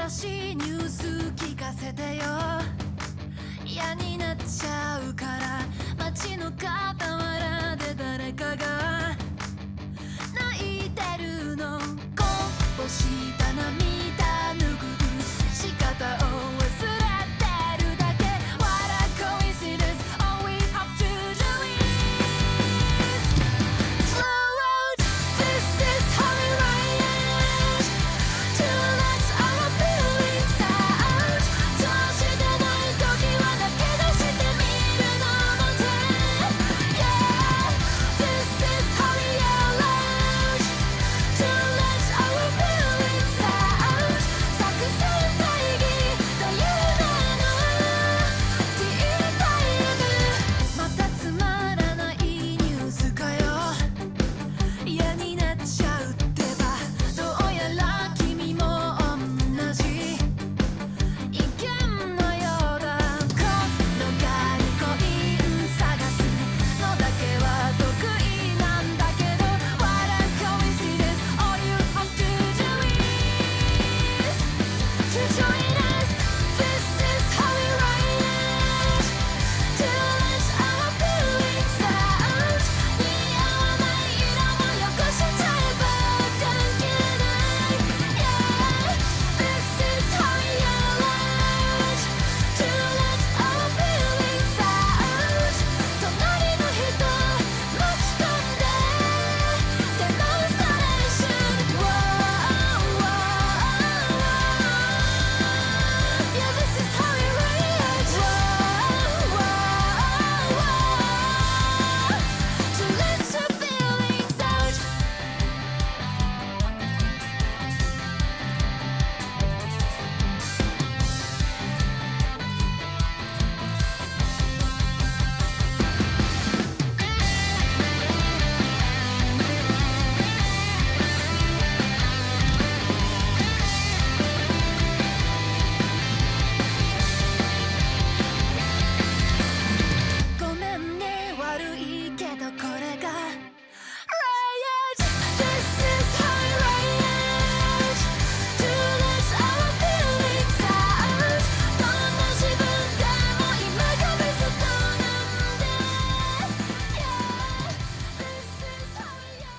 新しいニュース聞かせてよ嫌になっちゃうから街の傍らで誰かが泣いてるのこぼした涙拭う仕方を忘れてるだけ What a coincidence All we have to do is slow out This is how we ride To let our feelings out どうしてない時はだけ出してみるのも手 Yeah This is how we yell out To let our feelings out 作戦会議という名のディータイムまたつまらないニュースかよ嫌になっちゃうってばどうやら君も同じ意見のようだこのがにコイン探すのだけは得意なんだけど What a coincidence All you have to do is to join us This is how we ride To let our feelings out 似合わない色もよこしちゃえば関係ない Yeah This is how we yell out To let our feelings out 隣の人巻き込んで Demonstration Whoa, whoa, Yeah this is how we ride Whoa, To let your feelings outごめんね悪いけどこれが Riot This is how we riot To let our feelings out どんな自分でも今がベストなんで Yeah This is how we yell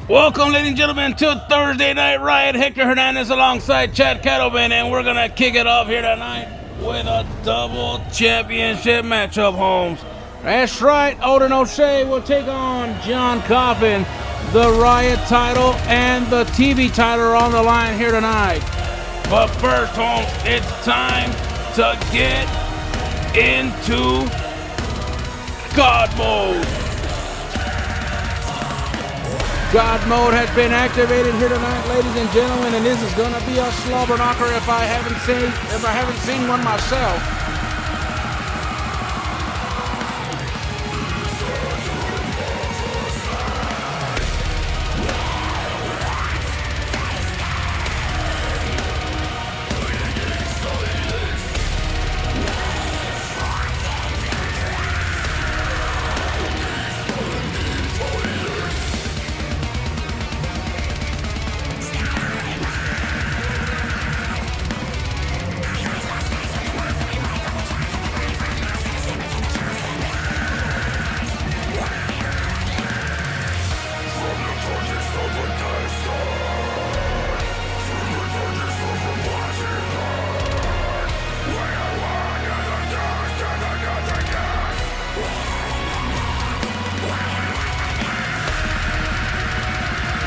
Welcome, ladies and gentlemen, to Thursday Night Riot. Hector Hernandez alongside Chad Kettleman, and we're going to kick it off here tonight with a double championship matchup, Holmes. That's right. Odin O'Shea will take on John Coffin. The Riot title and the TV title are on the line here tonight. But first, Holmes, it's time to get into God mode. God mode has been activated here tonight, ladies and gentlemen, and this is gonna be a slobber knocker if I haven't seen one myself.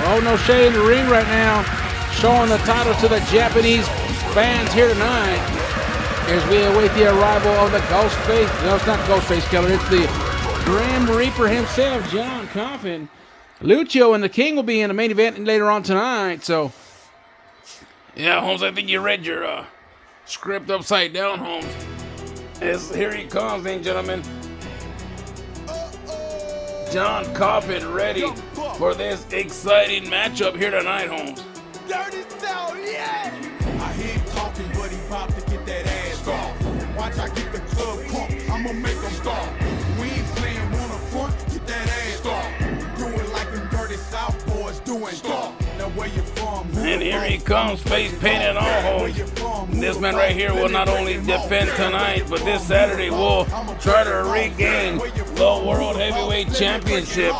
Odin O'Shea in the ring right now, showing the title to the Japanese fans here tonight as we await the arrival of the Ghostface. No, it's not Ghostface Killer. It's the Grim Reaper himself, John Coffin. Lucio and the King will be in the main event later on tonight. So, yeah, Holmes, I think you read your script upside down, Holmes. Here he comes, ladies and gentlemen. John Coffin ready for this exciting matchup here tonight, Holmes. Dirty South, yeah! I hear him talking, but he about to get that ass off. Watch I get the club crunk, I'ma make him stop. We ain't playing one up front, get that ass off. Do it like them Dirty South boys doing. Stop. Now where you from? And here he comes, face painted all Holmes. This man right here will not only defend tonight, but this Saturday will try to regain the World Heavyweight Championship,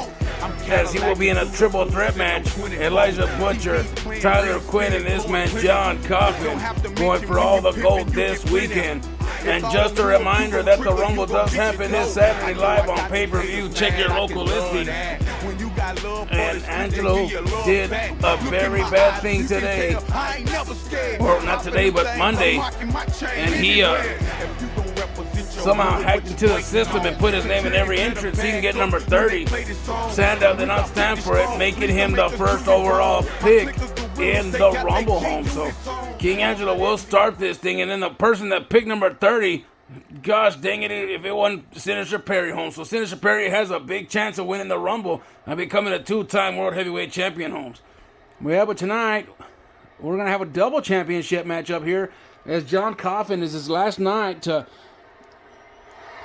as he will be in a triple threat match. Elijah Butcher, Tyler Quinn, and this man John Coffin going for all the gold this weekend. And just a reminder that the Rumble does happen this Saturday live on pay-per-view. Check your local listing. And Angelo did a very bad thing today, or not today, but Monday, and he somehow hacked into the system and put his name in every entrance. He can get number 30. Sandow did not stand for it, making him the first overall pick in the Rumble home. So King Angelo will start this thing, and then the person that picked number 30, gosh dang it, if it wasn't Sinister Perry home. So Sinister Perry has a big chance of winning the Rumble and becoming a 2-time World Heavyweight Champion homes. Well, but tonight, we're going to have a double championship matchup here, as John Coffin is his last night to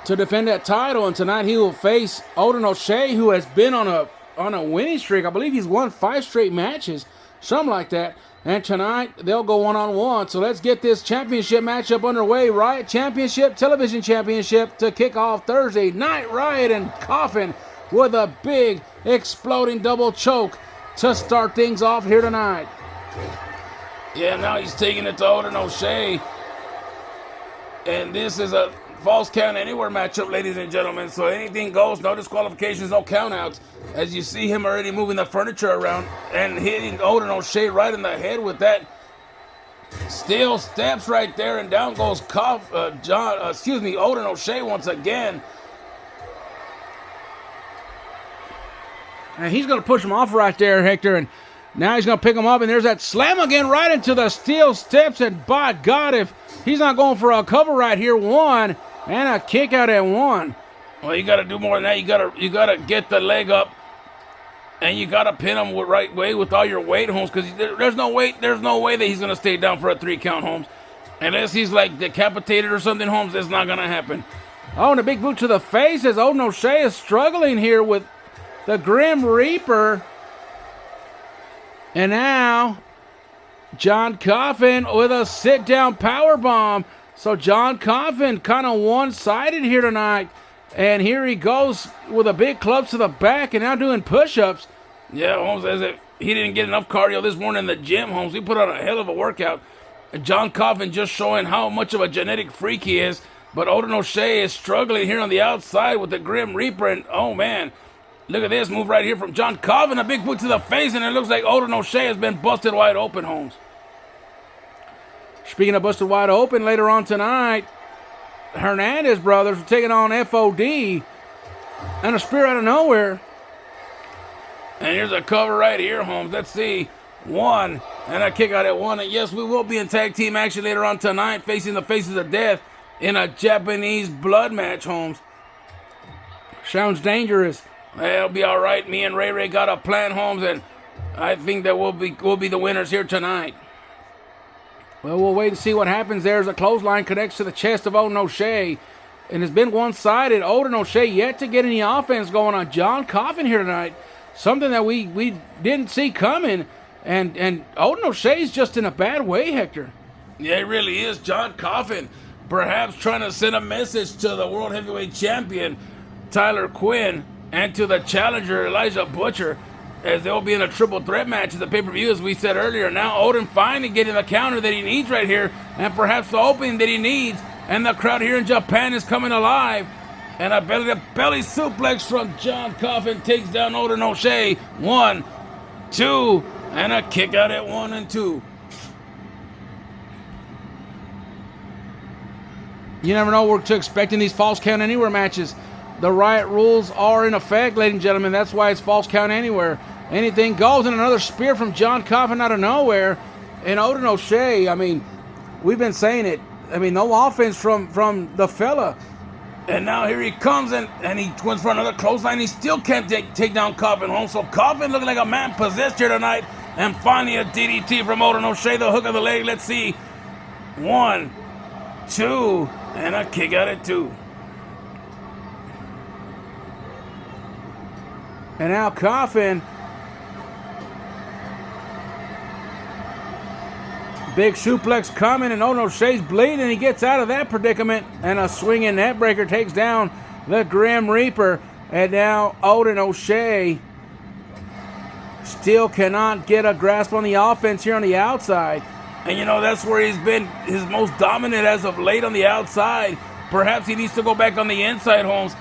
defend that title, and tonight he will face Odin O'Shea, who has been on a winning streak. I believe he's won 5 straight matches, something like that. And tonight they'll go one-on-one. So let's get this championship matchup underway. Riot Championship, Television Championship to kick off Thursday night. Riot and Coffin with a big exploding double choke to start things off here tonight. Yeah, now he's taking it to Odin O'Shea, and this is a false count anywhere matchup, ladies and gentlemen. So anything goes, no disqualifications, no countouts. As you see him already moving the furniture around and hitting Odin O'Shea right in the head with that steel steps right there, and down goes Odin O'Shea once again. And he's going to push him off right there, Hector, and now he's going to pick him up, and there's that slam again right into the steel steps, and by God, if he's not going for a cover right here, 1, and a kick out at 1. Well, you got to do more than that. You got to get the leg up, and you got to pin him the right way with all your weight, Holmes, because there's no way that he's going to stay down for a 3 count, Holmes. Unless he's like decapitated or something, Holmes, it's not going to happen. Oh, and a big boot to the face as Odin O'Shea is struggling here with the Grim Reaper. And now John Coffin with a sit-down powerbomb. So John Coffin kind of one-sided here tonight. And here he goes with a big club to the back and now doing push-ups. Yeah, Holmes, as if he didn't get enough cardio this morning in the gym, Holmes. He put on a hell of a workout. John Coffin just showing how much of a genetic freak he is. But Odin O'Shea is struggling here on the outside with the Grim Reaper. And, oh, man, look at this move right here from John Coffin. A big boot to the face, and it looks like Odin O'Shea has been busted wide open, Holmes. Speaking of busted wide open, later on tonight, Hernandez brothers are taking on FOD and a spear out of nowhere. And here's a cover right here, Holmes. Let's see. 1, and a kick out at 1. And yes, we will be in tag team action later on tonight, facing the Faces of Death in a Japanese blood match, Holmes. Sounds dangerous. It'll be all right. Me and Ray got a plan, Holmes, and I think that we'll be the winners here tonight. Well, we'll wait and see what happens. There's a clothesline connects to the chest of Odin O'Shea, and it's been one-sided. Odin O'Shea yet to get any offense going on John Coffin here tonight. Something that we didn't see coming, and Odin O'Shea's just in a bad way, Hector. Yeah, he really is. John Coffin perhaps trying to send a message to the World Heavyweight Champion, Tyler Quinn, and to the challenger, Elijah Butcher, as they'll be in a triple threat match at the pay-per-view, as we said earlier. Now Odin finally getting the counter that he needs right here, and perhaps the opening that he needs, and the crowd here in Japan is coming alive. And a belly suplex from John Coffin takes down Odin O'Shea. 1, 2, and a kick out at 1 and 2. You never know what to expect in these false count anywhere matches. The Riot rules are in effect, ladies and gentlemen. That's why it's false count anywhere. Anything goes, and another spear from John Coffin out of nowhere. And Odin O'Shea, I mean, we've been saying it. I mean, no offense from the fella. And now here he comes, and he went for another clothesline. He still can't take down Coffin home. So Coffin looking like a man possessed here tonight. And finally a DDT from Odin O'Shea, the hook of the leg. Let's see. 1, 2, and a kick out at 2. And now Coffin Big suplex coming, and Odin O'Shea's bleeding. He gets out of that predicament, and a swinging net breaker takes down the Grim Reaper. And now Odin O'Shea still cannot get a grasp on the offense here on the outside. And you know, that's where he's been his most dominant as of late, on the outside. Perhaps he needs to go back on the inside, Holmes,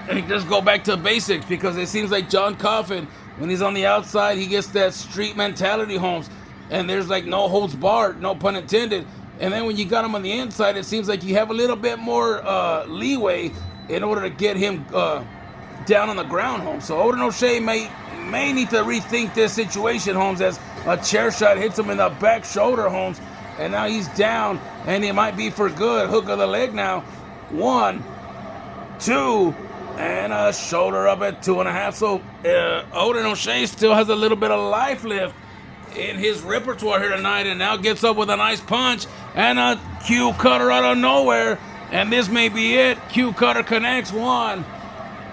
and just go back to basics, because it seems like John Coffin, when he's on the outside, he gets that street mentality, Holmes. And there's like no holds barred, no pun intended. And then when you got him on the inside, it seems like you have a little bit more leeway in order to get him down on the ground, Holmes. So Odin O'Shea may need to rethink this situation, Holmes, as a chair shot hits him in the back shoulder, Holmes. And now he's down, and he might be for good. Hook of the leg now. 1, 2, and a shoulder up at 2.5. So Odin O'Shea still has a little bit of life left in his repertoire here tonight, and now gets up with a nice punch and a Q cutter out of nowhere. And this may be it. Q cutter connects. 1,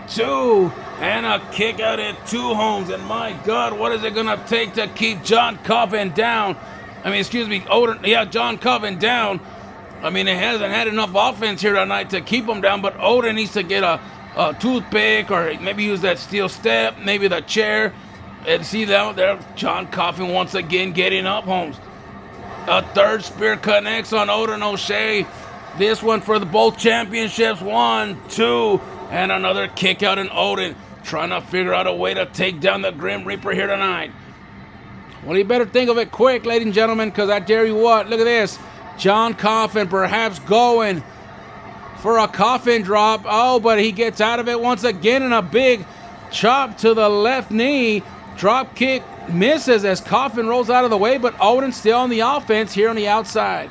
2, and a kick out at 2, Holmes. And my God, what is it gonna take to keep John Coffin down? John Coffin down. I mean, it hasn't had enough offense here tonight to keep him down, but Odin needs to get a toothpick, or maybe use that steel step, maybe the chair. And see that there, John Coffin once again getting up, Holmes. A third spear connects on Odin O'Shea. This one for the both championships. 1, 2, and another kick out, in Odin trying to figure out a way to take down the Grim Reaper here tonight. Well, you better think of it quick, ladies and gentlemen, because I dare you what. Look at this. John Coffin perhaps going for a coffin drop. Oh, but he gets out of it once again, and a big chop to the left knee. Drop kick misses as Coffin rolls out of the way, but Odin's still on the offense here on the outside.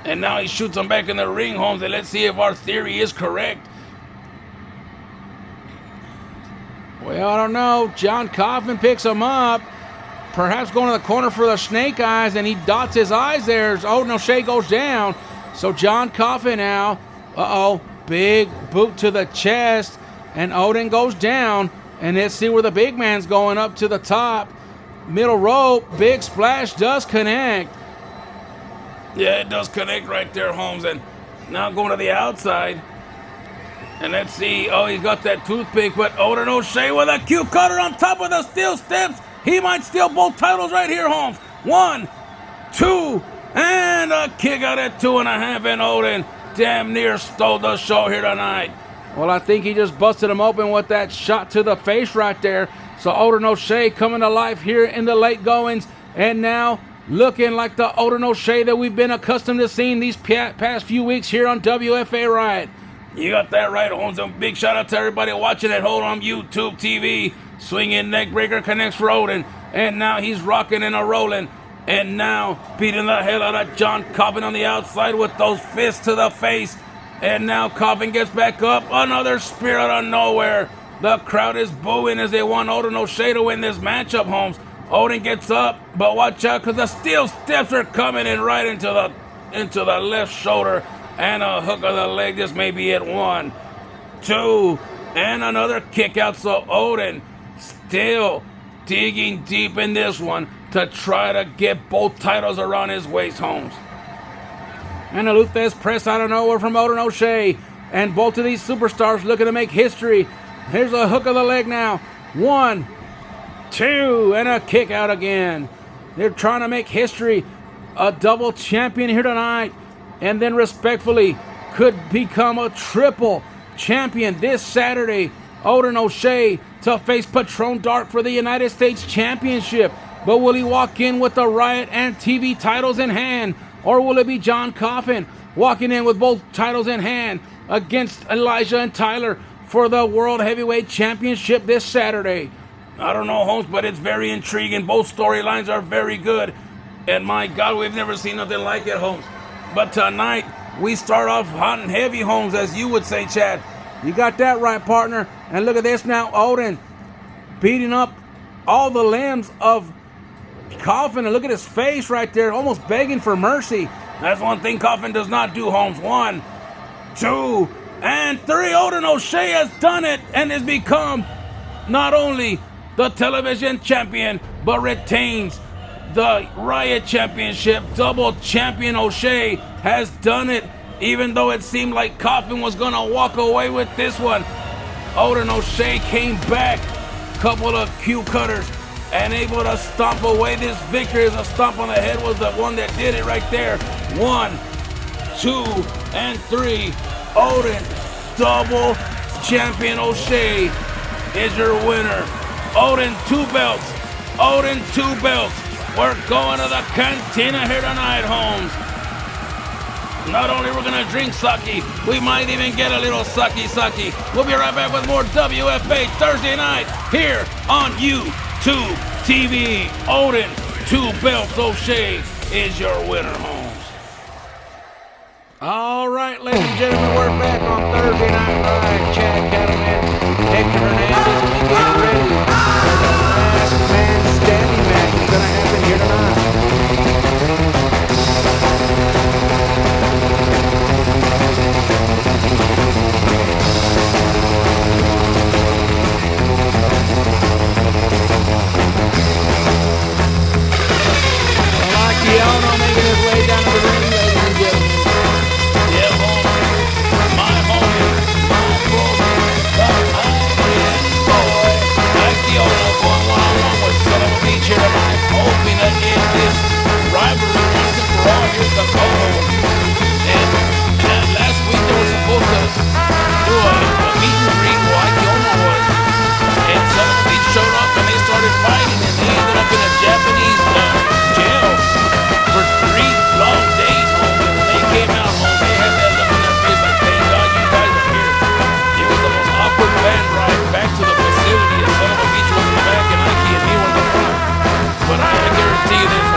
And now he shoots him back in the ring, Holmes, and let's see if our theory is correct. Well, I don't know. John Coffin picks him up, perhaps going to the corner for the snake eyes, and he dots his eyes there as Odin O'Shea goes down. So John Coffin now, big boot to the chest, and Odin goes down. And let's see where the big man's going, up to the top. Middle rope, big splash does connect. Yeah, it does connect right there, Holmes. And now going to the outside. And let's see. Oh, he's got that toothpick, but Odin O'Shea with a Q cutter on top of the steel steps. He might steal both titles right here, Holmes. 1, 2, and a kick out at 2.5. And Odin damn near stole the show here tonight. Well, I think he just busted him open with that shot to the face right there. So Odin O'Shea coming to life here in the late goings. And now looking like the Odin O'Shea that we've been accustomed to seeing these past few weeks here on WFA Riot. You got that right, Holmes. A big shout out to everybody watching at home on YouTube TV. Swinging neck breaker connects for Odin. And now he's rocking and a rolling. And now beating the hell out of John Coffin on the outside with those fists to the face. And now Coffin gets back up. Another spear out of nowhere. The crowd is booing as they want Odin O'Shea to win this matchup, Holmes. Odin gets up, but watch out because the steel steps are coming in right into the left shoulder. And a hook of the leg. This may be it. 1, 2, and another kick out. So Odin still digging deep in this one to try to get both titles around his waist, Holmes. And a Luthez press out of nowhere from Odin O'Shea. And both of these superstars looking to make history. Here's a hook of the leg now. 1, 2, and a kick out again. They're trying to make history. A double champion here tonight. And then respectfully could become a triple champion this Saturday. Odin O'Shea to face Patron Dark for the United States Championship. But will he walk in with the Riot and TV titles in hand? Or will it be John Coffin walking in with both titles in hand against Elijah and Tyler for the World Heavyweight Championship this Saturday? I don't know, Holmes, but it's very intriguing. Both storylines are very good. And my God, we've never seen nothing like it, Holmes. But tonight, we start off hot and heavy, Holmes, as you would say, Chad. You got that right, partner. And look at this now, Odin beating up all the limbs of Coffin, and look at his face right there, almost begging for mercy. That's one thing Coffin does not do, Holmes. 1, 2, and 3. Odin O'Shea has done it and has become not only the television champion, but retains the Riot Championship. Double champion O'Shea has done it, even though it seemed like Coffin was gonna walk away with this one. Odin O'Shea came back, couple of cue cutters, and able to stomp away this victory. As a stomp on the head was the one that did it right there. 1, 2, and 3. Odin, double champion O'Shea is your winner. Odin, 2 belts. Odin, 2 belts. We're going to the cantina here tonight, Holmes. Not only we're gonna drink sake, we might even get a little sake. We'll be right back with more WFA Thursday night here on YouTube TV. Odin, 2 belts O'Shea is your winner, Holmes. All right, ladies and gentlemen, we're back on Thursday Night Live. Chad Cattleman, Hector Hernandez, we get ready for the last man standing match is gonna happen here tonight. Keanu making his way down to the ring, ladies and gentlemen. Yeah, homie. My homie, my brother, the Iron Boy. Keanu going one-on-one with Son of a Beach here tonight, hoping to end this rivalry once and for all. Here's the co-home. And last week they were supposed to do a meet and greet while Keanu was. And Son of a Beach showed up and they started fighting, and they ended up in a Japanese jail for 3 long days, homie. When they came out, homie, they had that look on their face like, thank God you guys are here. It was the most awkward land ride back to the facility. And Son of a Beach was in the back and Ike and me were in the front. But I guarantee you this,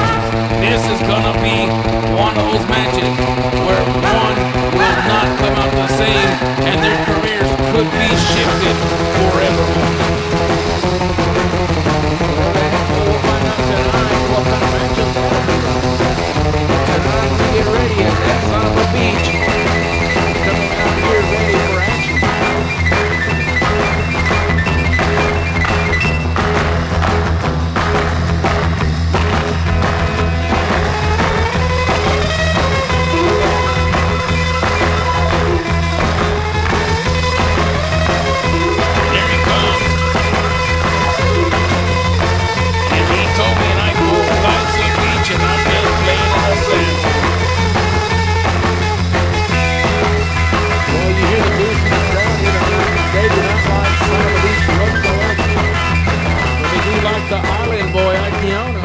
this is gonna be one of those matches where one will not come out the same and their careers could be shifted forever. We'll find out tonight what kind of matchup that'll be. Tonight we get ready as that Son of a Beach coming out here ready for action. There he comes. And he told me, and I quote, "Life's a beach and I'm just playing in the sand." Well, you hear the news from the crowd here tonight. They do not like Son of a Beach whatsoever. But they do like the Island Boy, Keanu.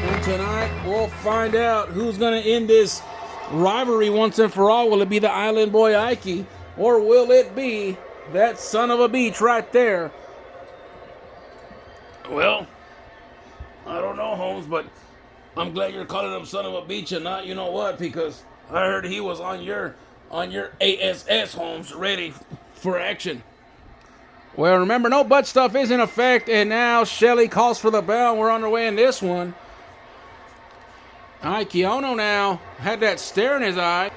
And tonight we'll find out who's going to end this rivalry once and for all. Will it be the Island Boy Ike, or will it be that Son of a Beach right there? Well, I don't know, Holmes, but I'm glad you're calling him Son of a Beach and not you know what, because I heard he was on your ASS, Holmes, ready for action. Well, remember, no butt stuff is in effect, and now Shelly calls for the bell. We're on our way in this one. Keanu now had that stare in his eye.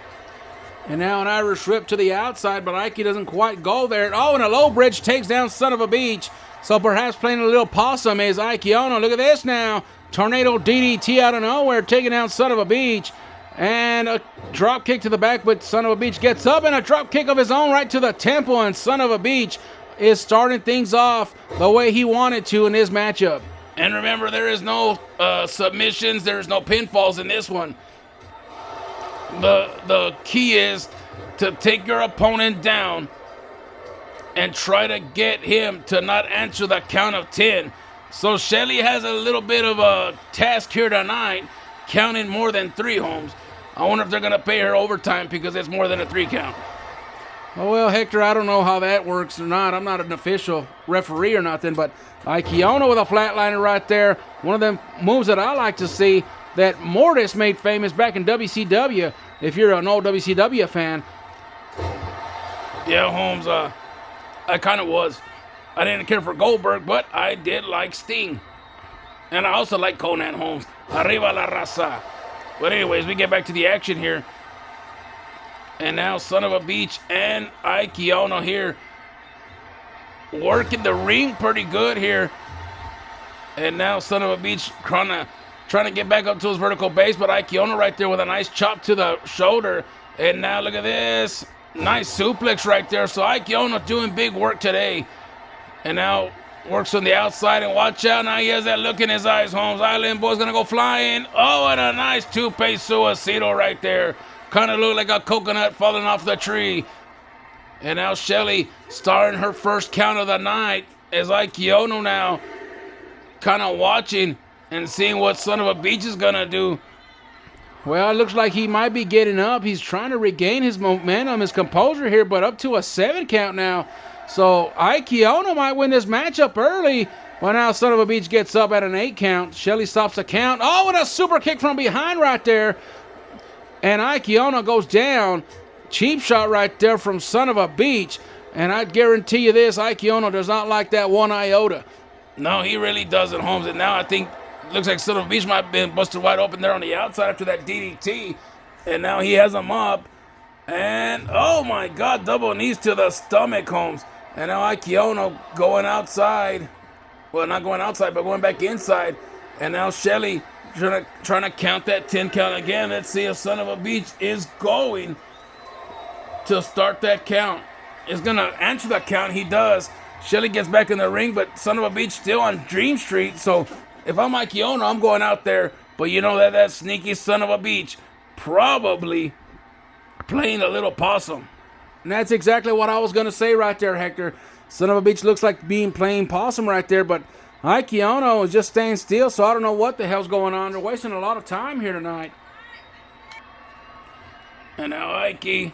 And now an Irish whip to the outside, but Ike doesn't quite go there. Oh, and a low bridge takes down Son of a Beach. So perhaps playing a little possum is Keanu. Look at this now. Tornado DDT out of nowhere, taking down Son of a Beach. And a drop kick to the back, but Son of a Beach gets up, and a drop kick of his own right to the temple. And Son of a Beach is starting things off the way he wanted to in this matchup. And remember, there is no submissions, there's no pinfalls in this one. The key is to take your opponent down and try to get him to not answer the count of 10. So Shelly has a little bit of a task here tonight, counting more than 3, Holmes. I wonder if they're going to pay her overtime because it's more than a 3 count. Oh, well, Hector, I don't know how that works or not. I'm not an official referee or nothing, but Keanu with a flatliner right there. One of them moves that I like to see that Mortis made famous back in WCW, if you're an old WCW fan. Yeah, Holmes, I kind of was. I didn't care for Goldberg, but I did like Sting. And I also like Conan, Holmes. Arriba la raza. But anyways, we get back to the action here. And now Son of a Beach and Keanu here working the ring pretty good here. And now Son of a Beach trying to trying to get back up to his vertical base, but Ike Ono right there with a nice chop to the shoulder. And now look at this. Nice suplex right there. So Ike Ono doing big work today. And now works on the outside, and watch out. Now he has that look in his eyes, Holmes. Island Boy's going to go flying. Oh, and a nice tope suicida right there. Kind of looked like a coconut falling off the tree. And now Shelly starting her first count of the night as Ike Ono now kind of watching and seeing what Son of a Beach is going to do. Well, it looks like he might be getting up. He's trying to regain his momentum, his composure here, but up to a 7 count now. So Ike Ono might win this matchup early. Well, now Son of a Beach gets up at an 8 count. Shelly stops the count. Oh, and a super kick from behind right there. And Ike Ono goes down. Cheap shot right there from Son of a Beach. And I guarantee you this, Ike Ono does not like that one iota. No, he really doesn't, Holmes. And now I think looks like Son of a Beach might have been busted wide open there on the outside after that DDT. And now he has him up. And, oh my God, double knees to the stomach, Holmes. And now Ike Ono going outside. Well, not going outside, but going back inside. And now Shelly trying to count that 10 count again. Let's see if Son of a Beach is going to start that count. Is going to answer the count. He does. Shelly gets back in the ring, but Son of a Beach still on Dream Street. So if I'm Ike Ono, I'm going out there. But you know that sneaky Son of a Beach probably playing a little possum. And that's exactly what I was going to say right there, Hector. Son of a Beach looks like being playing possum right there, but Ike Ono is just staying still, so I don't know what the hell's going on. They're wasting a lot of time here tonight. And now Ike, I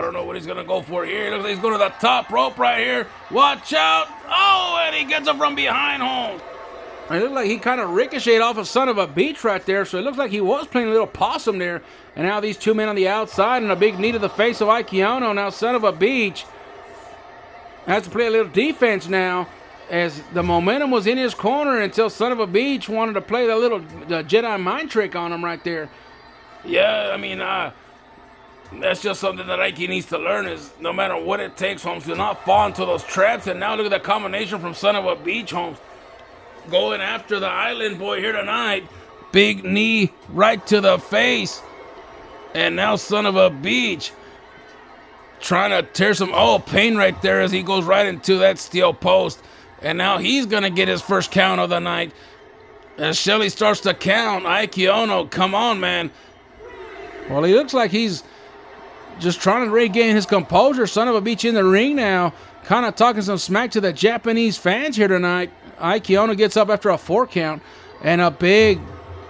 don't know what he's going to go for here. He looks like he's going to the top rope right here. Watch out. Oh, and he gets it from behind home. It looked like he kind of ricocheted off of Son of a Beach right there, so it looks like he was playing a little possum there. And now these two men on the outside and a big knee to the face of Ike Ono. Now Son of a Beach has to play a little defense now as the momentum was in his corner until Son of a Beach wanted to play the little Jedi mind trick on him right there. Yeah, I mean, that's just something that Ike needs to learn is no matter what it takes, Holmes, to not fall into those traps. And now look at the combination from Son of a Beach, Holmes. Going after the Island Boy here tonight. Big knee right to the face. And now Son of a Beach trying to tear some pain right there as he goes right into that steel post. And now he's going to get his first count of the night. As Shelly starts to count, Ike Ono, come on, man. Well, he looks like he's just trying to regain his composure. Son of a Beach in the ring now, kind of talking some smack to the Japanese fans here tonight. Ike Ono gets up after a 4 count and a big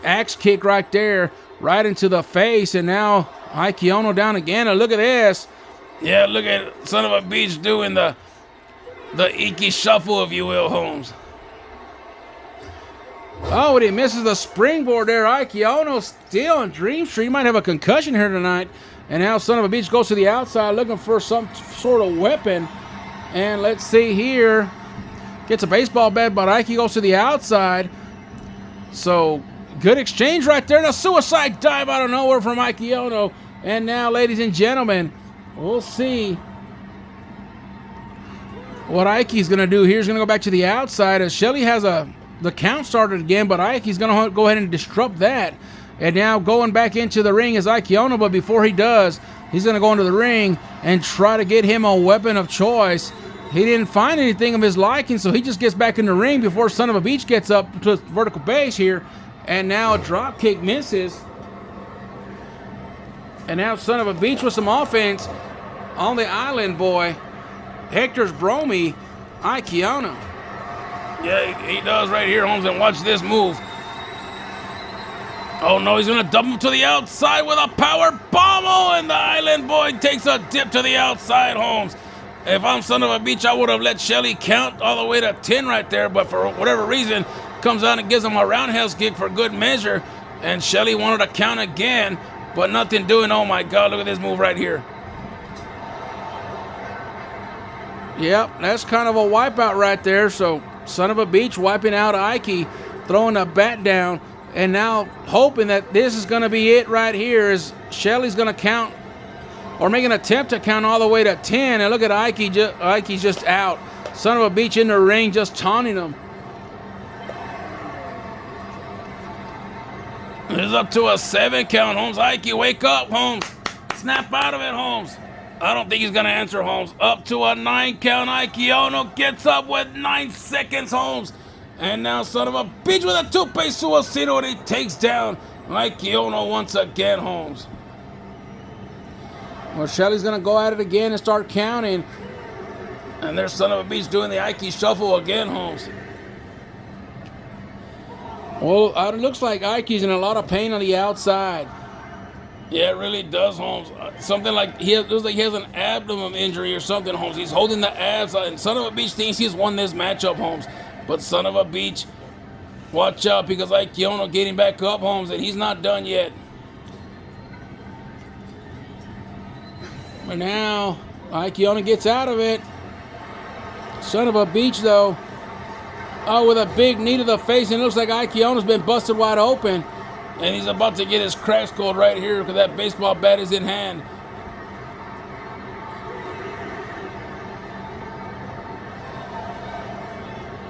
axe kick right there, right into the face. And now Ike Ono down again. And look at this. Yeah, look at Son of a Beach doing the Iki shuffle, if you will, Holmes. Oh, and he misses the springboard there. Ike Ono still on Dream Street. He might have a concussion here tonight. And now Son of a Beach goes to the outside looking for some sort of weapon. And let's see here. Gets a baseball bat, but Ike goes to the outside. So, good exchange right there. And a suicide dive out of nowhere from Ike Ono. And now, ladies and gentlemen, we'll see what Ike's going to do here. He's going to go back to the outside as Shelly has the count started again, but Ike's going to go ahead and disrupt that. And now going back into the ring is Ike Ono, but before he does, he's going to go into the ring and try to get him a weapon of choice. He didn't find anything of his liking, so he just gets back in the ring before Son of a Beach gets up to his vertical base here. And now a drop kick misses. And now Son of a Beach with some offense on the Island Boy. Hector's Bromy, Ike Ono. Yeah, he does right here, Holmes, and watch this move. Oh no, he's going to dump him to the outside with a power bomb. Oh, and the Island Boy takes a dip to the outside, Holmes. If I'm Son of a Beach, I would have let Shelly count all the way to 10 right there, but for whatever reason, comes out and gives him a roundhouse kick for good measure, and Shelly wanted to count again, but nothing doing. Oh my God, look at this move right here. Yep, that's kind of a wipeout right there, so Son of a Beach wiping out Ike, throwing the bat down, and now hoping that this is going to be it right here as Shelly's going to count or make an attempt to count all the way to 10. And look at Ike. Ike's just out. Son of a Beach in the ring just taunting him. It's up to a 7 count, Holmes. Ike, wake up, Holmes. Snap out of it, Holmes. I don't think he's going to answer, Holmes. Up to a 9 count. Ike Ono gets up with 9 seconds, Holmes. And now son of a bitch with a tope suicida, and he takes down Ike Ono once again, Holmes. Well, Shelly's going to go at it again and start counting. And there's son of a bitch doing the Ike shuffle again, Holmes. Well, it looks like Ike's in a lot of pain on the outside. Yeah, it really does, Holmes. Something like it looks like he has an abdomen injury or something, Holmes. He's holding the abs, and son of a bitch thinks he's won this matchup, Holmes. But son of a bitch, watch out, because Ike Ono getting back up, Holmes, and he's not done yet. But now Ike Ono gets out of it. Son of a bitch, though. Oh, with a big knee to the face, and it looks like Ike Ono's been busted wide open. And he's about to get his crash code right here because that baseball bat is in hand.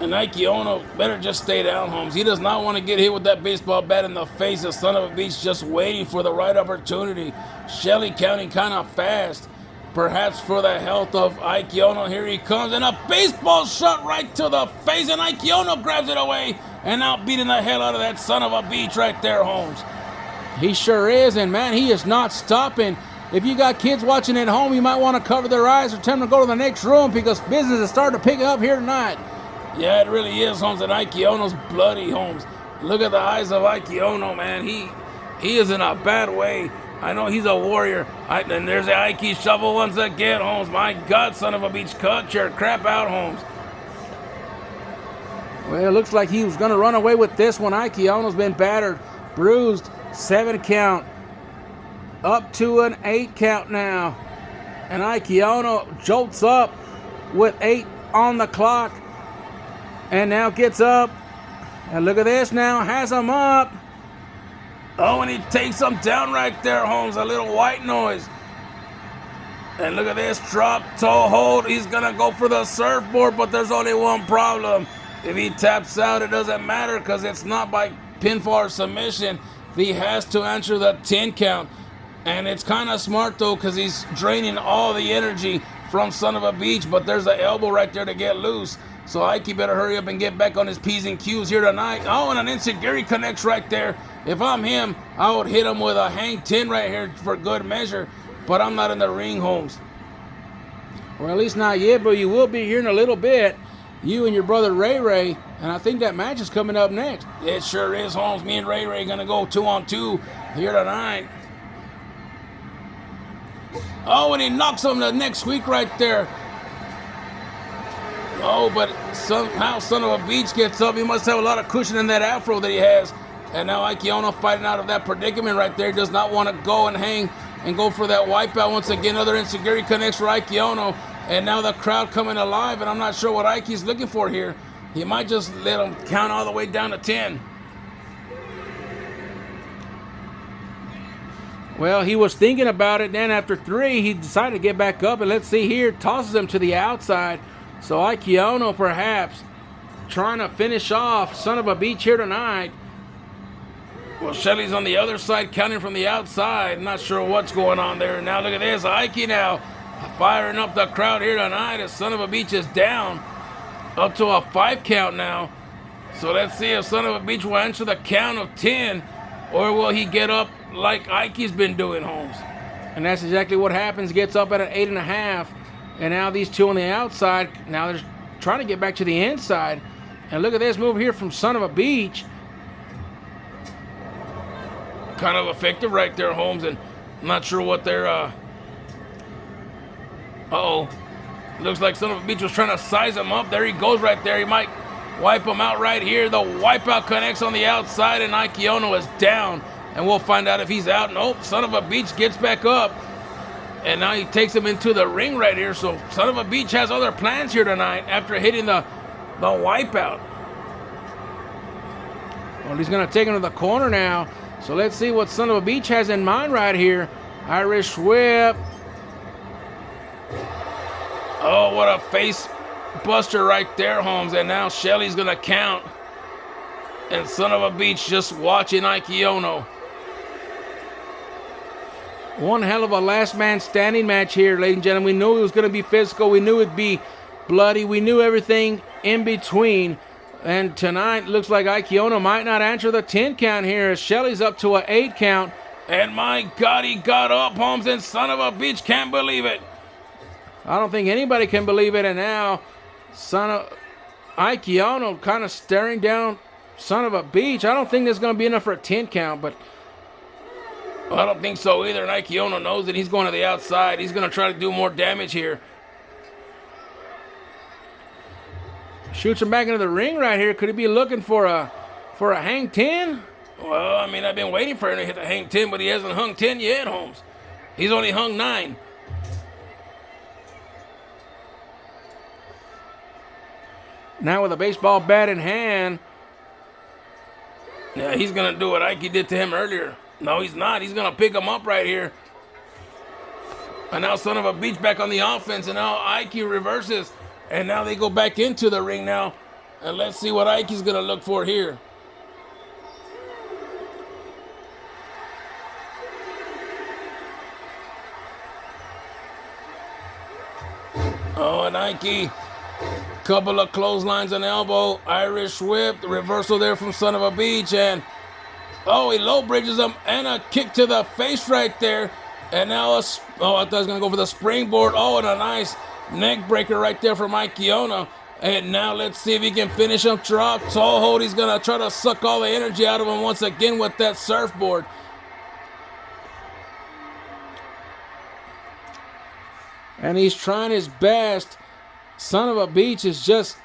And Ike Ono better just stay down, Holmes. He does not want to get hit with that baseball bat in the face. The son of a bitch just waiting for the right opportunity. Shelly counting kind of fast. Perhaps for the health of Ike Ono. Here he comes, and a baseball shot right to the face, and Ike Ono grabs it away, and now beating the hell out of that son of a bitch right there, Holmes. He sure is, and man, he is not stopping. If you got kids watching at home, you might want to cover their eyes or tell them to go to the next room because business is starting to pick up here tonight. Yeah, it really is, Holmes, and Ike Ono's bloody, Holmes. Look at the eyes of Ike Ono, man. He is in a bad way. I know he's a warrior. And there's the Ike shuffle once again, Holmes. My God, son of a bitch, cut your crap out, Holmes. Well, it looks like he was going to run away with this one. Ike Ono's been battered, bruised, 7 count. Up to an 8 count now. And Ike Ono jolts up with 8 on the clock. And now gets up. And look at this now, has him up. Oh, and he takes him down right there, Holmes. A little white noise. And look at this, drop, toe hold. He's going to go for the surfboard, but there's only one problem. If he taps out, it doesn't matter because it's not by pinfall or submission. He has to answer the 10 count. And it's kind of smart, though, because he's draining all the energy from son of a bitch, but there's an elbow right there to get loose. So Ike better hurry up and get back on his P's and Q's here tonight. Oh, and an enziguri connects right there. If I'm him, I would hit him with a hang 10 right here for good measure. But I'm not in the ring, Holmes. Well, at least not yet, but you will be here in a little bit. You and your brother Ray Ray. And I think that match is coming up next. It sure is, Holmes. Me and Ray Ray going to go 2-on-2 here tonight. Oh, and he knocks him the next week right there. Oh, but somehow son of a bitch gets up. He must have a lot of cushion in that afro that he has. And now Ike Ono fighting out of that predicament right there. Does not want to go and hang and go for that wipeout. Once again, another enziguri connects for Ike Ono. And now the crowd coming alive. And I'm not sure what Ike's looking for here. He might just let him count all the way down to 10. Well, he was thinking about it. Then after 3, he decided to get back up. And let's see here. Tosses him to the outside. So Ike Ono perhaps trying to finish off son of a bitch here tonight. Well, Shelly's on the other side, counting from the outside. Not sure what's going on there. Now look at this. Ike now firing up the crowd here tonight. As son of a bitch is down. Up to a 5 count now. So let's see if son of a bitch will answer the count of 10. Or will he get up like Ike's been doing, Holmes? And that's exactly what happens. Gets up at an 8.5. And now these two on the outside, now they're trying to get back to the inside. And look at this move here from son of a bitch. Kind of effective right there, Holmes. And I'm not sure what they're, uh-oh. Looks like son of a bitch was trying to size him up. There he goes right there. He might wipe him out right here. The wipeout connects on the outside, and Ike Ono is down. And we'll find out if he's out. Nope, son of a bitch gets back up. And now he takes him into the ring right here. So son of a bitch has other plans here tonight after hitting the wipeout. Well, he's going to take him to the corner now. So let's see what son of a bitch has in mind right here. Irish whip. Oh, what a face buster right there, Holmes. And now Shelly's going to count. And son of a beach just watching Ike Ono. One hell of a last man standing match here, ladies and gentlemen. We knew it was going to be physical. We knew it'd be bloody. We knew everything in between. And tonight, looks like Ike Ono might not answer the 10 count here as Shelly's up to an 8 count. And my God, he got up, Holmes, and son of a bitch can't believe it. I don't think anybody can believe it. And now, son of Ike Ono kind of staring down son of a beach. I don't think there's going to be enough for a 10 count, but I don't think so either. And Ike Ono knows that he's going to the outside. He's going to try to do more damage here. Shoots him back into the ring right here. Could he be looking for a hang 10? Well, I mean, I've been waiting for him to hit the hang 10, but he hasn't hung 10 yet, Holmes. He's only hung 9. Now with a baseball bat in hand. Yeah, he's going to do what Ike did to him earlier. No, he's not. He's going to pick him up right here. And now son of a beach back on the offense. And now Ike reverses. And now they go back into the ring now. And let's see what Ike's going to look for here. Oh, and Ike, couple of clotheslines on the elbow, Irish whip, the reversal there from son of a beach, and oh, he low bridges him, and a kick to the face right there, and now I thought he was gonna go for the springboard. Oh, and a nice neck breaker right there from Ike Ono. And now let's see if he can finish him. Drop toe hold. He's gonna try to suck all the energy out of him once again with that surfboard. And he's trying his best. Son of a beach is just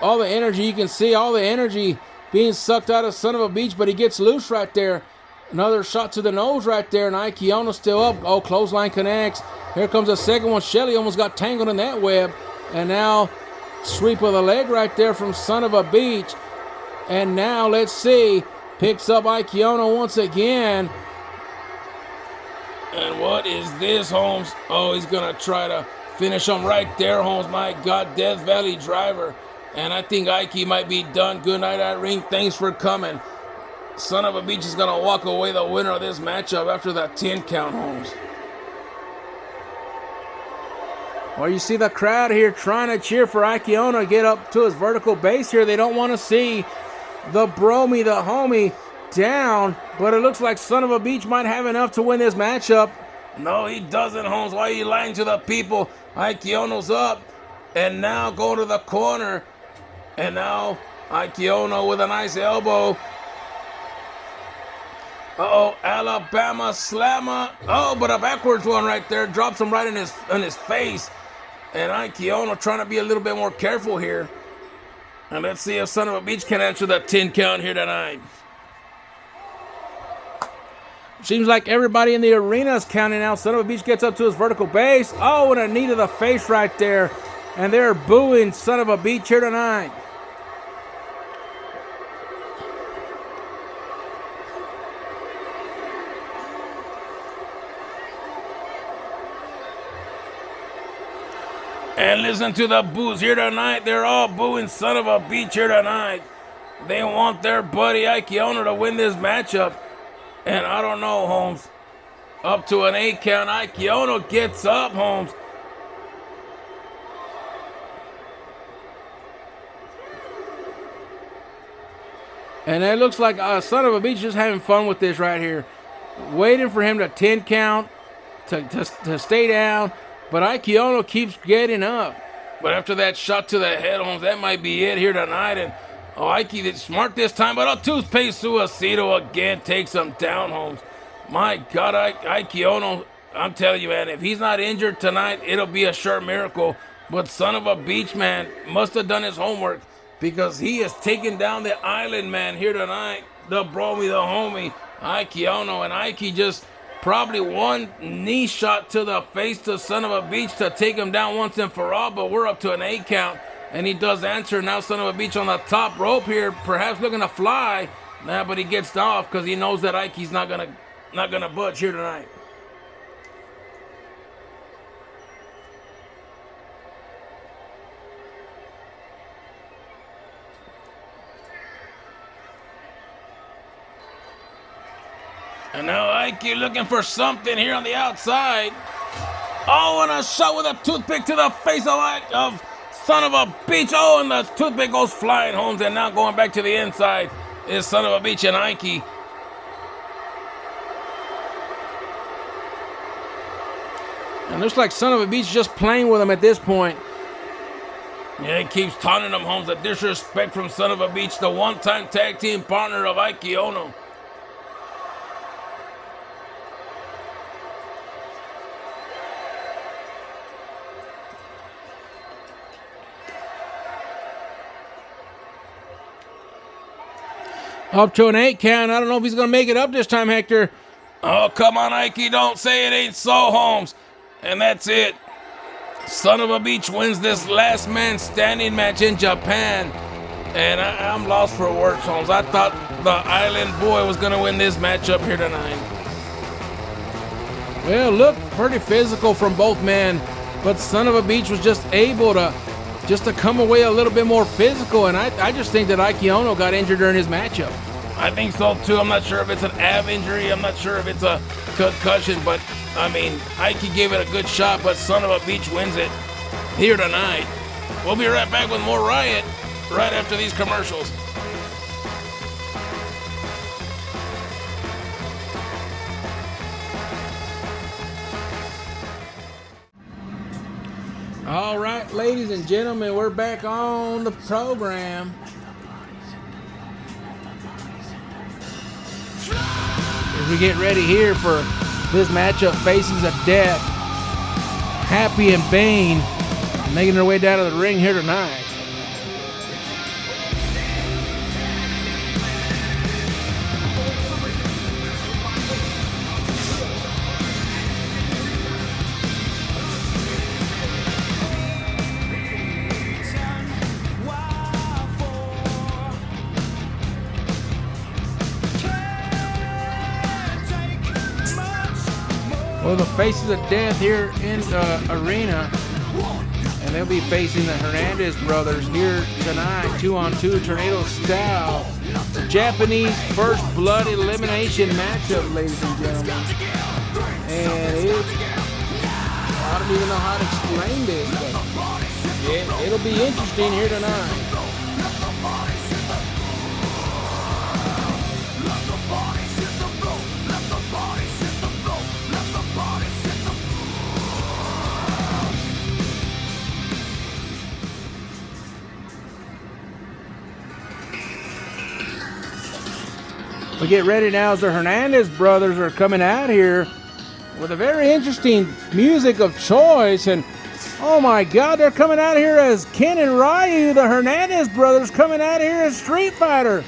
all the energy. You can see all the energy being sucked out of son of a beach, but he gets loose right there. Another shot to the nose right there, and Ike Ono still up. Oh, clothesline connects. Here comes a second one. Shelly almost got tangled in that web. And now sweep of the leg right there from son of a beach. And now let's see. Picks up Ike Ono once again. And what is this, Holmes? Oh, he's going to try to finish him right there, Holmes. My God, Death Valley driver. And I think Ike might be done. Good night, Irene. Thanks for coming. Son of a beach is going to walk away the winner of this matchup after that 10 count, Holmes. Well, you see the crowd here trying to cheer for Ike Ono to get up to his vertical base here. They don't want to see the Bromy, the homie, down, but it looks like son of a beach might have enough to win this matchup. No, he doesn't, Holmes. Why are you lying to the people? Ike Ono's up, and now going to the corner, and now Ike Ono with a nice elbow. Uh-oh, Alabama slammer. Oh, but a backwards one right there. Drops him right in his face. And Ike Ono trying to be a little bit more careful here. And let's see if son of a beach can answer that 10 count here tonight. Seems like everybody in the arena is counting out. Son of a beach gets up to his vertical base. Oh, and a knee to the face right there. And they're booing son of a beach here tonight. And listen to the boos here tonight. They're all booing son of a beach here tonight. They want their buddy Ike Ono to win this matchup. And I don't know, Holmes. Up to an 8 count. Ike Ono gets up, Holmes. And it looks like son of a beach just having fun with this right here. Waiting for him to 10 count, to stay down. But Ike Ono keeps getting up. But after that shot to the head, Holmes, that might be it here tonight. And Ike did smart this time, but a toothpaste suicito again takes him down, Holmes. My God, Ike Ono, I'm telling you, man, if he's not injured tonight, it'll be a sure miracle. But son of a beach, man, must have done his homework because he is taking down the island, man, here tonight. The Bromy, the homie, Ike Ono. And Ike just probably one knee shot to the face to son of a beach to take him down once and for all, but we're up to an 8 count. And he does answer. Now son of a beach on the top rope here, perhaps looking to fly. Nah, but he gets off because he knows that Ike's not gonna budge here tonight. And now Ike looking for something here on the outside. Oh, and a shot with a toothpick to the face of son of a bitch. Oh, and the toothpick goes flying home, and now going back to the inside is son of a bitch and Ike. And looks like son of a bitch just playing with him at this point. Yeah, he keeps taunting him, Holmes. The disrespect from son of a bitch, the one-time tag team partner of Ike Ono. Up to an 8 count. I don't know if he's going to make it up this time, Hector. Oh, come on, Ike. Don't say it ain't so, Holmes. And that's it. Son of a bitch wins this last man standing match in Japan. And I'm lost for words, Holmes. I thought the Island Boy was going to win this matchup here tonight. Well, looked pretty physical from both men. But son of a bitch was just able to come away a little bit more physical. And I just think that Ike Ono got injured during his matchup. I think so, too. I'm not sure if it's an ab injury. I'm not sure if it's a concussion. But, I mean, Ike gave it a good shot, but son of a bitch wins it here tonight. We'll be right back with more Riot right after these commercials. All right, ladies and gentlemen, we're back on the program. As we get ready here for this matchup, Faces of Death, Happy and Bane making their way down to the ring here tonight. Well, the Faces of Death here in the arena, and they'll be facing the Hernandez brothers here tonight, 2-on-2 tornado style. Japanese first blood elimination matchup, ladies and gentlemen. And I don't even know how to explain this, but it'll be interesting here tonight. We get ready now as the Hernandez brothers are coming out here with a very interesting music of choice. And oh my God, they're coming out here as Ken and Ryu, the Hernandez brothers coming out here as Street Fighter.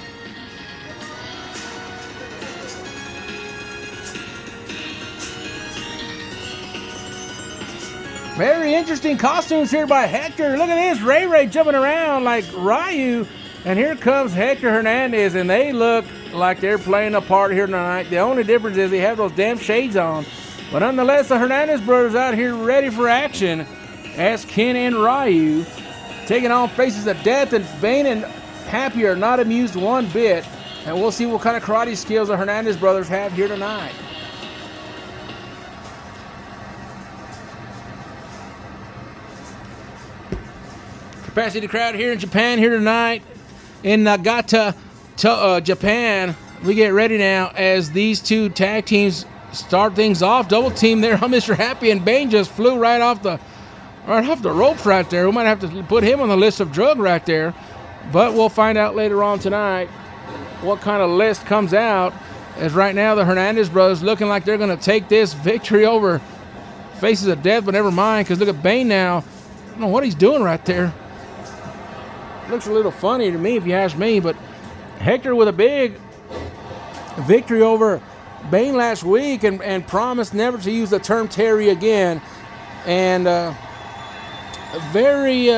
Very interesting costumes here by Hector. Look at this, Ray Ray jumping around like Ryu. And here comes Hector Hernandez, and they look like they're playing a part here tonight. The only difference is they have those damn shades on. But nonetheless, the Hernandez brothers out here ready for action as Ken and Ryu taking on Faces of Death. And Bane and Happy are not amused one bit. And we'll see what kind of karate skills the Hernandez brothers have here tonight. Capacity crowd here in Japan here tonight. In Nagata, Japan, we get ready now as these two tag teams start things off. Double team there on Mr. Happy, and Bane just flew right off the ropes right there. We might have to put him on the list of drug right there, but we'll find out later on tonight what kind of list comes out. As right now the Hernandez brothers looking like they're going to take this victory over Faces of Death, but never mind, because look at Bane now. I don't know what he's doing right there. Looks a little funny to me if you ask me, but Hector with a big victory over Bane last week and promised never to use the term Terry again. And very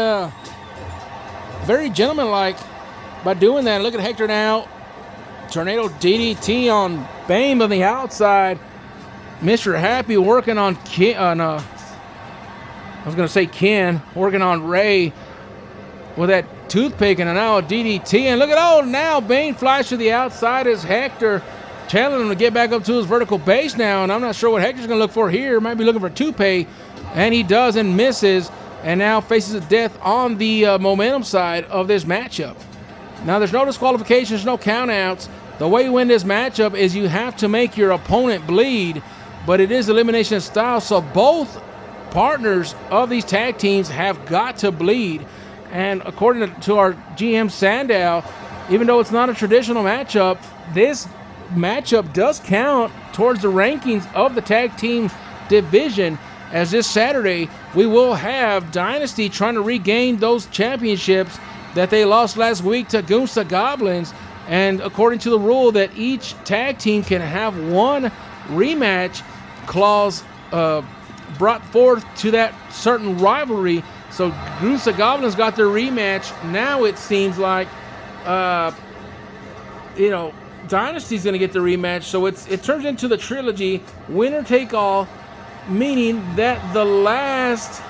gentlemanlike by doing that. Look at Hector now. Tornado DDT on Bane on the outside. Mr. Happy working on Ken, working on Ray with that toothpick, and now a DDT. And look at now Bane flies to the outside as Hector telling him to get back up to his vertical base now, and I'm not sure what Hector's going to look for here. Might be looking for Toupee, and he does and misses, and now faces a death on the momentum side of this matchup. Now, there's no disqualifications, no countouts. The way you win this matchup is you have to make your opponent bleed, but it is elimination style, so both partners of these tag teams have got to bleed. And according to our GM Sandow, even though it's not a traditional matchup, this matchup does count towards the rankings of the tag team division, as this Saturday we will have Dynasty trying to regain those championships that they lost last week to Goonsa Goblins. And according to the rule that each tag team can have one rematch clause brought forth to that certain rivalry. So Goonsa Goblins got their rematch. Now it seems like Dynasty's going to get the rematch, so it turns into the trilogy, winner take all, meaning that the last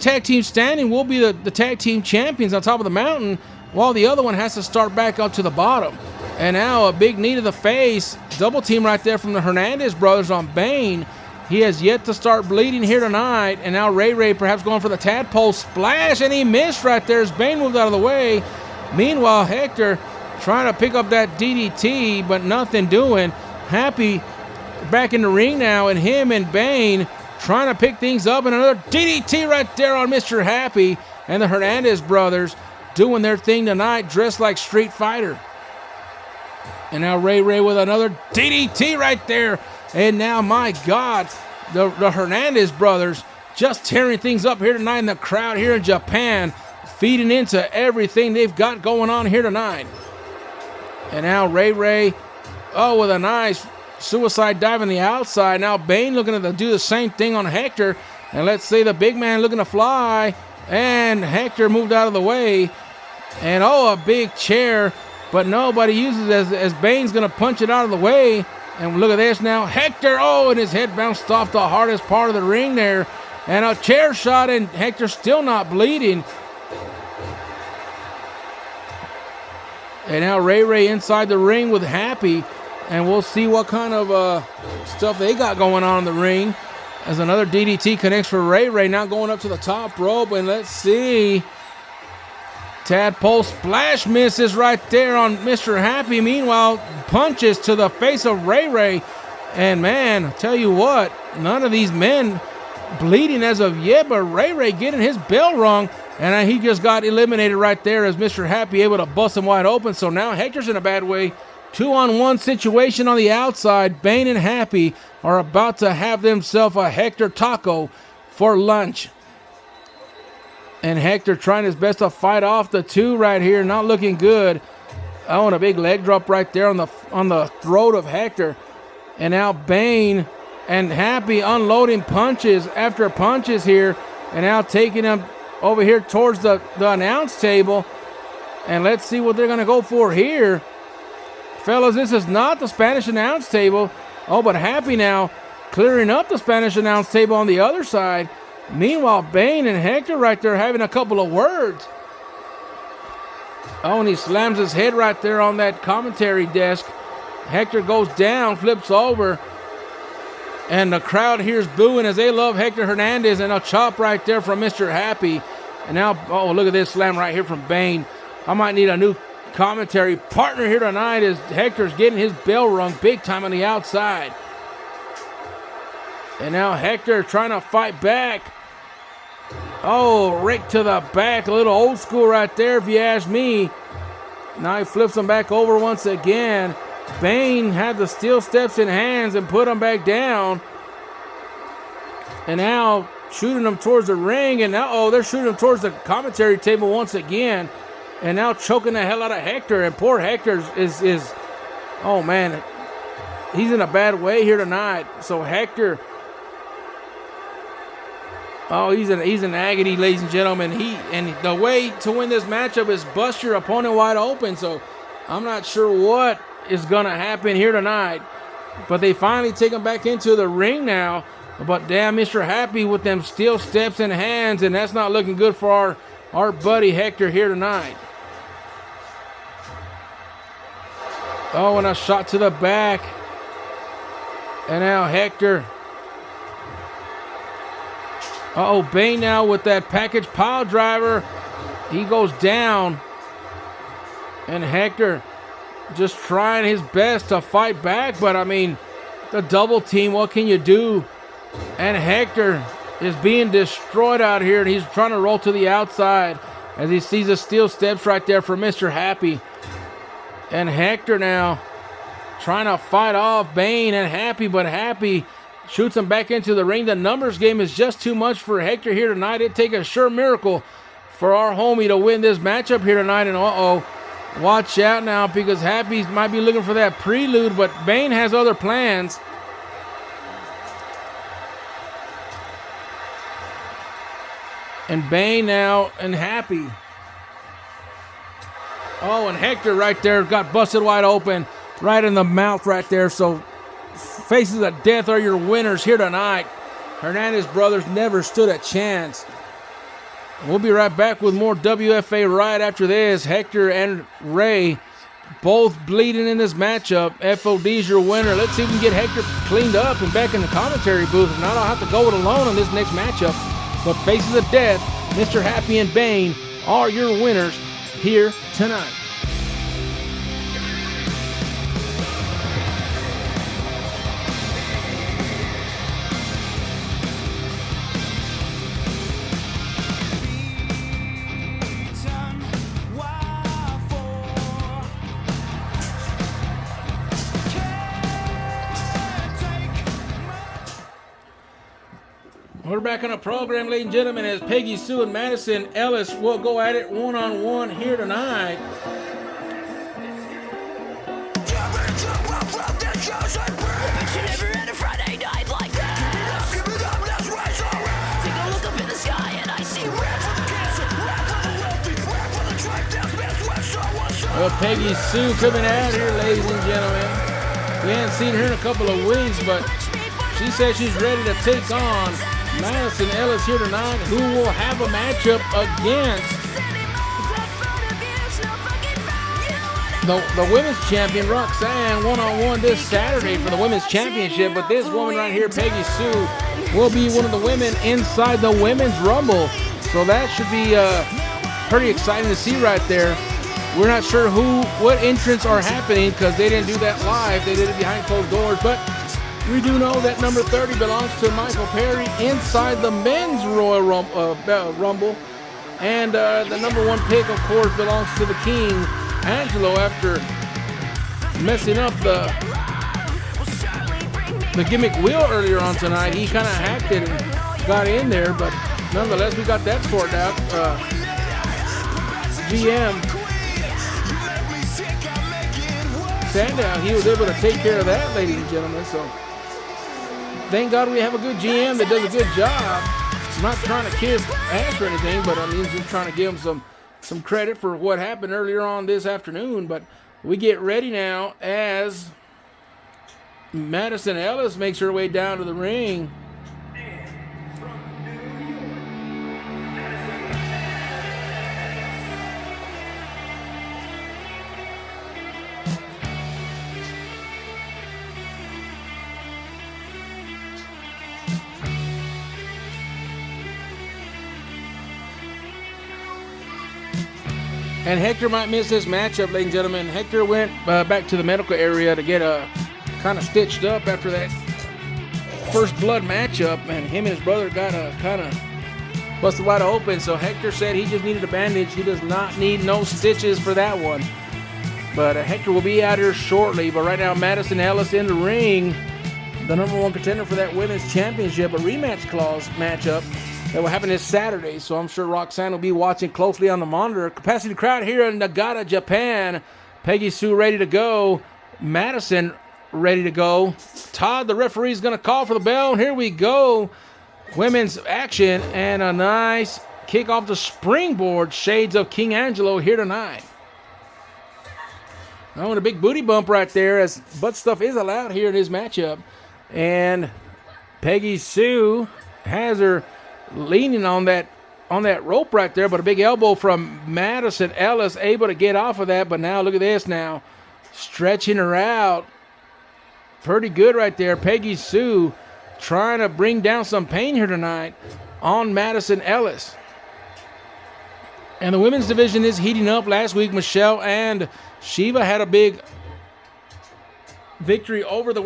tag team standing will be the tag team champions on top of the mountain, while the other one has to start back up to the bottom. And now a big knee to the face, double team right there from the Hernandez brothers on Bane. He has yet to start bleeding here tonight, and now Ray perhaps going for the tadpole splash, and he missed right there as Bane moved out of the way. Meanwhile, Hector trying to pick up that DDT, but nothing doing. Happy back in the ring now, and him and Bane trying to pick things up, and another DDT right there on Mr. Happy, and the Hernandez brothers doing their thing tonight, dressed like Street Fighter. And now Ray with another DDT right there. And now, my God, the Hernandez brothers just tearing things up here tonight in the crowd here in Japan, feeding into everything they've got going on here tonight. And now Ray, with a nice suicide dive on the outside. Now Bane looking to do the same thing on Hector. And let's see the big man looking to fly. And Hector moved out of the way. And a big chair. But nobody uses it as Bane's going to punch it out of the way. And look at this now. Hector, and his head bounced off the hardest part of the ring there. And a chair shot, and Hector still not bleeding. And now Ray inside the ring with Happy. And we'll see what kind of stuff they got going on in the ring. As another DDT connects for Ray now going up to the top rope. And let's see. Tadpole splash misses right there on Mr. Happy. Meanwhile, punches to the face of Ray. And man, tell you what, none of these men bleeding as of yet, but Ray getting his bell rung. And he just got eliminated right there as Mr. Happy able to bust him wide open. So now Hector's in a bad way. 2-on-1 situation on the outside. Bane and Happy are about to have themselves a Hector taco for lunch. And Hector trying his best to fight off the two right here. Not looking good. And a big leg drop right there on the throat of Hector. And now Bane and Happy unloading punches after punches here. And now taking them over here towards the announce table. And let's see what they're going to go for here. Fellas, this is not the Spanish announce table. But Happy now clearing up the Spanish announce table on the other side. Meanwhile, Bane and Hector right there having a couple of words. And he slams his head right there on that commentary desk. Hector goes down, flips over. And the crowd here's booing as they love Hector Hernandez. And a chop right there from Mr. Happy. And now, look at this slam right here from Bane. I might need a new commentary partner here tonight as Hector's getting his bell rung big time on the outside. And now Hector trying to fight back. Right to the back. A little old school right there if you ask me. Now he flips him back over once again. Bane had the steel steps in hands and put him back down. And now shooting him towards the ring. And now, they're shooting him towards the commentary table once again. And now choking the hell out of Hector. And poor Hector is he's in a bad way here tonight. So Hector, he's in agony, ladies and gentlemen. And the way to win this matchup is bust your opponent wide open. So I'm not sure what is going to happen here tonight. But they finally take him back into the ring now. But damn, Mr. Happy with them steel steps in hands. And that's not looking good for our buddy Hector here tonight. Oh, and a shot to the back. And now Hector. Uh-oh, Bane now with that package pile driver. He goes down. And Hector just trying his best to fight back. But, I mean, the double team, what can you do? And Hector is being destroyed out here. And he's trying to roll to the outside as he sees the steel steps right there for Mr. Happy. And Hector now trying to fight off Bane and Happy, but Happy shoots him back into the ring. The numbers game is just too much for Hector here tonight. It'd take a sure miracle for our homie to win this matchup here tonight. And watch out now, because Happy might be looking for that prelude, but Bane has other plans. And Bane now and Happy. Oh, and Hector right there got busted wide open, right in the mouth right there. So faces of death are your winners here tonight. Hernandez brothers never stood a chance. We'll be right back with more WFA right after this. Hector and Ray both bleeding in this matchup. FOD's your winner. Let's see if we can get Hector cleaned up and back in the commentary booth. And I don't have to go it alone in this next matchup. But faces of death, Mr. Happy and Bane are your winners here tonight. We're back on the program, ladies and gentlemen, as Peggy Sue and Madison Ellis will go at it one-on-one here tonight. Well, Peggy Sue coming out here, ladies and gentlemen. We haven't seen her in a couple of weeks, but she says she's ready to take on Madison Ellis here tonight, who will have a matchup against the women's champion, Roxanne, one-on-one this Saturday for the women's championship. But this woman right here, Peggy Sue, will be one of the women inside the Women's Rumble. So that should be pretty exciting to see right there. We're not sure what entrants are happening because they didn't do that live. They did it behind closed doors. But we do know that number 30 belongs to Michael Perry inside the men's Royal Rumble. And the number one pick, of course, belongs to the King, Angelo, after messing up the gimmick wheel earlier on tonight. He kind of hacked it and got in there, but nonetheless, we got that sorted out. GM Sandown, he was able to take care of that, ladies and gentlemen. So thank God we have a good GM that does a good job. I'm not trying to kiss ass or anything, but I mean, just trying to give him some credit for what happened earlier on this afternoon. But we get ready now as Madison Ellis makes her way down to the ring. And Hector might miss this matchup, ladies and gentlemen. Hector went back to the medical area to get kind of stitched up after that first blood matchup, and him and his brother got kind of busted wide open. So Hector said he just needed a bandage. He does not need no stitches for that one. But Hector will be out here shortly. But right now, Madison Ellis in the ring, the number one contender for that women's championship, a rematch clause matchup that will happen this Saturday. So I'm sure Roxanne will be watching closely on the monitor. Capacity crowd here in Nagata, Japan. Peggy Sue ready to go. Madison ready to go. Todd, the referee, is going to call for the bell. And here we go. Women's action and a nice kick off the springboard. Shades of King Angelo here tonight. Oh, and a big booty bump right there, as butt stuff is allowed here in this matchup. And Peggy Sue has her leaning on that rope right there, but a big elbow from Madison Ellis, able to get off of that. But now look at this now. stretching her out. Pretty good right there. Peggy Sue trying to bring down some pain here tonight on Madison Ellis. And the women's division is heating up. Last week, Michelle and Shiva had a big victory over the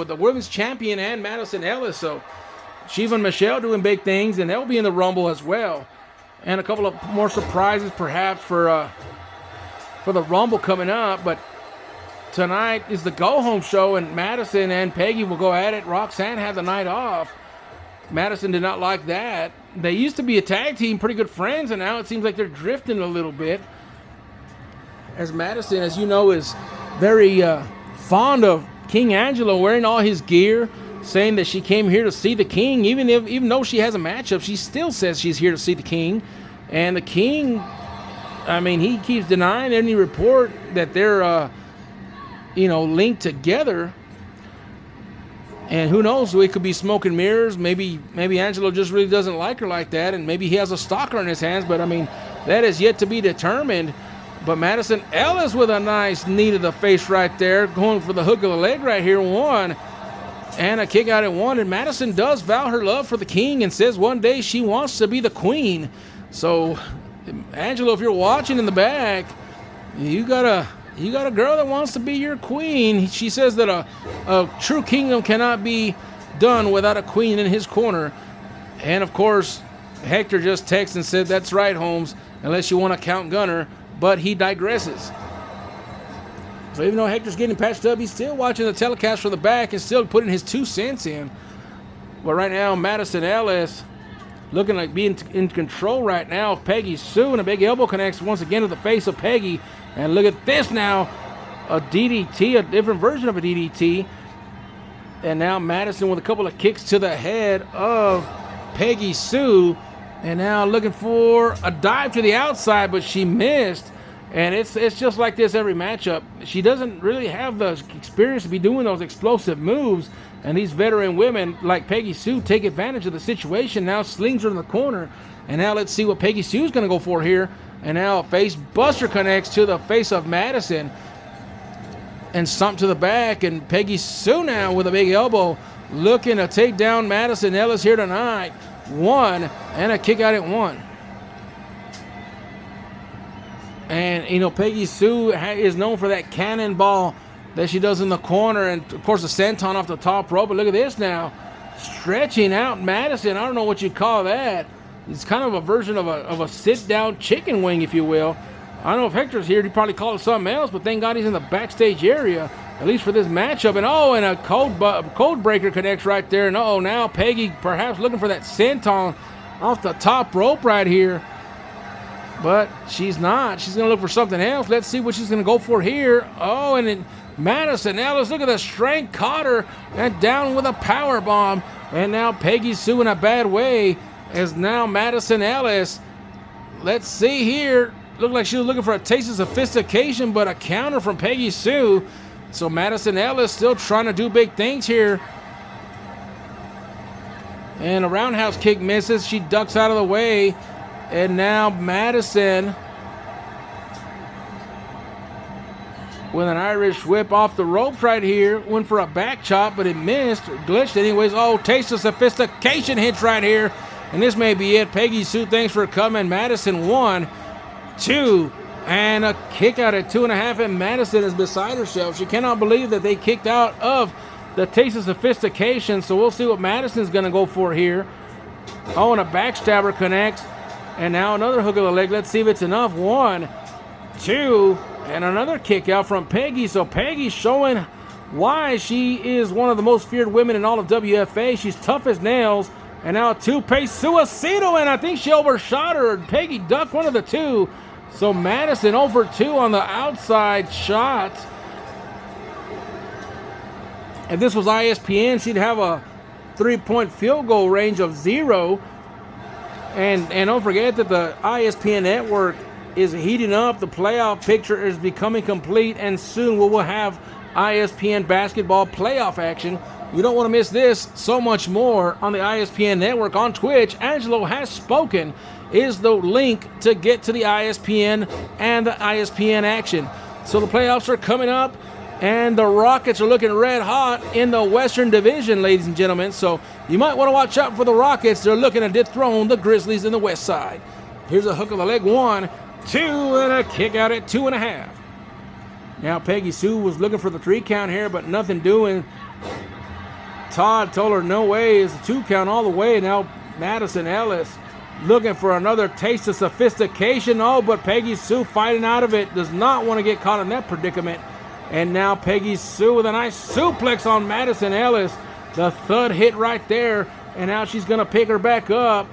the women's champion and Madison Ellis. So Shiva and Michelle doing big things, and they'll be in the Rumble as well. And a couple of more surprises perhaps for the Rumble coming up. But tonight is the go-home show, and Madison and Peggy will go at it. Roxanne had the night off. Madison did not like that. They used to be a tag team, pretty good friends, and now it seems like they're drifting a little bit. As Madison, as you know, is very fond of King Angelo, wearing all his gear, saying that she came here to see the King. Even though she has a matchup, she still says she's here to see the King. And the King, I mean, he keeps denying any report that they're linked together. And who knows, it could be smoke and mirrors. Maybe Angelo just really doesn't like her like that, and maybe he has a stalker in his hands. But I mean, that is yet to be determined. But Madison Ellis with a nice knee to the face right there, going for the hook of the leg right here. One, and a kick out at one. And Madison does vow her love for the King and says one day she wants to be the queen. So, Angelo, if you're watching in the back, you got a girl that wants to be your queen. She says that a true kingdom cannot be done without a queen in his corner. And of course, Hector just texted and said, "That's right, Holmes, unless you want to count Gunner." But he digresses. So even though Hector's getting patched up, he's still watching the telecast from the back and still putting his 2 cents in. But right now, Madison Ellis looking like being in control right now of Peggy Sue, and a big elbow connects once again to the face of Peggy. And look at this now, a DDT, a different version of a DDT. And now Madison with a couple of kicks to the head of Peggy Sue. And now looking for a dive to the outside, but she missed. And it's just like this every matchup. She doesn't really have the experience to be doing those explosive moves. And these veteran women like Peggy Sue take advantage of the situation. Now slings her in the corner. And now let's see what Peggy Sue's going to go for here. And now a face buster connects to the face of Madison. And stomp to the back. And Peggy Sue now with a big elbow looking to take down Madison Ellis here tonight. One, and a kick out at one. And, Peggy Sue is known for that cannonball that she does in the corner. And, of course, the senton off the top rope. But look at this now. Stretching out Madison. I don't know what you call that. It's kind of a version of a sit-down chicken wing, if you will. I don't know if Hector's here. He'd probably call it something else. But thank God he's in the backstage area, at least for this matchup. And, a code breaker connects right there. And, now Peggy perhaps looking for that senton off the top rope right here. But she's not. She's going to look for something else. Let's see what she's going to go for here. Oh, and then Madison Ellis, look at the strength, caught her, and down with a power bomb. And now Peggy Sue in a bad way as now Madison Ellis. Let's see here. Looked like she was looking for a taste of sophistication, but a counter from Peggy Sue. So Madison Ellis still trying to do big things here. And a roundhouse kick misses. She ducks out of the way. And now Madison with an Irish whip off the ropes right here. Went for a back chop, but it missed. Glitched anyways. Oh, taste of sophistication hits right here. And this may be it. Peggy Sue, thanks for coming. Madison 1, 2, and a kick out at 2.5. And Madison is beside herself. She cannot believe that they kicked out of the taste of sophistication. So we'll see what Madison's going to go for here. Oh, and a backstabber connects. And now another hook of the leg. Let's see if it's enough. 1, 2, and another kick out from Peggy. So Peggy showing why she is one of the most feared women in all of WFA. She's tough as nails. And now a two-pace suicida, and I think she overshot her. Peggy ducked one of the two. So Madison 0 for 2 on the outside shot. If this was ESPN, she'd have a 3-point field goal range of 0. And don't forget that the ESPN network is heating up. The playoff picture is becoming complete, and soon we will have ESPN basketball playoff action. You don't want to miss this. So much more on the ESPN network. On Twitch, Angelo Has Spoken is the link to get to the ESPN and the ESPN action. So the playoffs are coming up. And the Rockets are looking red hot in the Western Division, ladies and gentlemen. So you might want to watch out for the Rockets. They're looking to dethrone the Grizzlies in the West Side. Here's a hook of the leg, 1, 2, and a kick out at 2.5. Now Peggy Sue was looking for the 3 count here, but nothing doing. Todd told her no way, it's a 2 count all the way. Now Madison Ellis looking for another taste of sophistication. Oh, but Peggy Sue fighting out of it, does not want to get caught in that predicament. And now Peggy Sue with a nice suplex on Madison Ellis. The thud hit right there, and now she's going to pick her back up.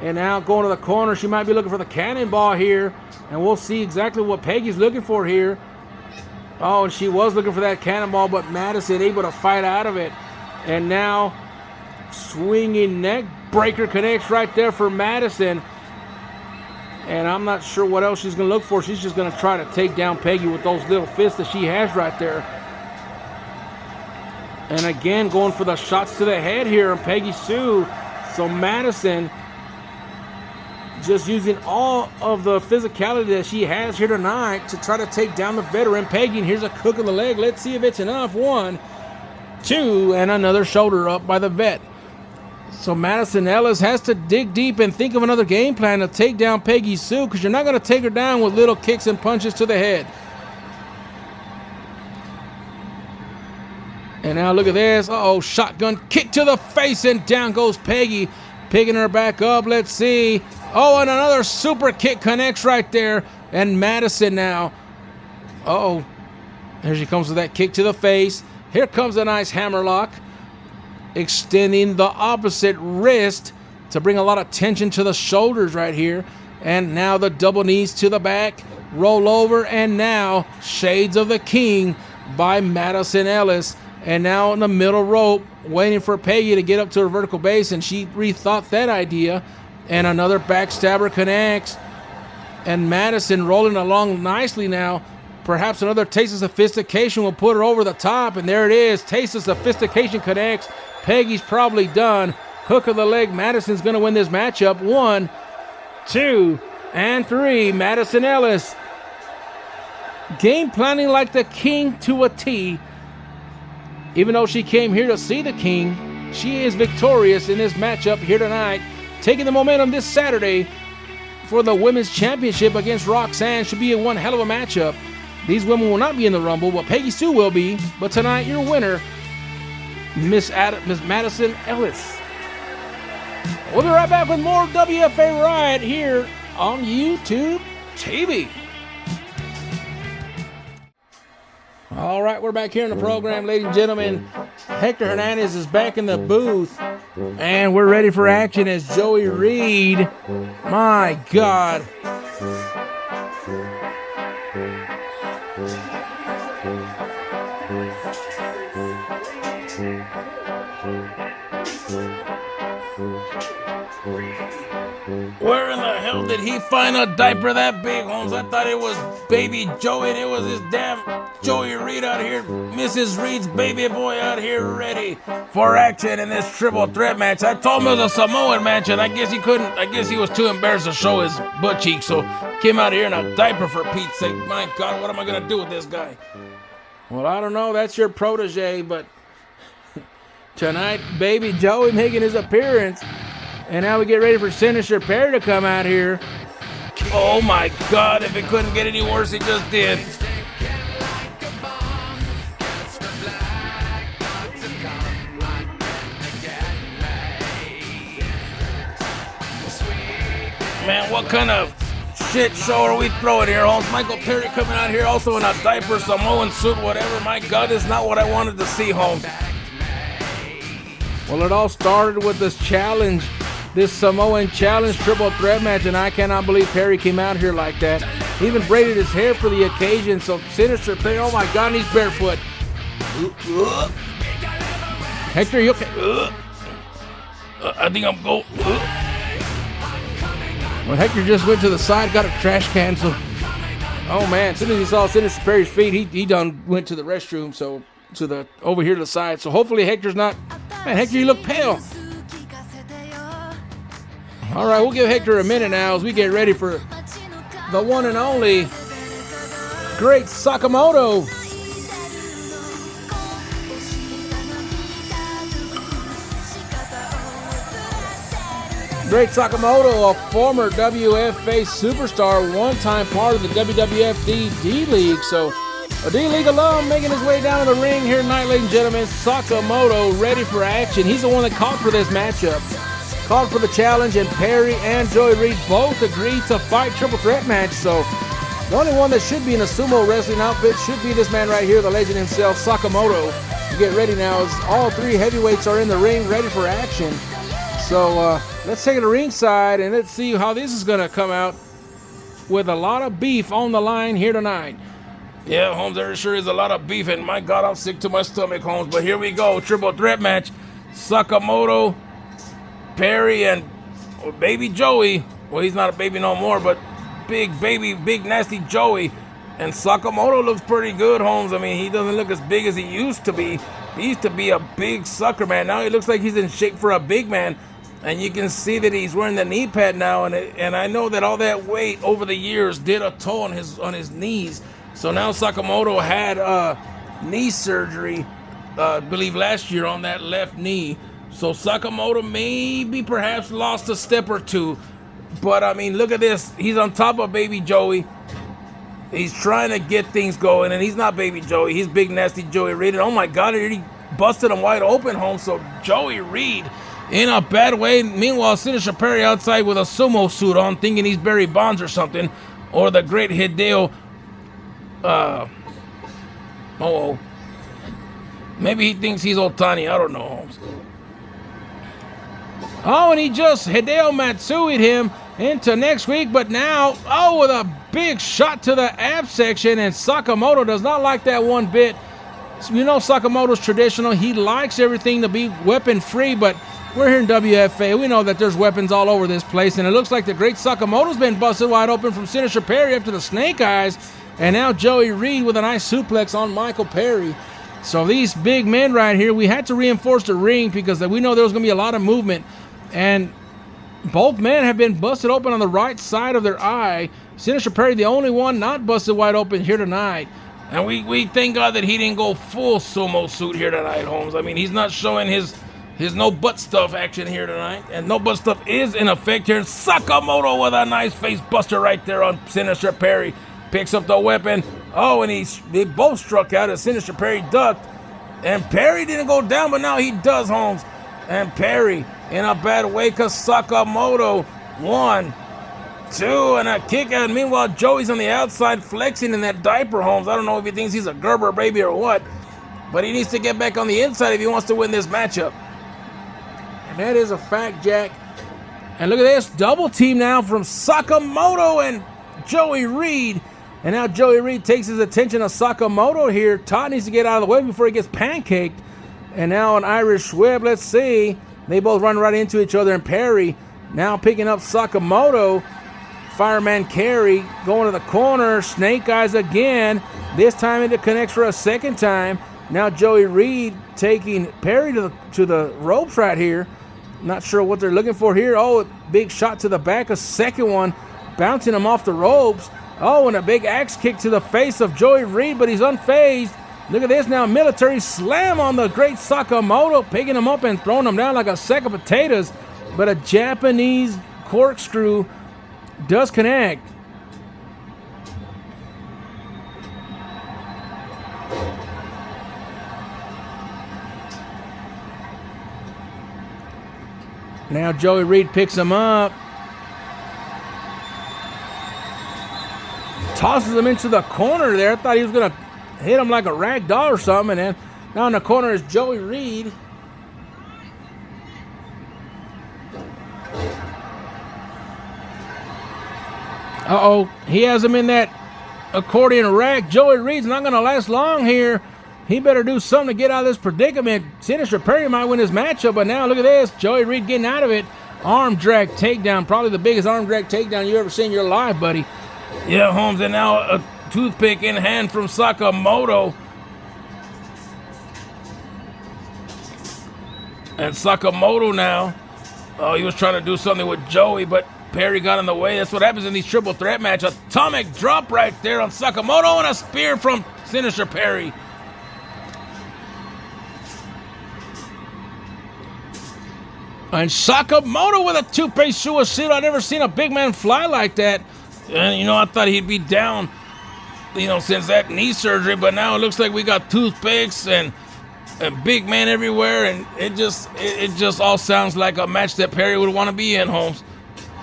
And now going to the corner, she might be looking for the cannonball here, and we'll see exactly what Peggy's looking for here. Oh, and she was looking for that cannonball, but Madison able to fight out of it. And now swinging neck breaker connects right there for Madison. And I'm not sure what else she's going to look for. She's just going to try to take down Peggy with those little fists that she has right there. And again, going for the shots to the head here on Peggy Sue. So Madison just using all of the physicality that she has here tonight to try to take down the veteran Peggy. And here's a hook of the leg. Let's see if it's enough. 1, 2, and another shoulder up by the vet. So Madison Ellis has to dig deep and think of another game plan to take down Peggy Sue, because you're not going to take her down with little kicks and punches to the head. And now look at this. Uh-oh, shotgun kick to the face, and down goes Peggy, picking her back up. Let's see. Oh, and another super kick connects right there. And Madison now. Uh-oh. Here she comes with that kick to the face. Here comes a nice hammerlock, extending the opposite wrist to bring a lot of tension to the shoulders right here. And now the double knees to the back, roll over, and now Shades of the King by Madison Ellis. And now in the middle rope, waiting for Peggy to get up to her vertical base, and she rethought that idea. And another backstabber connects. And Madison rolling along nicely now. Perhaps another taste of sophistication will put her over the top. And there it is. Taste of sophistication connects. Peggy's probably done. Hook of the leg. Madison's going to win this matchup. 1, 2, and 3. Madison Ellis. Game planning like the king to a T. Even though she came here to see the king, she is victorious in this matchup here tonight. Taking the momentum this Saturday for the Women's Championship against Roxanne. Should be one hell of a matchup. These women will not be in the Rumble, but Peggy Sue will be. But tonight, your winner, Miss Madison Ellis. We'll be right back with more WFA Riot here on YouTube TV. All right, we're back here in the program, ladies and gentlemen. Hector Hernandez is back in the booth, and we're ready for action as Joey Reed. My God. Where in the hell did he find a diaper that big, Holmes? I thought it was baby Joey, and it was this damn Joey Reed out here, Mrs. Reed's baby boy out here ready for action in this triple threat match. I told him it was a Samoan match, and I guess he was too embarrassed to show his butt cheeks, so came out here in a diaper for Pete's sake. My God, what am I going to do with this guy? Well, I don't know. That's your protege, but tonight, baby Joey making his appearance. And now we get ready for Sinister Perry to come out here. Oh my God, if it couldn't get any worse, it just did. Man, what kind of shit show are we throwing here, Holmes? Michael Perry coming out here also in a diaper, Samoan suit, whatever. My God, it's not what I wanted to see, Holmes. Well, it all started with this challenge, this Samoan challenge triple threat match, and I cannot believe Perry came out here like that. He even braided his hair for the occasion, so Sinister Perry, oh my God, and he's barefoot. Hector, you okay? I think I'm going. Well, Hector just went to the side, got a trash can, so... Oh man, as soon as he saw Sinister Perry's feet, he done went to the restroom, so over here to the side. So hopefully Hector's not... Man, Hector, you look pale. All right, we'll give Hector a minute now as we get ready for the one and only Great Sakamoto. Great Sakamoto, a former WFA superstar, one-time part of the WWF D League. So a D League alum making his way down to the ring here tonight, ladies and gentlemen. Sakamoto ready for action. He's the one that called for this matchup. Called for the challenge, and Perry and Joey Reed both agreed to fight triple threat match. So the only one that should be in a sumo wrestling outfit should be this man right here, the legend himself, Sakamoto. You get ready now as all three heavyweights are in the ring ready for action. So let's take it to ringside and let's see how this is going to come out with a lot of beef on the line here tonight. Yeah, Holmes, there sure is a lot of beef, and my God, I'm sick to my stomach, Holmes. But here we go, triple threat match. Sakamoto, Perry, and baby Joey. Well, he's not a baby no more, but big nasty Joey. And Sakamoto looks pretty good, Holmes. I mean, he doesn't look as big as he used to be. He used to be a big sucker, man. Now he looks like he's in shape for a big man. And you can see that he's wearing the knee pad now. And I know that all that weight over the years did a toll on his knees. So now Sakamoto had knee surgery, I believe last year, on that left knee. So Sakamoto maybe perhaps lost a step or two. But, I mean, look at this. He's on top of baby Joey. He's trying to get things going, and he's not baby Joey. He's big, nasty Joey Reed. And, oh, my God, he busted him wide open, home. So Joey Reed in a bad way. Meanwhile, Sinister Perry outside with a sumo suit on, thinking he's Barry Bonds or something. Or the great Hideo. Maybe he thinks he's Otani. I don't know, Holmes. Oh, and he just Hideo Matsui'd him into next week, but now, with a big shot to the ab section, and Sakamoto does not like that one bit. You know Sakamoto's traditional. He likes everything to be weapon-free, but we're here in WFA. We know that there's weapons all over this place, and it looks like the great Sakamoto's been busted wide open from Sinister Perry up to the Snake Eyes, and now Joey Reed with a nice suplex on Michael Perry. So these big men right here, we had to reinforce the ring because we know there was going to be a lot of movement, and both men have been busted open on the right side of their eye. Sinister Perry, the only one not busted wide open here tonight. And we thank God that he didn't go full sumo suit here tonight, Holmes. I mean, he's not showing his no butt stuff action here tonight. And no butt stuff is in effect here. Sakamoto with a nice face buster right there on Sinister Perry. Picks up the weapon. Oh, and they both struck out as Sinister Perry ducked. And Perry didn't go down, but now he does, Holmes. And Perry in a bad way because Sakamoto 1, 2, and a kick out. Meanwhile, Joey's on the outside flexing in that diaper, Holmes. I don't know if he thinks he's a Gerber baby or what, but he needs to get back on the inside if he wants to win this matchup. And that is a fact, Jack. And look at this, double team now from Sakamoto and Joey Reed. And now Joey Reed takes his attention to Sakamoto here. Todd needs to get out of the way before he gets pancaked. And now an Irish whip, let's see. They both run right into each other, and Perry now picking up Sakamoto. Fireman Carey going to the corner. Snake Eyes again. This time it connects for a second time. Now Joey Reed taking Perry to the ropes right here. Not sure what they're looking for here. Oh, big shot to the back. A second one bouncing him off the ropes. Oh, and a big axe kick to the face of Joey Reed, but he's unfazed. Look at this now, military slam on the great Sakamoto, picking him up and throwing him down like a sack of potatoes. But a Japanese corkscrew does connect. Now Joey Reed picks him up. Tosses him into the corner there. I thought he was going to hit him like a rag doll or something. And then now in the corner is Joey Reed. Uh-oh. He has him in that accordion rack. Joey Reed's not going to last long here. He better do something to get out of this predicament. Sinister Perry might win his matchup, but now look at this. Joey Reed getting out of it. Arm drag takedown. Probably the biggest arm drag takedown you ever seen in your life, buddy. Yeah, Holmes, and now a toothpick in hand from Sakamoto. And Sakamoto now, he was trying to do something with Joey, but Perry got in the way. That's what happens in these triple threat matches. Atomic drop right there on Sakamoto and a spear from Sinister Perry. And Sakamoto with a toupee suicide. I've never seen a big man fly like that. And, you know, I thought he'd be down, you know, since that knee surgery. But now it looks like we got toothpicks and big man everywhere. And it just all sounds like a match that Perry would want to be in, Holmes.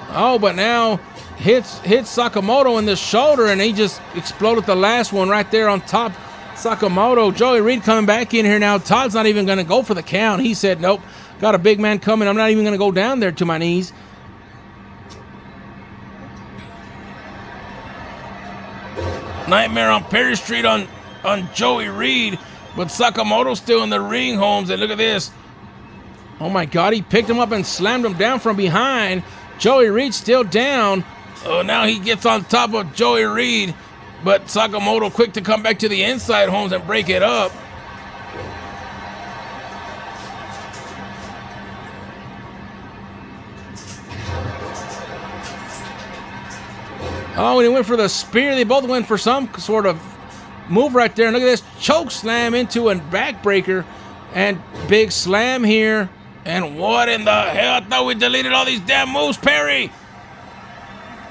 Oh, but now hits Sakamoto in the shoulder. And he just exploded the last one right there on top. Sakamoto. Joey Reed coming back in here now. Todd's not even going to go for the count. He said, nope. Got a big man coming. I'm not even going to go down there to my knees. Nightmare on Perry Street on Joey Reed. But Sakamoto's still in the ring, Holmes. And look at this. Oh, my God. He picked him up and slammed him down from behind. Joey Reed still down. Oh, now he gets on top of Joey Reed. But Sakamoto quick to come back to the inside, Holmes, and break it up. Oh, and he went for the spear. They both went for some sort of move right there. And look at this choke slam into a backbreaker. And big slam here. And what in the hell? I thought we deleted all these damn moves, Perry.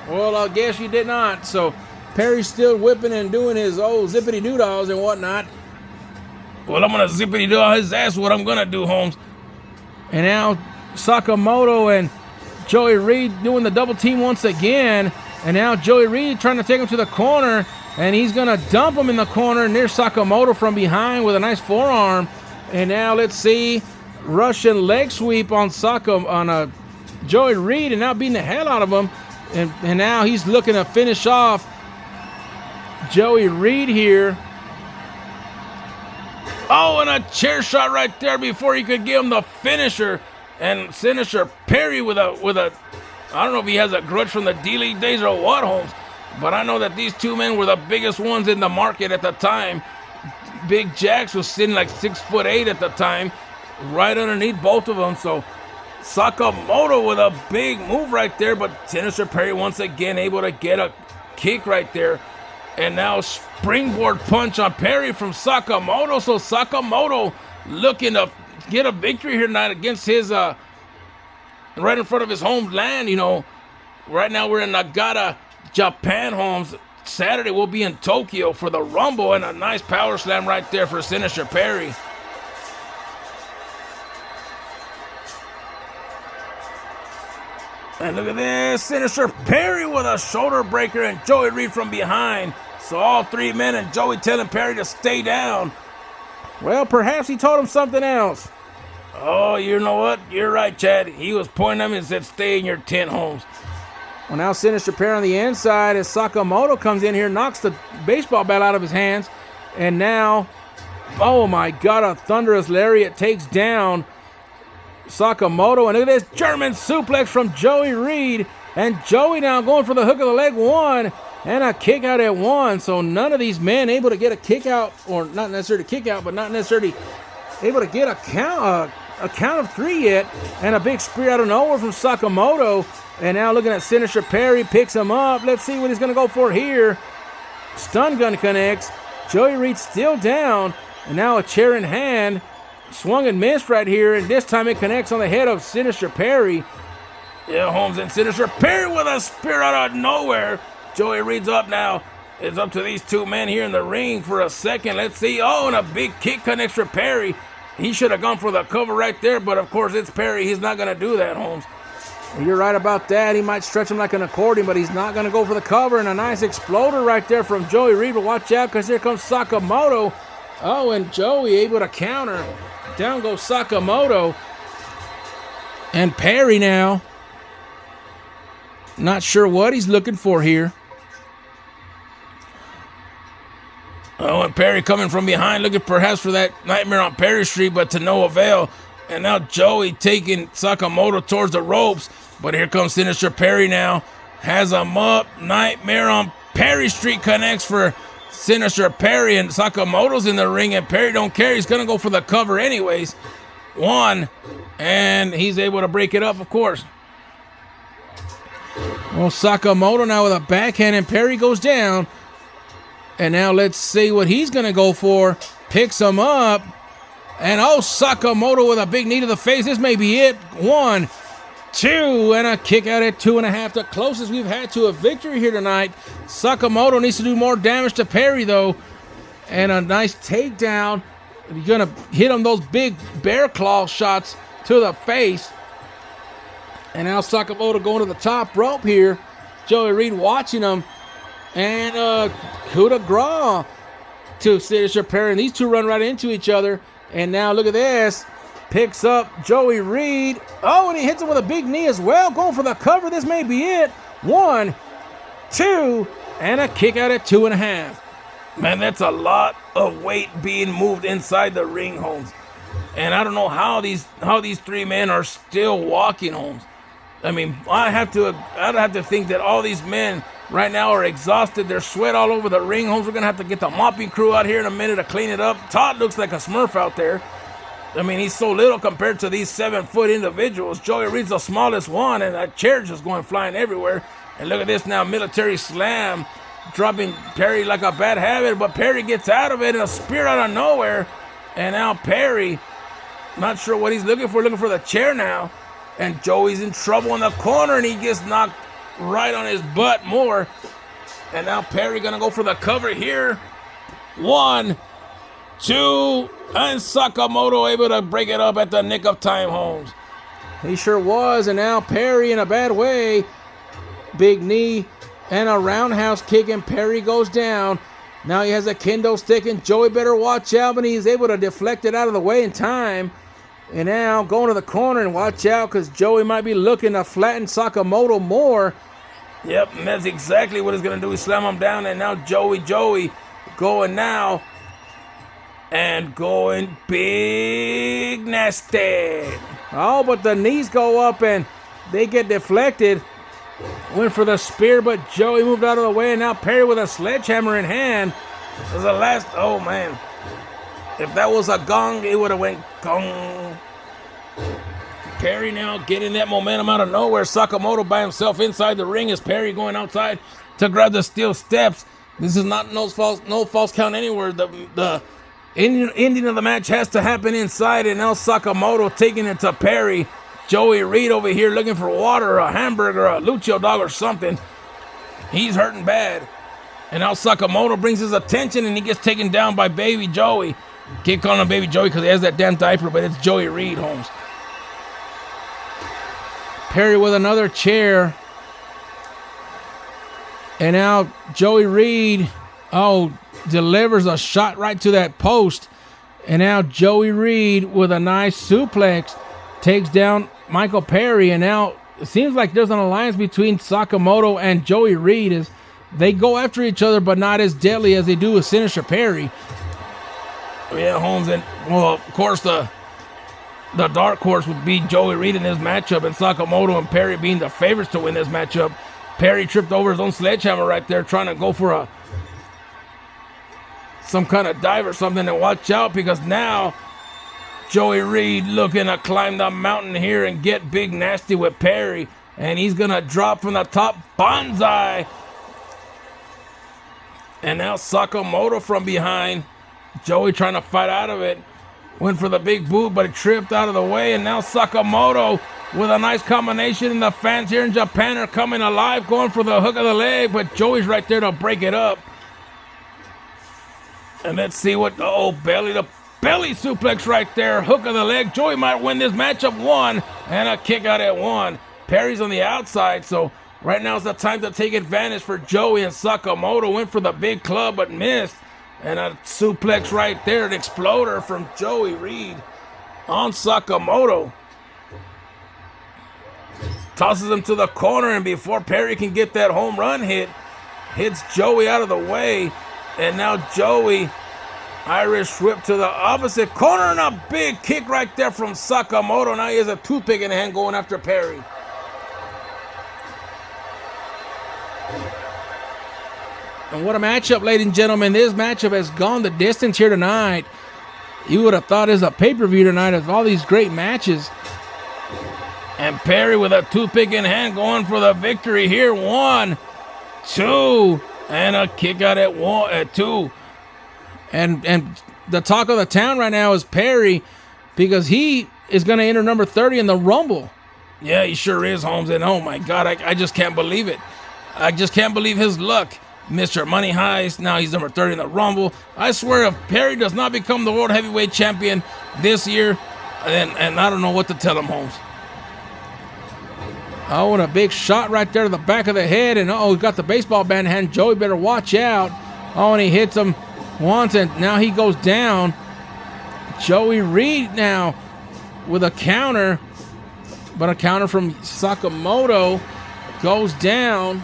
Well, I guess you did not. So Perry's still whipping and doing his old zippity-doo-dahs and whatnot. Well, I'm going to zippity-doo his ass, what I'm going to do, Holmes. And now Sakamoto and Joey Reed doing the double team once again. And now Joey Reed trying to take him to the corner. And he's going to dump him in the corner near Sakamoto from behind with a nice forearm. And now let's see. Russian leg sweep on Joey Reed. And now beating the hell out of him. And now he's looking to finish off Joey Reed here. Oh, and a chair shot right there before he could give him the finisher. And Sinister Perry with a I don't know if he has a grudge from the D-League days or what, Holmes. But I know that these two men were the biggest ones in the market at the time. Big Jax was sitting like 6'8" at the time, right underneath both of them. So Sakamoto with a big move right there, but Sinister Perry once again able to get a kick right there. And now springboard punch on Perry from Sakamoto. So Sakamoto looking to get a victory here tonight against his, right in front of his homeland, you know. Right now we're in Nagata, Japan, Holmes. Saturday we'll be in Tokyo for the Rumble, and a nice power slam right there for Sinister Perry. And look at this, Sinister Perry with a shoulder breaker and Joey Reed from behind. So all three men and Joey telling Perry to stay down. Well, perhaps he told him something else. Oh, you know what? You're right, Chad. He was pointing at him and said, stay in your tent, Holmes. Well, now Sinister Perry on the inside as Sakamoto comes in here, knocks the baseball bat out of his hands. And now, oh my God, a thunderous lariat takes down Sakamoto. And look at this German suplex from Joey Reed. And Joey now going for the hook of the leg one. And a kick out at one. So none of these men able to get a kick out, or not necessarily kick out, but not necessarily able to get a count of three yet. And a big spear out of nowhere from Sakamoto. And now looking at Sinister Perry, picks him up. Let's see what he's going to go for here. Stun gun connects. Joey Reed still down. And now a chair in hand. Swung and missed right here. And this time it connects on the head of Sinister Perry. Yeah, Holmes and Sinister Perry with a spear out of nowhere. Joey Reed's up now. It's up to these two men here in the ring for a second. Let's see. Oh, and a big kick connects for Perry. He should have gone for the cover right there, but of course it's Perry. He's not going to do that, Holmes. You're right about that. He might stretch him like an accordion, but he's not going to go for the cover. And a nice exploder right there from Joey Reed. But watch out, because here comes Sakamoto. Oh, and Joey able to counter. Down goes Sakamoto. And Perry now. Not sure what he's looking for here. Oh, and Perry coming from behind, looking perhaps for that Nightmare on Perry Street, but to no avail. And now Joey taking Sakamoto towards the ropes. But here comes Sinister Perry now. Has him up. Nightmare on Perry Street connects for Sinister Perry. And Sakamoto's in the ring, and Perry don't care. He's going to go for the cover anyways. One. And he's able to break it up, of course. Well, Sakamoto now with a backhand, and Perry goes down. And now let's see what he's going to go for. Picks him up. And Sakamoto with a big knee to the face. This may be it. 1, 2, and a kick out at 2.5. The closest we've had to a victory here tonight. Sakamoto needs to do more damage to Perry, though. And a nice takedown. He's going to hit him those big bear claw shots to the face. And now Sakamoto going to the top rope here. Joey Reed watching him. And coup de grace to Signature Perry. And these two run right into each other. And now look at this. Picks up Joey Reed. Oh, and he hits him with a big knee as well. Going for the cover. This may be it. 1, 2, and a kick out at 2.5. Man, that's a lot of weight being moved inside the ring, Holmes. And I don't know how these three men are still walking, Holmes. I mean, I'd have to think that all these men right now are exhausted. There's sweat all over the ring, Holmes. We're going to have to get the mopping crew out here in a minute to clean it up. Todd looks like a Smurf out there. I mean, he's so little compared to these 7-foot individuals. Joey Reed's the smallest one, and that chair just going flying everywhere. And look at this now, military slam, dropping Perry like a bad habit, but Perry gets out of it, and a spear out of nowhere. And now Perry, not sure what he's looking for the chair now. And Joey's in trouble in the corner, and he gets knocked right on his butt more. And now Perry gonna go for the cover here. 1, 2, and Sakamoto able to break it up at the nick of time, Holmes. He sure was, and now Perry in a bad way. Big knee and a roundhouse kick, and Perry goes down. Now he has a kendo stick, and Joey better watch out, but he's able to deflect it out of the way in time. And now going to the corner, and watch out because Joey might be looking to flatten Sakamoto more. Yep, and that's exactly what he's going to do. He slam him down, and now Joey going now. And going big nasty. Oh, but the knees go up, and they get deflected. Went for the spear, but Joey moved out of the way, and now Perry with a sledgehammer in hand. This is the last, oh man. If that was a gong, it would have went gong. Perry now getting that momentum out of nowhere. Sakamoto by himself inside the ring as Perry going outside to grab the steel steps. This is not no false count anywhere. The ending of the match has to happen inside, and now Sakamoto taking it to Perry. Joey Reed over here looking for water, a hamburger, a luchador dog or something. He's hurting bad. And now Sakamoto brings his attention, and he gets taken down by Baby Joey. Can't call him Baby Joey because he has that damn diaper, but it's Joey Reed, Holmes. Perry with another chair. And now Joey Reed, delivers a shot right to that post. And now Joey Reed with a nice suplex takes down Michael Perry. And now it seems like there's an alliance between Sakamoto and Joey Reed as they go after each other, but not as deadly as they do with Signature Perry. Yeah, Holmes, and well, of course the dark horse would be Joey Reed in this matchup, and Sakamoto and Perry being the favorites to win this matchup. Perry tripped over his own sledgehammer right there, trying to go for some kind of dive or something, and watch out because now Joey Reed looking to climb the mountain here and get big nasty with Perry, and he's gonna drop from the top, bonsai. And now Sakamoto from behind. Joey trying to fight out of it. Went for the big boot, but it tripped out of the way. And now Sakamoto with a nice combination. And the fans here in Japan are coming alive, going for the hook of the leg. But Joey's right there to break it up. And let's see what, belly suplex right there. Hook of the leg. Joey might win this matchup. 1, and a kick out at 1. Perry's on the outside, so right now is the time to take advantage for Joey, and Sakamoto went for the big club but missed. And a suplex right there, an exploder from Joey Reed on Sakamoto. Tosses him to the corner, and before Perry can get that home run hit, hits Joey out of the way. And now Joey, Irish whip to the opposite corner, and a big kick right there from Sakamoto. Now he has a toothpick in hand going after Perry. And what a matchup, ladies and gentlemen. This matchup has gone the distance here tonight. You would have thought it was a pay-per-view tonight of all these great matches. And Perry with a toothpick in hand going for the victory here. 1, 2, and a kick out at 2. And the talk of the town right now is Perry, because he is going to enter number 30 in the Rumble. Yeah, he sure is, Holmes. And oh my God, I just can't believe it. I just can't believe his luck. Mr. Money Heist, now he's number 30 in the Rumble. I swear, if Perry does not become the World Heavyweight Champion this year, and I don't know what to tell him, Holmes. Oh, and a big shot right there to the back of the head. And he's got the baseball bat in hand. Joey better watch out. Oh, and he hits him once, and now he goes down. Joey Reed now with a counter, but a counter from Sakamoto goes down.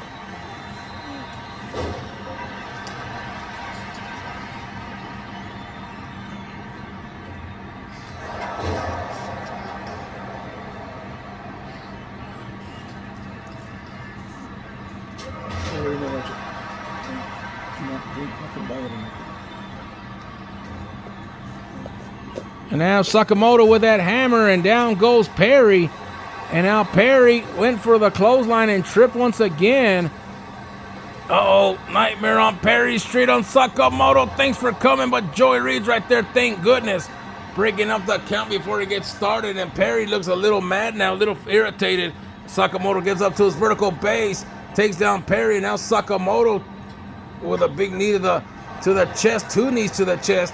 And now Sakamoto with that hammer, and down goes Perry. And now Perry went for the clothesline and tripped once again. Uh-oh, nightmare on Perry Street on Sakamoto. Thanks for coming, but Joey Reed's right there, thank goodness. Breaking up the count before he gets started, and Perry looks a little mad now, a little irritated. Sakamoto gets up to his vertical base, takes down Perry, and now Sakamoto with a big knee to the chest, 2 knees to the chest.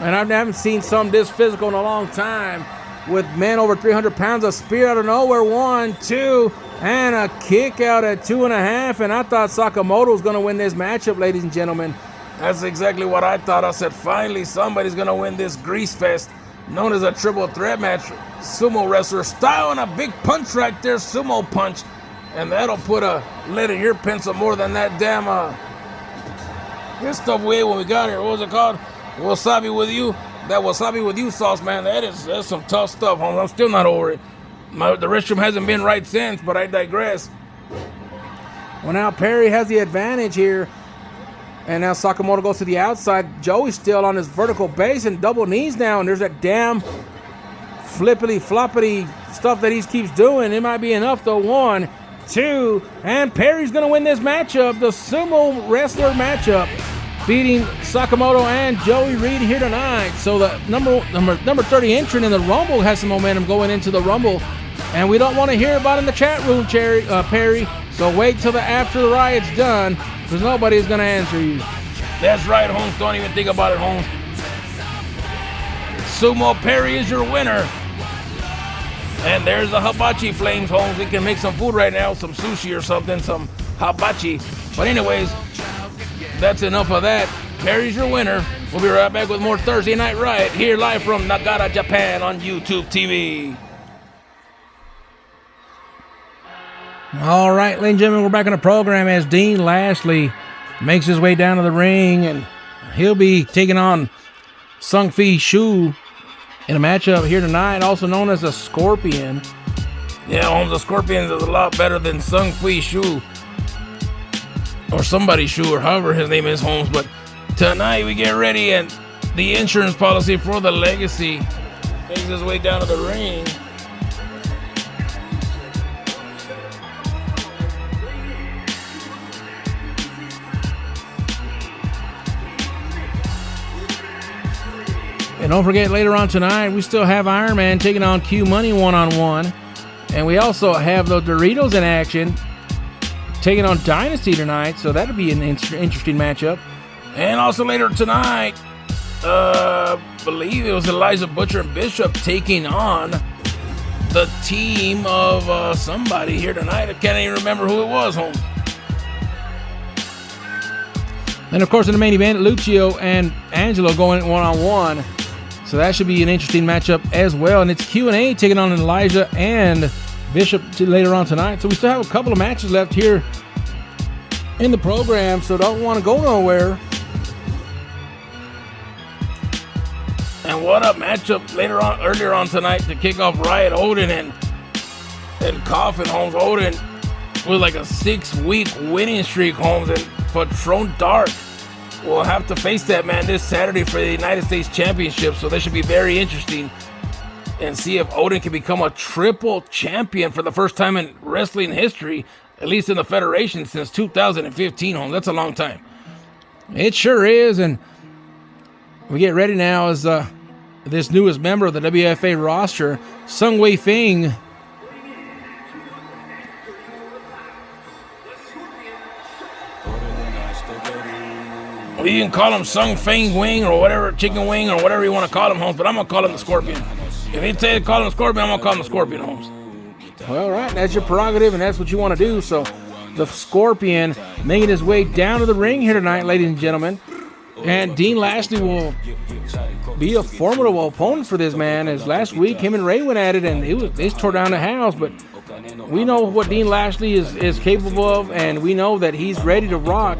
And I haven't seen something this physical in a long time, with men over 300 pounds. A spear out of nowhere, 1, 2, and a kick out at 2.5. And I thought Sakamoto was going to win this matchup, ladies and gentlemen. That's exactly what I thought. I said, finally, somebody's going to win this grease fest, known as a triple threat match, sumo wrestler style, and a big punch right there, sumo punch. And that'll put a lead in your pencil more than that damn, this stuff we ate when we got here. What was it called? Wasabi with you. That wasabi with you sauce, man, that's some tough stuff, Holmes. I'm still not over it. The restroom hasn't been right since, but I digress. Well, now Perry has the advantage here. And now Sakamoto goes to the outside. Joey's still on his vertical base and double knees now. And there's that damn flippity floppity stuff that he keeps doing. It might be enough though. 1, 2, and Perry's going to win this matchup. The sumo wrestler matchup, beating Sakamoto and Joey Reed here tonight. So the number 30 entrant in the Rumble has some momentum going into the Rumble. And we don't want to hear about it in the chat room, Perry. So wait till after the riot's done, because nobody's going to answer you. That's right, Holmes. Don't even think about it, Holmes. Sumo Perry is your winner. And there's the hibachi flames, Holmes. We can make some food right now, some sushi or something, some hibachi. But anyways, that's enough of that. Perry's your winner. We'll be right back with more Thursday Night Riot here live from Nagata, Japan on YouTube TV. All right, ladies and gentlemen, we're back on the program as Dean Lashley makes his way down to the ring, and he'll be taking on Sung Fi Shu in a matchup here tonight, also known as the Scorpion. Yeah, Holmes, the Scorpion is a lot better than Sung Fi Shu. Or somebody Shu, or however his name is, Holmes. But tonight we get ready, and the insurance policy for the Legacy makes his way down to the ring. And don't forget, later on tonight, we still have Iron Man taking on Q Money 1-on-1. And we also have the Doritos in action, taking on Dynasty tonight, so that'll be an interesting matchup. And also later tonight, believe it was Elijah Butcher and Bishop taking on the team of somebody here tonight. I can't even remember who it was, Holmes. And of course, in the main event, Lucio and Angelo going 1-on-1. So that should be an interesting matchup as well. And it's Q&A taking on Elijah and Bishop later on tonight. So we still have a couple of matches left here in the program, so don't want to go nowhere. And what a matchup earlier on tonight to kick off Riot. Odin and Coffin, Holmes. Odin with like a 6-week winning streak, Holmes, and Patron Dark will have to face that man this Saturday for the United States Championship. So this should be very interesting, and see if Odin can become a triple champion for the first time in wrestling history, at least in the Federation, since 2015, Holmes. That's a long time. It sure is. And We get ready now as this newest member of the WFA roster, Sung Wei Fing. Well, you can call him Sung Feng Wing or whatever, Chicken Wing or whatever you want to call him, Holmes, but I'm going to call him the Scorpion. If he say to call him the Scorpion, I'm going to call him the Scorpion, Holmes. Well, all right, that's your prerogative, and that's what you want to do. So the Scorpion making his way down to the ring here tonight, ladies and gentlemen. And Dean Lashley will be a formidable opponent for this man, as last week him and Ray went at it, and they tore down the house. But we know what Dean Lashley is capable of, and we know that he's ready to rock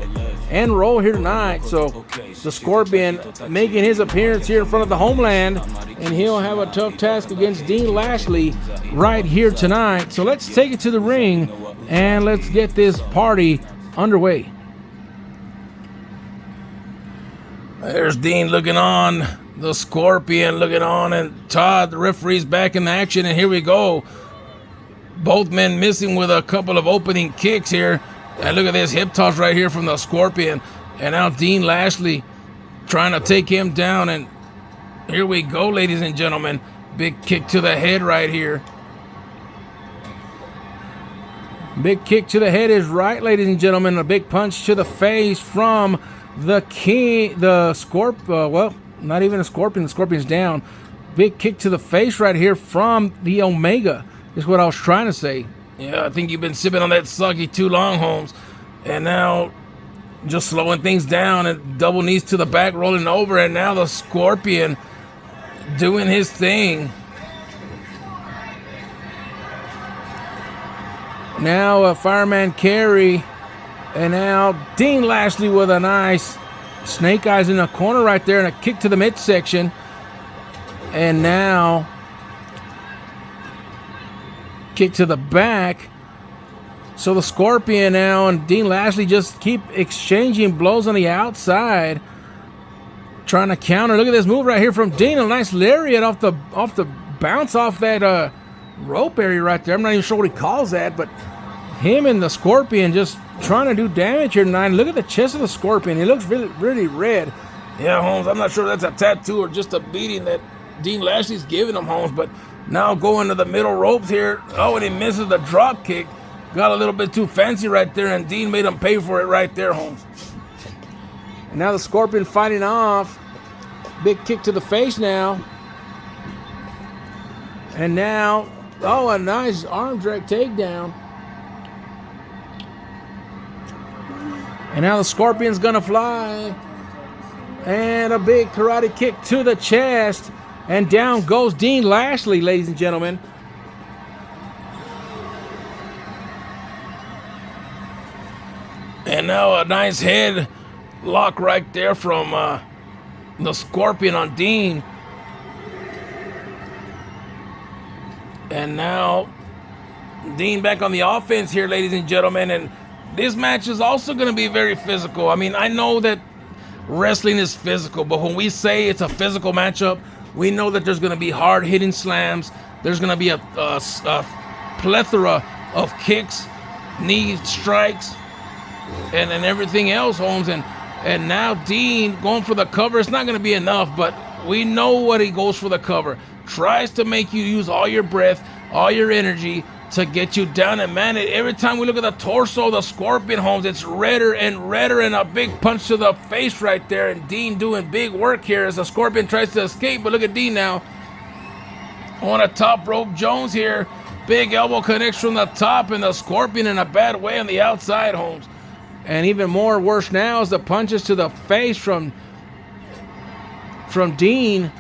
and roll here tonight. So the Scorpion making his appearance here in front of the homeland, and he'll have a tough task against Dean Lashley right here tonight. So let's take it to the ring and let's get this party underway. There's Dean looking on, the Scorpion looking on, and Todd, the referee's back in action, and here we go. Both men missing with a couple of opening kicks here. And look at this hip toss right here from the Scorpion. And now Dean Lashley trying to take him down. And here we go, ladies and gentlemen. Big kick to the head right here. Big kick to the head is right, ladies and gentlemen. A big punch to the face from the king, the Scorpion. Well, not even a Scorpion. The Scorpion's down. Big kick to the face right here from the Omega is what I was trying to say. Yeah, I think you've been sipping on that soggy too long, Holmes. And now just slowing things down and double knees to the back, rolling over. And now the Scorpion doing his thing. Now a fireman carry. And now Dean Lashley with a nice snake eyes in the corner right there and a kick to the midsection. And now kick to the back. So the Scorpion now and Dean Lashley just keep exchanging blows on the outside, trying to counter. Look at this move right here from Dean. A nice lariat off the bounce off that rope area right there. I'm not even sure what he calls that, but him and the Scorpion just trying to do damage here tonight. Look at the chest of the Scorpion. He looks really, really red. Yeah, Holmes, I'm not sure if that's a tattoo or just a beating that Dean Lashley's giving him, Holmes, but now going to the middle ropes here. Oh, and he misses the drop kick. Got a little bit too fancy right there, and Dean made him pay for it right there, Holmes. And now the Scorpion fighting off. Big kick to the face now. And now, oh, a nice arm drag takedown. And now the Scorpion's gonna fly. And a big karate kick to the chest. And down goes Dean Lashley, ladies and gentlemen. And now a nice head lock right there from the Scorpion on Dean. And now Dean back on the offense here, ladies and gentlemen. And this match is also going to be very physical. I mean, I know that wrestling is physical, but when we say it's a physical matchup, we know that there's going to be hard-hitting slams. There's going to be a plethora of kicks, knee strikes, and everything else, Holmes. And now Dean going for the cover. It's not going to be enough, but we know what he goes for the cover. Tries to make you use all your breath, all your energy to get you down. And man, every time we look at the torso of the Scorpion, Holmes, it's redder and redder, and a big punch to the face right there. And Dean doing big work here as the Scorpion tries to escape. But look at Dean now on a top rope. Jones here. Big elbow connects from the top, and the Scorpion in a bad way on the outside, Holmes. And even more worse now is the punches to the face from Dean.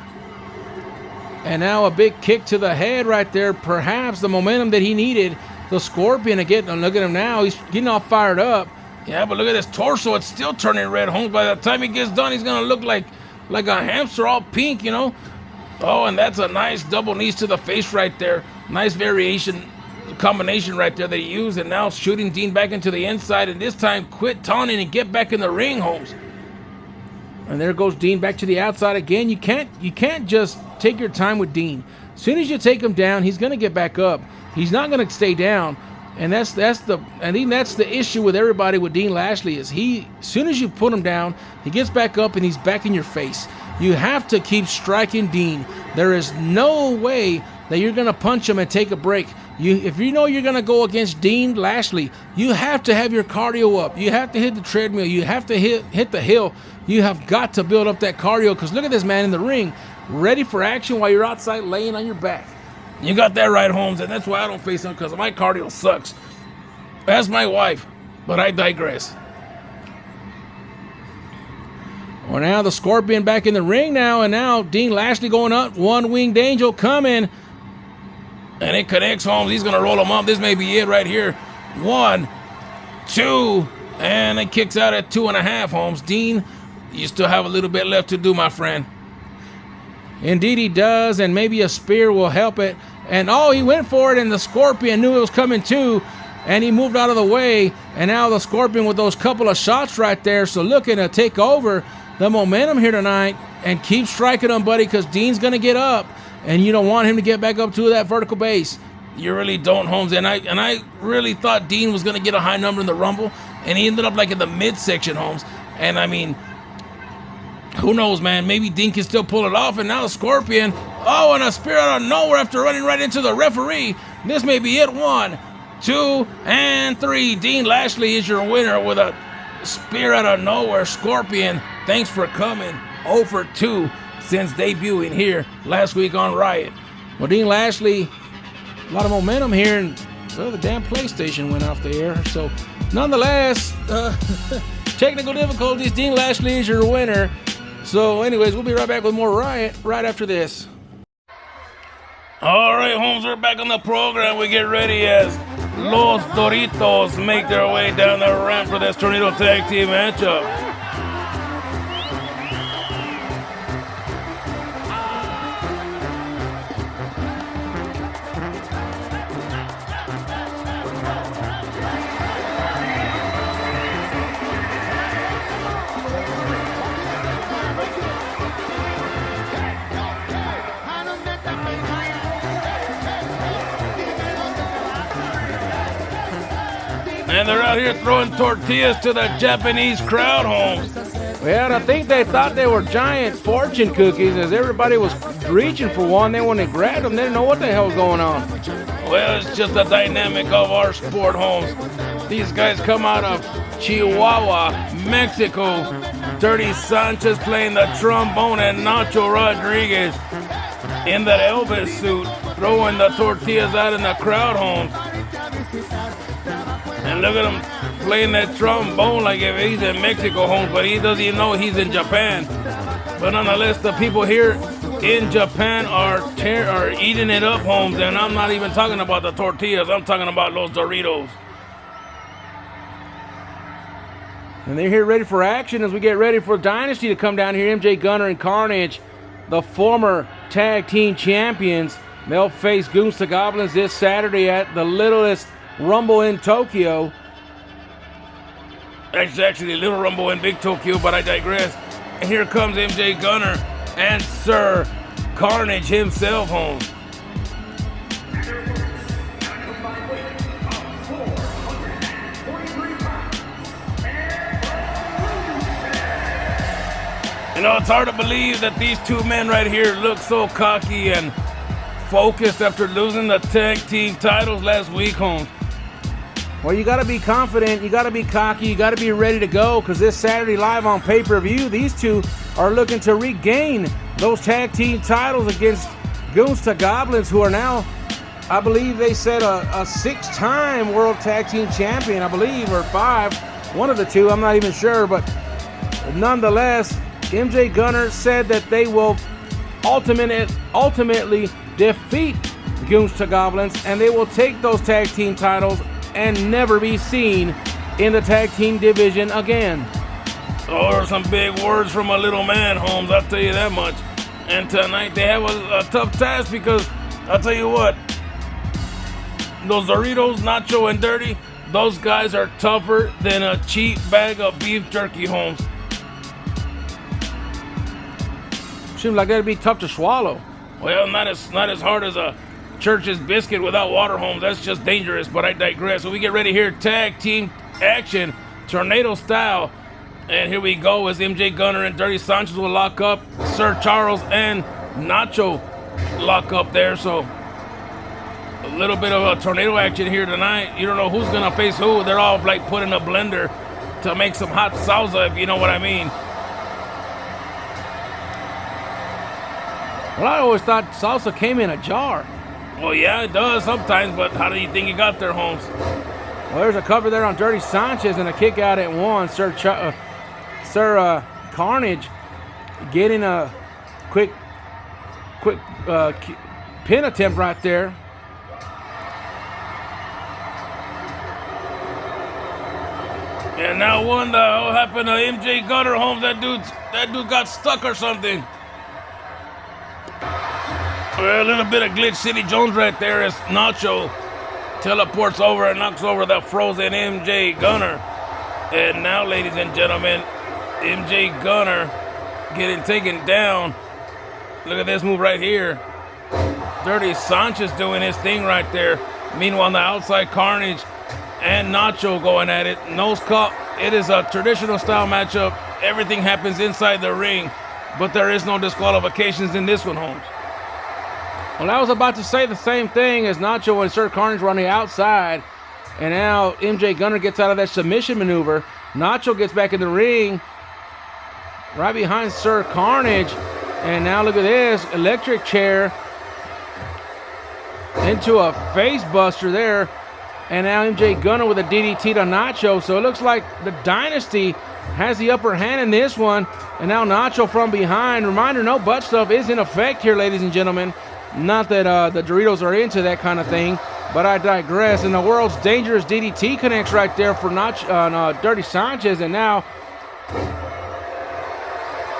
And now a big kick to the head right there. Perhaps the momentum that he needed. The Scorpion again. And look at him now. He's getting all fired up. Yeah, but look at his torso. It's still turning red, Holmes. By the time he gets done, he's going to look like a hamster, all pink, you know. Oh, and that's a nice double knees to the face right there. Nice combination right there that he used. And now shooting Dean back into the inside. And this time, quit taunting and get back in the ring, Holmes. And there goes Dean back to the outside again. You can't just take your time with Dean. As soon as you take him down, he's going to get back up. He's not going to stay down. And that's the issue with everybody with Dean Lashley is as soon as you put him down, he gets back up and he's back in your face. You have to keep striking Dean. There is no way that you're going to punch him and take a break. If you know you're going to go against Dean Lashley, you have to have your cardio up. You have to hit the treadmill. You have to hit the hill. You have got to build up that cardio, because look at this man in the ring, ready for action while you're outside laying on your back. You got that right, Holmes, and that's why I don't face him, because my cardio sucks. That's my wife, but I digress. Well, now the Scorpion back in the ring now, and now Dean Lashley going up, one winged angel coming. And it connects, Holmes. He's going to roll him up. This may be it right here. 1, 2, and it kicks out at 2.5, Holmes. Dean, you still have a little bit left to do, my friend. Indeed he does, and maybe a spear will help it. And oh, he went for it, and the Scorpion knew it was coming too, and he moved out of the way. And now the Scorpion with those couple of shots right there, so looking to take over the momentum here tonight and keep striking him, buddy, because Dean's going to get up, and you don't want him to get back up to that vertical base. You really don't, Holmes. And I really thought Dean was going to get a high number in the Rumble, and he ended up like in the midsection, Holmes. And I mean, who knows, man? Maybe Dean can still pull it off. And now the Scorpion, oh, and a spear out of nowhere after running right into the referee. This may be it. 1, 2, and 3. Dean Lashley is your winner with a spear out of nowhere. Scorpion, thanks for coming. 0 for 2 since debuting here last week on Riot. Well, Dean Lashley, a lot of momentum here, and well, the damn PlayStation went off the air. So, nonetheless, technical difficulties. Dean Lashley is your winner. So, anyways, we'll be right back with more Riot right after this. All right, Holmes, we're back on the program. We get ready as Los Doritos make their way down the ramp for this Tornado Tag Team matchup. And they're out here throwing tortillas to the Japanese crowd, Holmes. Well, I think they thought they were giant fortune cookies, as everybody was reaching for one. Then when they grabbed them, they didn't know what the hell was going on. Well, it's just the dynamic of our sport, Holmes. These guys come out of Chihuahua, Mexico. Dirty Sanchez playing the trombone, and Nacho Rodriguez in that Elvis suit throwing the tortillas out in the crowd, Holmes. And look at him playing that trombone like if he's in Mexico, Holmes, but he doesn't even know he's in Japan. But nonetheless, the people here in Japan are eating it up, Holmes, and I'm not even talking about the tortillas. I'm talking about Los Doritos. And they're here ready for action as we get ready for Dynasty to come down here. MJ Gunner and Carnage, the former tag team champions, they'll face Goons to Goblins this Saturday at the Littlest Rumble in Tokyo. It's actually Little Rumble in Big Tokyo, but I digress. And here comes MJ Gunner and Sir Carnage himself, Holmes. You know, it's hard to believe that these two men right here look so cocky and focused after losing the tag team titles last week, Holmes. Well, you got to be confident, you got to be cocky, you got to be ready to go, because this Saturday live on pay-per-view, these two are looking to regain those tag team titles against Goons to Goblins, who are now, I believe they said a 6-time World Tag Team Champion, I believe, or 5, one of the two, I'm not even sure, but nonetheless, MJ Gunner said that they will ultimately defeat Goons to Goblins, and they will take those tag team titles and never be seen in the tag team division again. Or some big words from a little man, Holmes, I'll tell you that much. And tonight they have a tough task, because I'll tell you what, those Doritos, Nacho, and Dirty, those guys are tougher than a cheap bag of beef jerky, Holmes. Seems like that'd be tough to swallow. Well, not as hard as a Church's biscuit without water, Holmes. That's just dangerous, but I digress. So we get ready here, tag team action, tornado style. And here we go as MJ Gunner and Dirty Sanchez will lock up. Sir Charles and Nacho lock up there. So a little bit of a tornado action here tonight. You don't know who's going to face who. They're all like put in a blender to make some hot salsa, if you know what I mean. Well, I always thought salsa came in a jar. Well, yeah, it does sometimes, but how do you think you got there, Holmes? Well, there's a cover there on Dirty Sanchez and a kick out at one. Sir Carnage getting a quick pin attempt right there. And now what the hell happened to MJ Gunner, Holmes? That dude got stuck or something. Well, a little bit of Glitch City Jones right there as Nacho teleports over and knocks over the frozen MJ Gunner. And now, ladies and gentlemen, MJ Gunner getting taken down. Look at this move right here. Dirty Sanchez doing his thing right there. Meanwhile, on the outside, Carnage and Nacho going at it. Nose cut. It is a traditional style matchup. Everything happens inside the ring, but there is no disqualifications in this one, Holmes. Well, I was about to say the same thing as Nacho and Sir Carnage were on the outside. And now MJ Gunner gets out of that submission maneuver. Nacho gets back in the ring right behind Sir Carnage. And now look at this. Electric chair into a face buster there. And now MJ Gunner with a DDT to Nacho. So it looks like the Dynasty has the upper hand in this one. And now Nacho from behind. Reminder, no butt stuff is in effect here, ladies and gentlemen. Not that the Doritos are into that kind of thing, but I digress. And the world's dangerous DDT connects right there for Dirty Sanchez. And now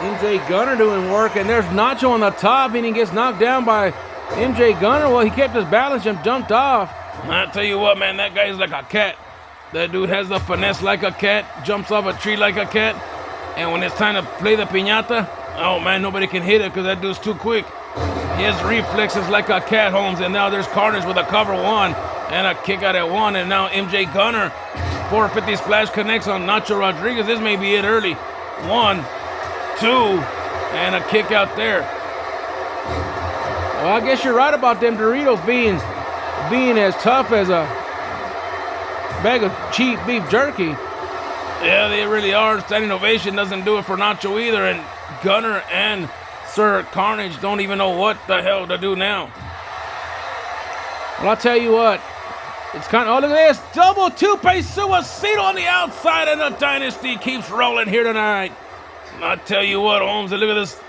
MJ Gunner doing work. And there's Nacho on the top, and he gets knocked down by MJ Gunner. Well, he kept his balance and jumped off. I tell you what, man, that guy is like a cat. That dude has the finesse like a cat, jumps off a tree like a cat. And when it's time to play the piñata, oh, man, nobody can hit it because that dude's too quick. He has reflexes like a cat, Holmes, and now there's Carnage with a cover one and a kick out at one, and now MJ Gunner, 450 splash connects on Nacho Rodriguez. This may be it early. 1, 2, and a kick out there. Well, I guess you're right about them Doritos being as tough as a bag of cheap beef jerky. Yeah, they really are. Standing ovation doesn't do it for Nacho either, and Gunner and Sir Carnage don't even know what the hell to do now. Well, I'll tell you what. It's kind of, oh, look at this. Double tope suicide on the outside, and the Dynasty keeps rolling here tonight. I tell you what, Holmes, look at this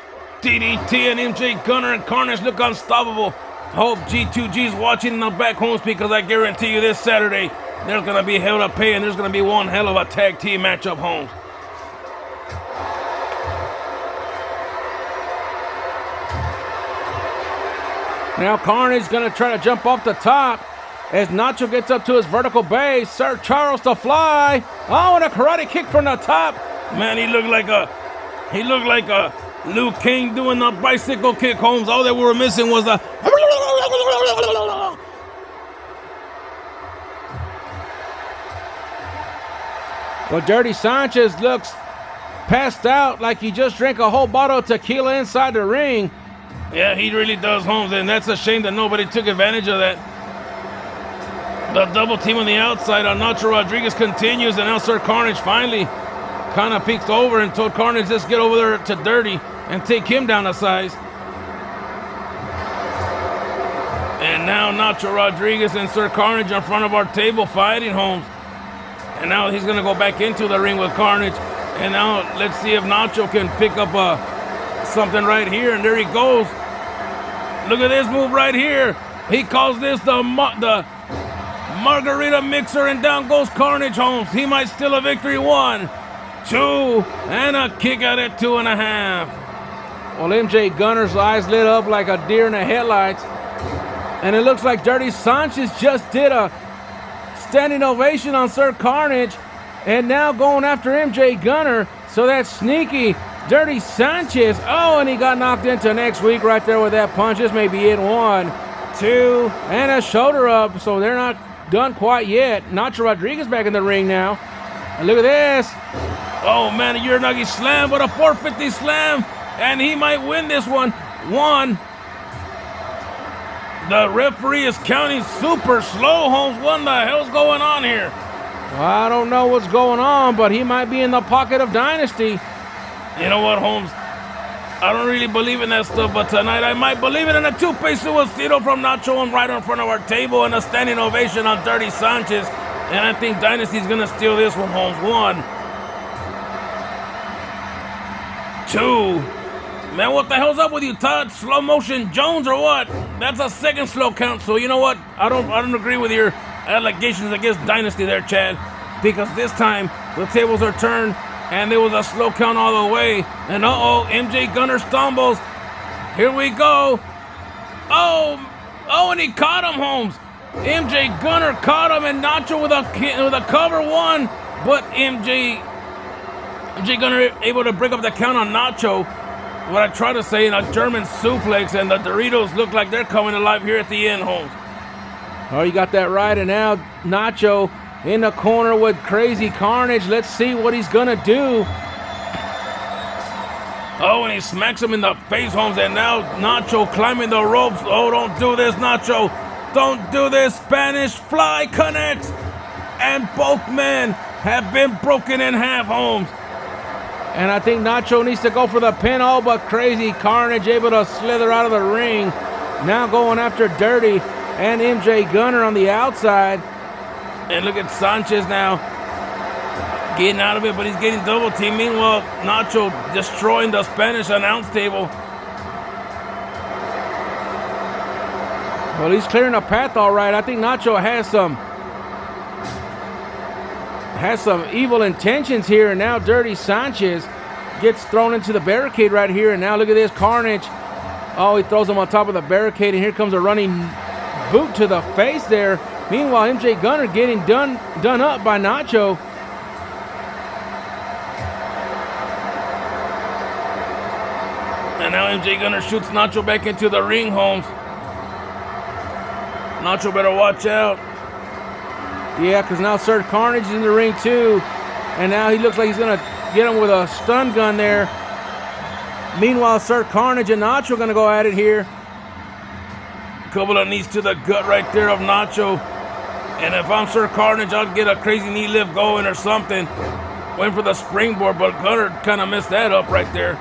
DDT and MJ Gunner and Carnage look unstoppable. Hope G2G's watching in the back, Holmes, because I guarantee you this Saturday, there's going to be hell to pay, and there's going to be one hell of a tag team matchup, Holmes. Now Carnage going to try to jump off the top as Nacho gets up to his vertical base. Sir Charles to fly. Oh, and a karate kick from the top. Man, he looked like a Liu Kang doing the bicycle kick, Holmes. All that we were missing was the... Well, Dirty Sanchez looks passed out like he just drank a whole bottle of tequila inside the ring. Yeah, he really does, Holmes, and that's a shame that nobody took advantage of that. The double team on the outside on Nacho Rodriguez continues, and now Sir Carnage finally kind of peeks over and told Carnage, just get over there to Dirty and take him down a size. And now Nacho Rodriguez and Sir Carnage in front of our table fighting, Holmes. And now he's going to go back into the ring with Carnage. And now let's see if Nacho can pick up something right here. And there he goes. Look at this move right here. He calls this the margarita mixer, and down goes Carnage, Holmes. He might steal a victory. 1, 2, and a kick out at 2.5. Well, MJ Gunner's eyes lit up like a deer in the headlights. And it looks like Dirty Sanchez just did a standing ovation on Sir Carnage. And now going after MJ Gunner. So that's sneaky. Dirty Sanchez. Oh, and he got knocked into next week right there with that punch. This may be it. 1, 2, and a shoulder up. So they're not done quite yet. Nacho Rodriguez back in the ring now. And look at this. Oh man, a Uranagi slam, but a 450 slam, and he might win this one. The referee is counting super slow, Holmes. What the hell's going on here? Well, I don't know what's going on, but he might be in the pocket of Dynasty. You know what, Holmes? I don't really believe in that stuff, but tonight I might believe it in a two-piece suicito from Nacho and right in front of our table and a standing ovation on Dirty Sanchez. And I think Dynasty's going to steal this one, Holmes. 1, 2. Man, what the hell's up with you, Todd? Slow motion Jones or what? That's a second slow count, so you know what? I don't agree with your allegations against Dynasty there, Chad. Because this time, the tables are turned, and there was a slow count all the way. And MJ Gunner stumbles. Here we go. And he caught him, Holmes. MJ Gunner caught him, and Nacho with a cover 1. But MJ Gunner able to break up the count on Nacho. What I try to say in a German suplex, and the Doritos look like they're coming alive here at the end, Holmes. Oh, you got that right, and now Nacho in the corner with Crazy Carnage. Let's see what he's gonna do. Oh, and he smacks him in the face, Holmes, and now Nacho climbing the ropes. Oh, don't do this, Nacho. Don't do this. Spanish Fly connects, and both men have been broken in half, Holmes. And I think Nacho needs to go for the pin, but Crazy Carnage able to slither out of the ring. Now going after Dirty and MJ Gunner on the outside. And look at Sanchez now getting out of it, but he's getting double teamed. Meanwhile, Nacho destroying the Spanish announce table. Well, he's clearing a path all right. I think Nacho has some evil intentions here, and now Dirty Sanchez gets thrown into the barricade right here, and now look at this Carnage. Oh, he throws him on top of the barricade, and here comes a running boot to the face there. Meanwhile, MJ Gunner getting done up by Nacho. And now MJ Gunner shoots Nacho back into the ring, Holmes. Nacho better watch out. Yeah, because now Sir Carnage is in the ring too. And now he looks like he's going to get him with a stun gun there. Meanwhile, Sir Carnage and Nacho are going to go at it here. Couple of knees to the gut right there of Nacho. And if I'm Sir Carnage, I'll get a crazy knee lift going or something. Waiting for the springboard, but Gunner kind of messed that up right there.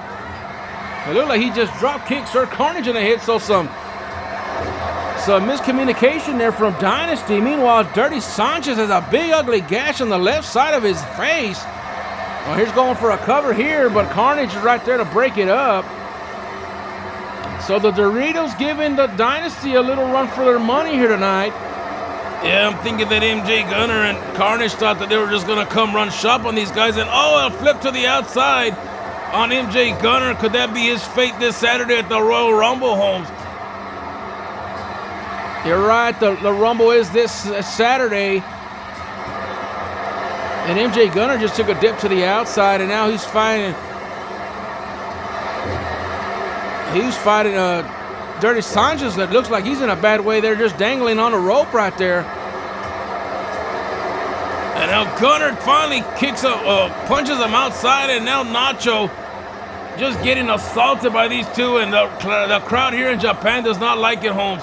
It looked like he just drop kicked Sir Carnage in the head, so some miscommunication there from Dynasty. Meanwhile, Dirty Sanchez has a big ugly gash on the left side of his face. Well, here's going for a cover here, but Carnage is right there to break it up. So the Doritos giving the Dynasty a little run for their money here tonight. Yeah, I'm thinking that MJ Gunner and Carnage thought that they were just going to come run shop on these guys. And a flip to the outside on MJ Gunner. Could that be his fate this Saturday at the Royal Rumble, Holmes? You're right, the Rumble is this Saturday. And MJ Gunner just took a dip to the outside, and now he's fighting Dirty Sanchez. That looks like he's in a bad way. They're just dangling on a rope right there. And now Gunner finally punches him outside, and now Nacho just getting assaulted by these two. And the crowd here in Japan does not like it, Holmes.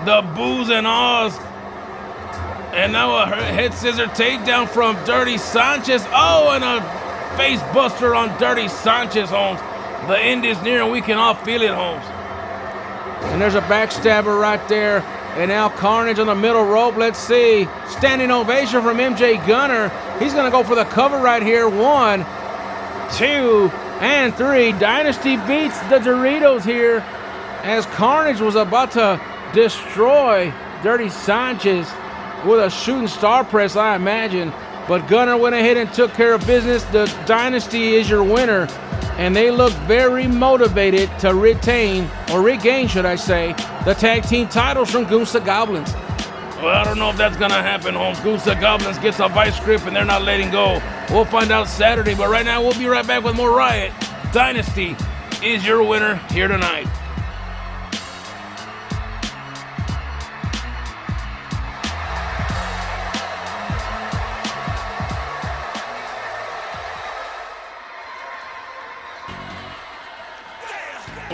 The boos and ahs. And now a head scissor takedown from Dirty Sanchez. Oh, and a face buster on Dirty Sanchez, Holmes. The end is near, and we can all feel it, Holmes. And there's a backstabber right there. And now Carnage on the middle rope. Let's see. Standing ovation from MJ Gunner. He's going to go for the cover right here. 1, 2, and 3. Dynasty beats the Doritos here as Carnage was about to destroy Dirty Sanchez with a shooting star press, I imagine. But Gunner went ahead and took care of business. The Dynasty is your winner. And they look very motivated to regain, should I say, the tag team titles from Gunsta Goblins. Well, I don't know if that's going to happen, Holmes. Gunsta Goblins gets a vice grip and they're not letting go. We'll find out Saturday, but right now we'll be right back with more Riot. Dynasty is your winner here tonight.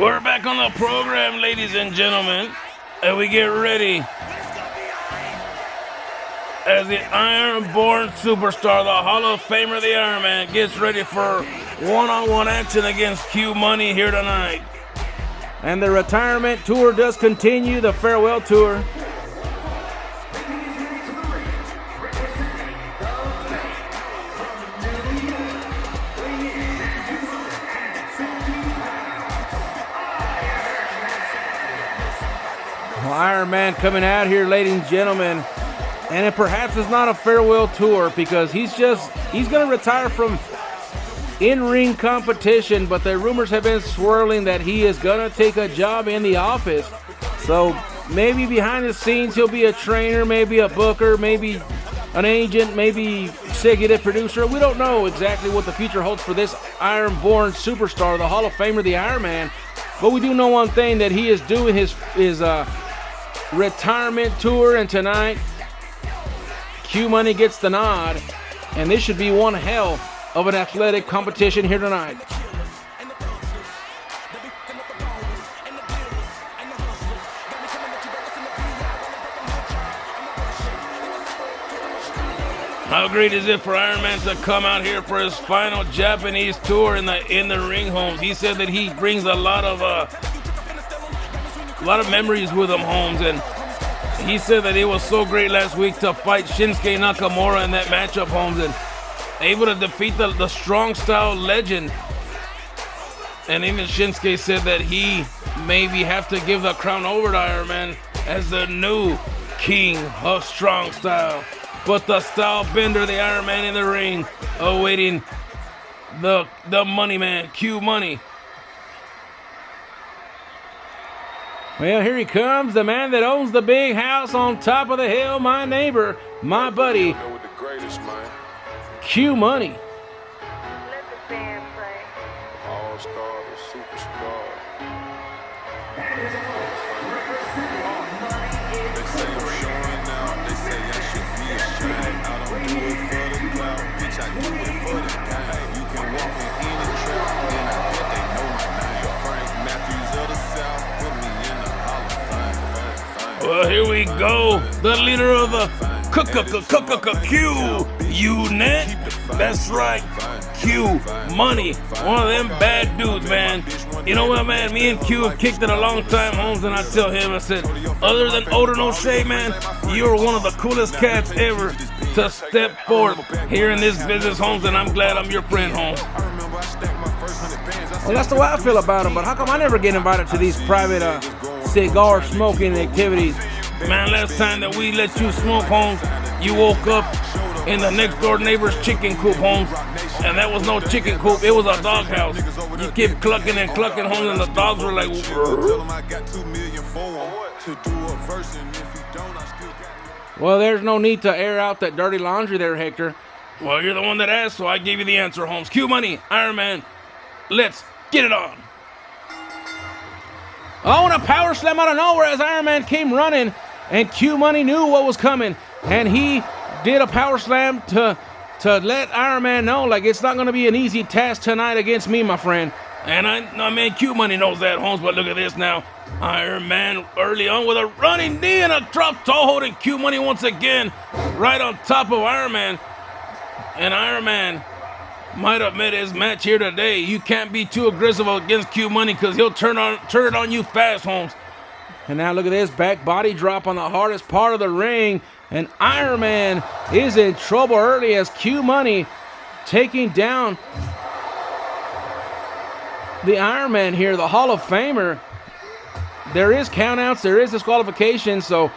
We're back on the program, ladies and gentlemen, and we get ready as the Iron-born superstar, the Hall of Famer, the Iron Man, gets ready for one-on-one action against Q Money here tonight. And the retirement tour does continue, the farewell tour. Well, Iron Man coming out here, ladies and gentlemen, and it perhaps is not a farewell tour because he's going to retire from in-ring competition, but the rumors have been swirling that he is going to take a job in the office. So maybe behind the scenes he'll be a trainer, maybe a booker, maybe an agent, maybe executive producer. We don't know exactly what the future holds for this Iron-born superstar, the Hall of Famer, the Iron Man. But we do know one thing, that he is doing his retirement tour, and tonight Q Money gets the nod, and this should be one hell of an athletic competition here tonight. How great is it for Iron Man to come out here for his final Japanese tour in the ring, Holmes? He said that he brings a lot of memories with him, Holmes, and he said that it was so great last week to fight Shinsuke Nakamura in that matchup, Holmes, and able to defeat the strong style legend. And even Shinsuke said that he maybe have to give the crown over to Iron Man as the new king of strong style. But the style bender, the Iron Man in the ring, awaiting the money man, Q Money. Well, here he comes, the man that owns the big house on top of the hill, my neighbor, my buddy, Q Money. Let the band play. All-star to superstar. They say I'm showing out. They say I should be ashamed. I don't do it for the clout, bitch. I do it for the game. You can walk in any trap, and I bet they know my name. Frank Matthews of the South, put me in the Hall of Fame. Well, here we go. The leader of the Q Unit. That's right, Q Money. One of them bad dudes, man. You know what, man? Me and Q have kicked it a long time, Holmes, and I tell him, I said, other than Odin O'Shea, man, you're one of the coolest cats ever to step forward here in this business, Holmes, and I'm glad I'm your friend, Holmes. Well, that's the way I feel about him, but how come I never get invited to these private cigar smoking activities? Man, last time that we let you smoke, Holmes, you woke up in the next door neighbor's chicken coop, Holmes, and that was no chicken coop, it was a doghouse. You kept clucking and clucking, Holmes, and the dogs were like, well, there's no need to air out that dirty laundry there, Hector. well, you're the one that asked, so I gave you the answer, Holmes. Q Money, Iron Man, let's get it on. Oh, and a power slam out of nowhere as Iron Man came running, and Q Money knew what was coming, and he did a power slam to let Iron Man know, like, it's not going to be an easy task tonight against me, my friend. And I mean, Q Money knows that, Holmes, but look at this now. Iron Man early on with a running knee and a drop toe holding Q Money once again right on top of Iron Man. And Iron Man might have met his match here today. You can't be too aggressive against Q Money because he'll turn it on you fast, Holmes. And now look at this back body drop on the hardest part of the ring. And Iron Man is in trouble early as Q Money taking down the Iron Man here, the Hall of Famer. There is countouts, there is disqualification, so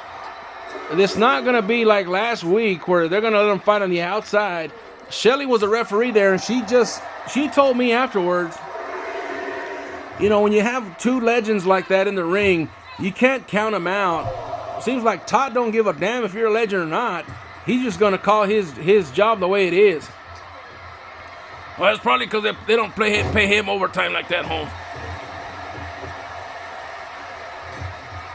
it's not going to be like last week where they're going to let them fight on the outside. Shelly was a referee there, and she told me afterwards, you know, when you have two legends like that in the ring, you can't count them out. Seems like Todd don't give a damn if you're a legend or not. He's just going to call his job the way it is. Well, it's probably because they don't pay him overtime like that, Holmes.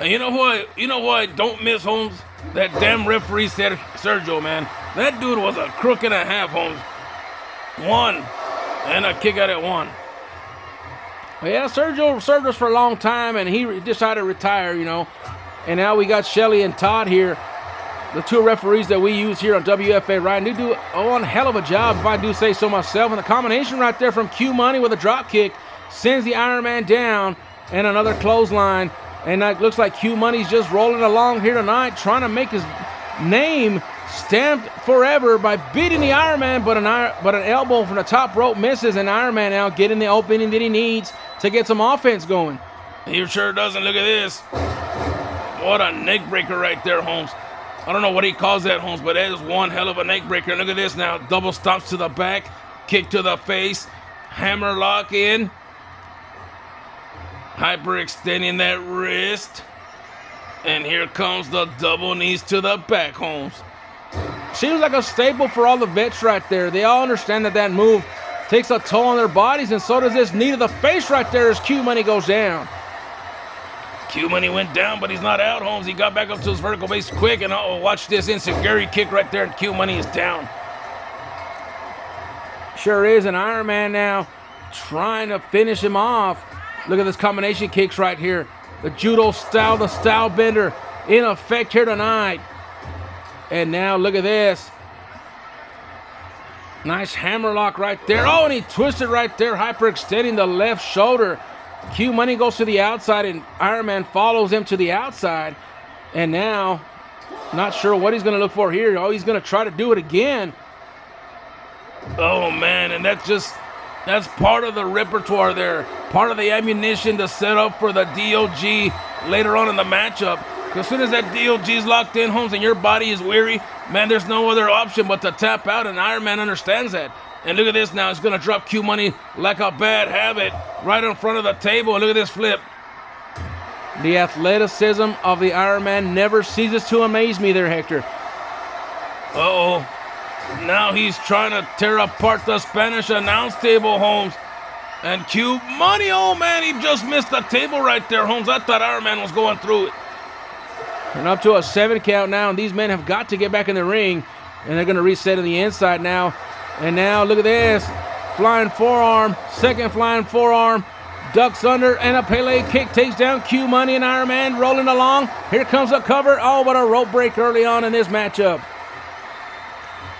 And you know who I don't miss, Holmes? That damn referee Sergio, man. That dude was a crook and a half, Holmes. One. And a kick out at one. Yeah, Sergio served us for a long time, and he decided to retire, you know. And now we got Shelly and Todd here, the two referees that we use here on WFA Right. And they do one hell of a job, if I do say so myself. And the combination right there from Q Money with a drop kick sends the Iron Man down, and another clothesline. And it looks like Q Money's just rolling along here tonight, trying to make his name stamped forever by beating the Iron Man, but an elbow from the top rope misses, and Iron Man now getting the opening that he needs to get some offense going. He sure doesn't. Look at this. What a neck breaker right there, Holmes. I don't know what he calls that, Holmes, but that is one hell of a neck breaker. Look at this now. Double stomps to the back, kick to the face, hammer lock in. Hyperextending that wrist. And here comes the double knees to the back, Holmes. Seems like a staple for all the vets right there. They all understand that move takes a toll on their bodies, and so does this knee to the face right there as Q Money goes down. Q Money went down, but he's not out, Holmes. He got back up to his vertical base quick, and watch this enziguri kick right there, and Q Money is down. Sure is, an Iron Man now trying to finish him off. Look at this combination kicks right here. The judo style, the style bender in effect here tonight. And now look at this. Nice hammerlock right there. Oh, and he twisted right there, hyperextending the left shoulder. Q Money goes to the outside, and Iron Man follows him to the outside. And now, not sure what he's going to look for here. Oh, he's going to try to do it again. Oh, man, and that's part of the repertoire there. Part of the ammunition to set up for the DOG later on in the matchup. As soon as that DOG's locked in, Holmes, and your body is weary, man, there's no other option but to tap out, and Iron Man understands that. And look at this now. He's going to drop Q Money like a bad habit right in front of the table. And look at this flip. The athleticism of the Iron Man never ceases to amaze me there, Hector. Uh-oh. Now he's trying to tear apart the Spanish announce table, Holmes. And Q Money, oh, man, he just missed the table right there, Holmes. I thought Iron Man was going through it. And up to a 7 count now, and these men have got to get back in the ring, and they're going to reset on the inside now. And now look at this, flying forearm, second flying forearm, ducks under, and a Pele kick takes down Q Money, and Iron Man rolling along. Here comes a cover. Oh, but a rope break early on in this matchup.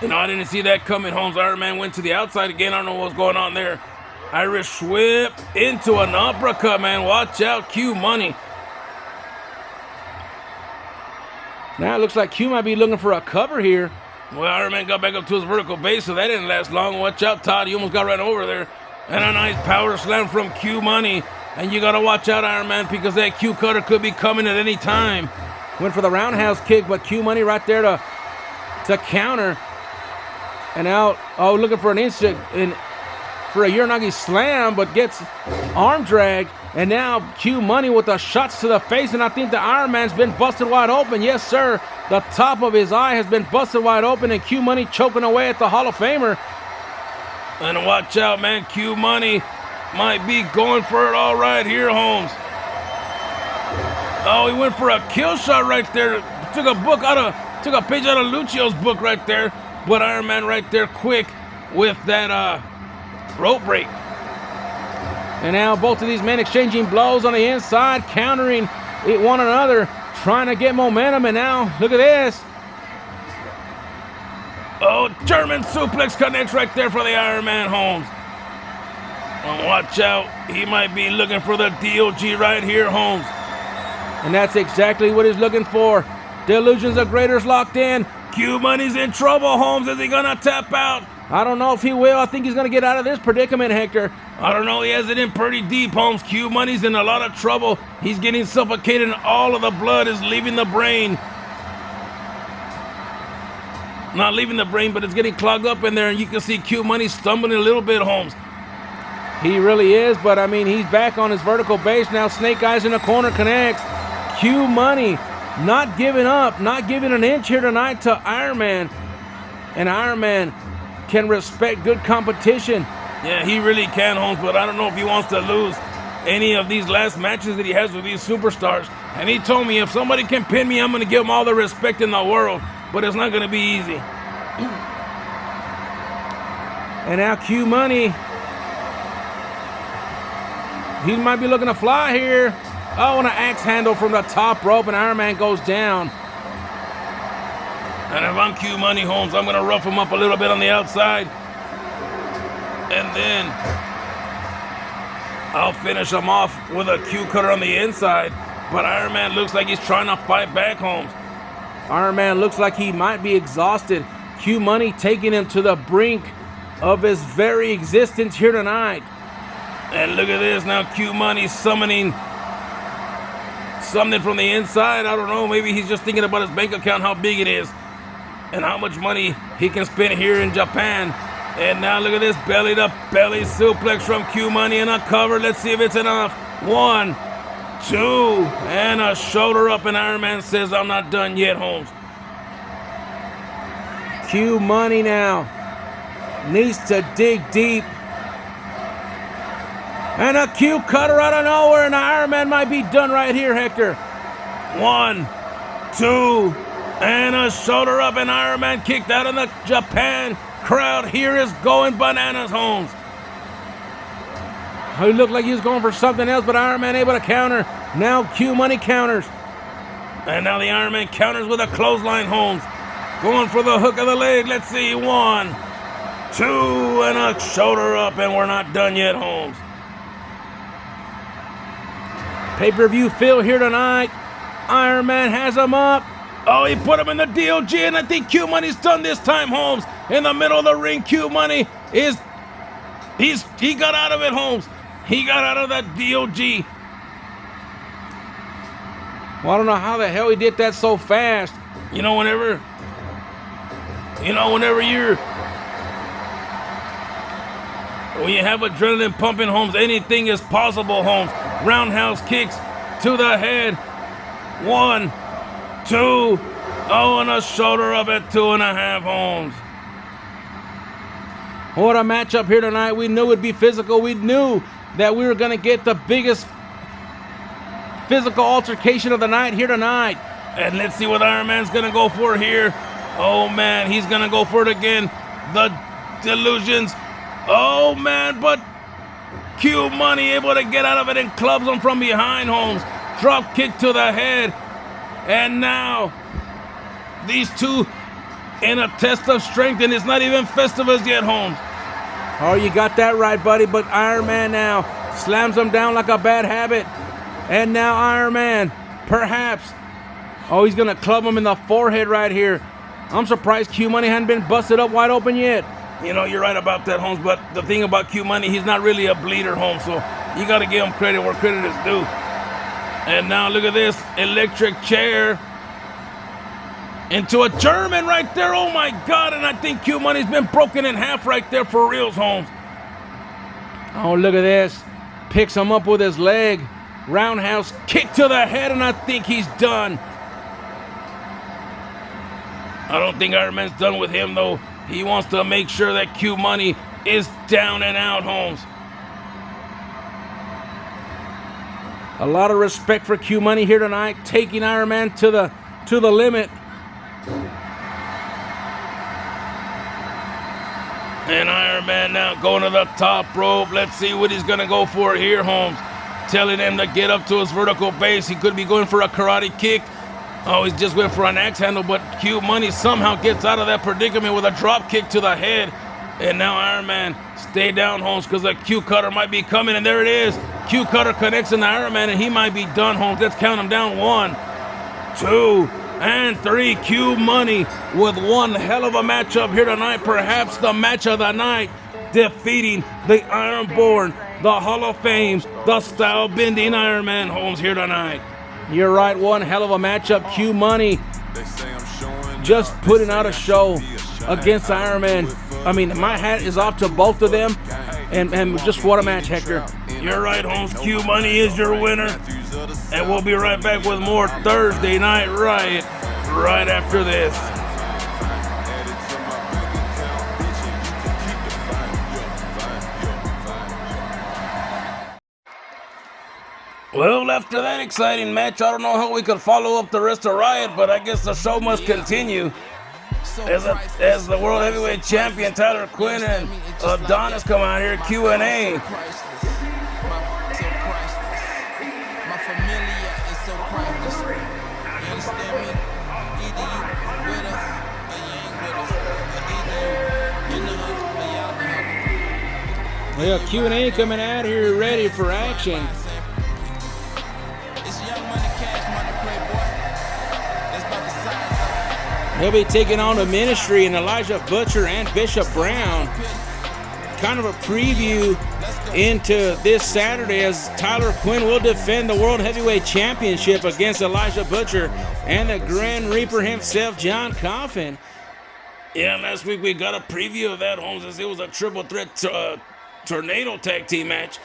You know, I didn't see that coming, Holmes. Iron Man went to the outside again. I don't know what's going on there. Irish whip into an uppercut, man. Watch out, Q Money. Now it looks like Q might be looking for a cover here. Well, Iron Man got back up to his vertical base, so that didn't last long. Watch out, Todd. You almost got right over there. And a nice power slam from Q Money. And you got to watch out, Iron Man, because that Q cutter could be coming at any time. Went for the roundhouse kick, but Q Money right there to counter. And out, looking for an instant for a Uranagi slam, but gets arm drag. And now Q Money with the shots to the face, and I think the Iron Man's been busted wide open. Yes, sir. The top of his eye has been busted wide open, and Q Money choking away at the Hall of Famer. And watch out, man. Q Money might be going for it all right here, Holmes. Oh, he went for a kill shot right there. Took a page out of Lucio's book right there. But Iron Man right there quick with that rope break. And now both of these men exchanging blows on the inside, countering one another, trying to get momentum. And now, look at this. Oh, German suplex connects right there for the Iron Man, Holmes. And watch out. He might be looking for the DOG right here, Holmes. And that's exactly what he's looking for. Delusions of Greater's locked in. Q Money's in trouble, Holmes. Is he going to tap out? I don't know if he will. I think he's going to get out of this predicament, Hector. I don't know. He has it in pretty deep, Holmes. Q Money's in a lot of trouble. He's getting suffocated, and all of the blood is leaving the brain. Not leaving the brain, but it's getting clogged up in there, and you can see Q Money stumbling a little bit, Holmes. He really is, but I mean, he's back on his vertical base now. Snake Eyes in the corner connects. Q Money not giving up, not giving an inch here tonight to Iron Man. And Iron Man can respect good competition. Yeah, he really can, Holmes, but I don't know if he wants to lose any of these last matches that he has with these superstars. And he told me if somebody can pin me, I'm going to give him all the respect in the world, but it's not going to be easy. And now Q Money He might be looking to fly here. Oh, and an axe handle from the top rope, and Iron Man goes down. And if I'm Q Money, Holmes, I'm going to rough him up a little bit on the outside. And then I'll finish him off with a Q cutter on the inside. But Iron Man looks like he's trying to fight back, Holmes. Iron Man looks like he might be exhausted. Q Money taking him to the brink of his very existence here tonight. And look at this, now Q Money summoning something from the inside. I don't know, maybe he's just thinking about his bank account, how big it is, and how much money he can spend here in Japan. And now look at this belly to belly suplex from Q Money and a cover. Let's see if it's enough. 1, 2, and a shoulder up, and Iron Man says, I'm not done yet, Holmes. Q Money now needs to dig deep. And a Q cutter out of nowhere, and Iron Man might be done right here, Hector. 1, 2, and a shoulder up, and Iron Man kicked out, and the Japan crowd here is going bananas, Holmes. He looked like he was going for something else, but Iron Man able to counter. Now Q Money counters. And now the Iron Man counters with a clothesline, Holmes. Going for the hook of the leg. Let's see. 1, 2, and a shoulder up, and we're not done yet, Holmes. Pay-per-view feel here tonight. Iron Man has him up. Oh, he put him in the DOG, and I think Q Money's done this time, Holmes. In the middle of the ring, Q Money he got out of it, Holmes. He got out of that DOG. Well, I don't know how the hell he did that so fast. Whenever when you have adrenaline pumping, Holmes, anything is possible, Holmes. Roundhouse kicks to the head. 1, 2, oh, and a shoulder up at 2.5, Holmes. What a matchup here tonight. We knew it'd be physical. We knew that we were going to get the biggest physical altercation of the night here tonight. And let's see what Iron Man's going to go for here. Oh, man, he's going to go for it again. The Delusions. Oh, man, but Q Money able to get out of it and clubs him from behind, Holmes. Drop kick to the head. And now these two in a test of strength, and it's not even Festivus yet, Holmes. Oh, you got that right, buddy. But Iron Man now slams him down like a bad habit. And now Iron Man, perhaps. Oh, he's going to club him in the forehead right here. I'm surprised Q Money hadn't been busted up wide open yet. You're right about that, Holmes, but the thing about Q Money, he's not really a bleeder, Holmes, so you got to give him credit where credit is due. And now look at this, electric chair into a German right there. Oh, my God, and I think Q Money's been broken in half right there for reals, Holmes. Oh, look at this. Picks him up with his leg. Roundhouse kick to the head, and I think he's done. I don't think Iron Man's done with him, though. He wants to make sure that Q Money is down and out, Holmes. A lot of respect for Q Money here tonight, taking Iron Man to the limit. And Iron Man now going to the top rope. Let's see what he's going to go for here, Holmes. Telling him to get up to his vertical base. He could be going for a karate kick. Oh, he's just went for an axe handle, but Q Money somehow gets out of that predicament with a drop kick to the head. And now Iron Man, stay down, Holmes, because a Q cutter might be coming, and there it is. Q cutter connects in the Iron Man, and he might be done, Holmes. Let's count him down. 1, 2, and 3. Q Money with one hell of a matchup here tonight, perhaps the match of the night, defeating the Ironborn, the Hall of Fame, the style-bending Iron Man, Holmes, here tonight. You're right, one hell of a matchup. Q Money They say I'm showing just out. putting They out say a I show should be ashamed. against Iron Man. I mean, my hat is off to both of them, and just what a match, Hector. You're right, Holmes. Q Money is your winner. And we'll be right back with more Thursday Night Riot right after this. Well, after that exciting match, I don't know how we could follow up the rest of Riot, but I guess the show must continue. As the World Heavyweight Champion Tyler Quinn and Adonis come out here, Q&A. understand me? Either you with us or you ain't with us. Or either you in the hood or you out the hood. Well, Q&A coming out here ready for action. It's Young Money, Cash Money, Playboy. That's about the size up. They'll be taking on the Ministry and Elijah Butcher and Bishop Brown. Kind of a preview into this Saturday as Tyler Quinn will defend the World Heavyweight Championship against Elijah Butcher and the Grim Reaper himself, John Coffin. Yeah, last week we got a preview of that, Holmes, as it was a triple threat tornado tag team match,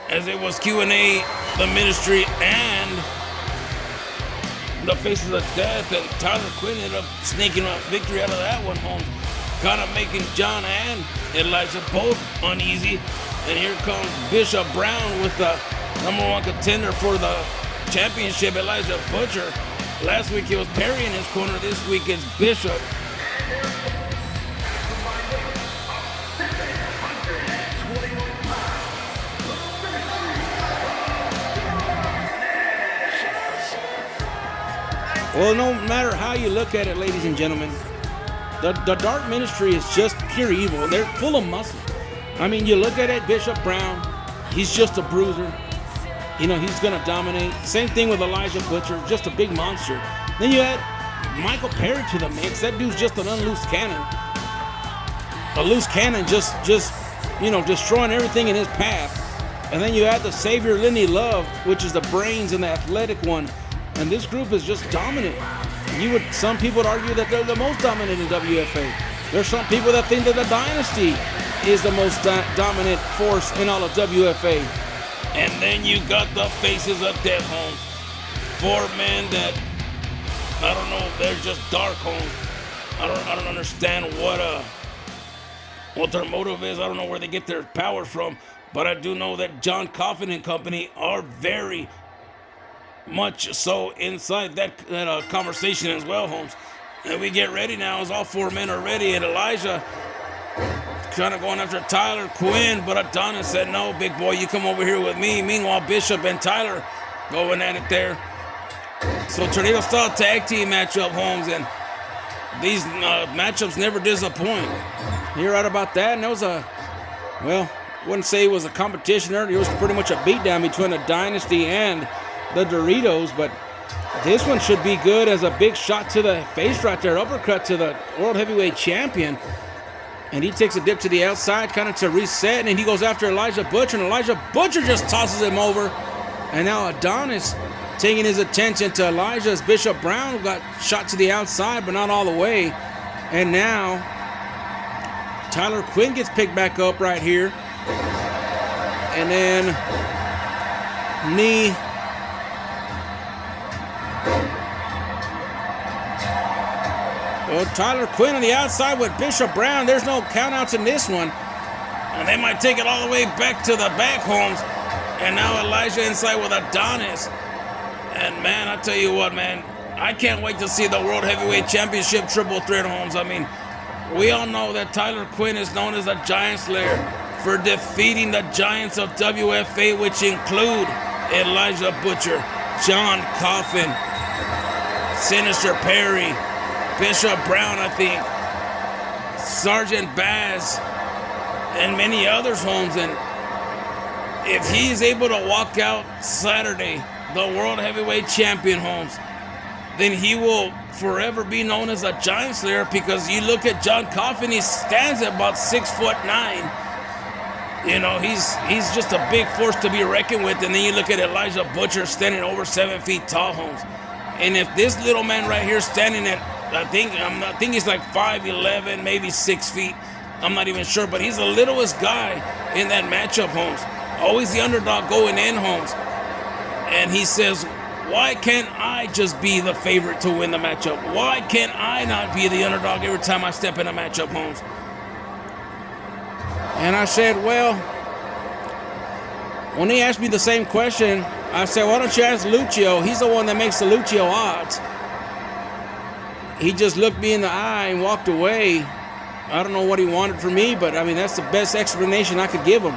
as it was Q&A, the Ministry, and the Faces of Death, and Tyler Quinn ended up sneaking a victory out of that one, Holmes, kind of making John and Elijah both uneasy. And here comes Bishop Brown with the #1 contender for the championship, Elijah Butcher. Last week it was Perry in his corner. This week it's Bishop. Well, no matter how you look at it, ladies and gentlemen, the Dark Ministry is just pure evil. They're full of muscle. I mean, you look at it, Bishop Brown, he's just a bruiser. You know, he's going to dominate. Same thing with Elijah Butcher, just a big monster. Then you add Michael Perry to the mix. That dude's just an unloosed cannon. A loose cannon just you know, destroying everything in his path. And then you add the Savior Lenny Love, which is the brains and the athletic one. And this group is just dominant. Some people would argue that they're the most dominant in WFA. There's some people that think that the Dynasty is the most dominant force in all of WFA. And then you got the Faces of Death, Holmes. 4 men that, I don't know, they're just dark, Holmes. I don't understand what their motive is. I don't know where they get their power from. But I do know that John Coffin and company are very much so inside that conversation as well, Holmes. And we get ready now as all 4 men are ready. And Elijah kind of going after Tyler Quinn, but Adonis said, no, big boy, you come over here with me. Meanwhile, Bishop and Tyler going at it there. So tornado style tag team matchup, Holmes, and these matchups never disappoint. You're right about that. And there was wouldn't say it was a competition earlier. It was pretty much a beatdown between the Dynasty and the Doritos, but this one should be good as a big shot to the face right there, uppercut to the World Heavyweight Champion. And he takes a dip to the outside, kind of to reset, and he goes after Elijah Butcher, and Elijah Butcher just tosses him over. And now Adonis taking his attention to Elijah's Bishop Brown, got shot to the outside, but not all the way. And now Tyler Quinn gets picked back up right here. And then knee. Well, Tyler Quinn on the outside with Bishop Brown. There's no countouts in this one. And they might take it all the way back to the back, Holmes. And now Elijah inside with Adonis. And man, I tell you what, man, I can't wait to see the World Heavyweight Championship triple threat, Holmes. I mean, we all know that Tyler Quinn is known as a Giant Slayer for defeating the Giants of WFA, which include Elijah Butcher, John Coffin, Sinister Perry, Bishop Brown, I think, Sergeant Baz, and many others, Holmes. And if he's able to walk out Saturday, the World Heavyweight Champion, Holmes, then he will forever be known as a Giant Slayer, because you look at John Coffin, he stands at about 6'9". You know, he's just a big force to be reckoned with. And then you look at Elijah Butcher standing over 7 feet tall, Holmes. And if this little man right here standing at, I think he's like 5'11", maybe 6 feet. I'm not even sure, but he's the littlest guy in that matchup, Holmes. Always the underdog going in, Holmes. And he says, why can't I just be the favorite to win the matchup? Why can't I not be the underdog every time I step in a matchup, Holmes? And I said, well, when he asked me the same question, I said, why don't you ask Lucio? He's the one that makes the Lucio odds. He just looked me in the eye and walked away. I don't know what he wanted from me, but I mean, that's the best explanation I could give him.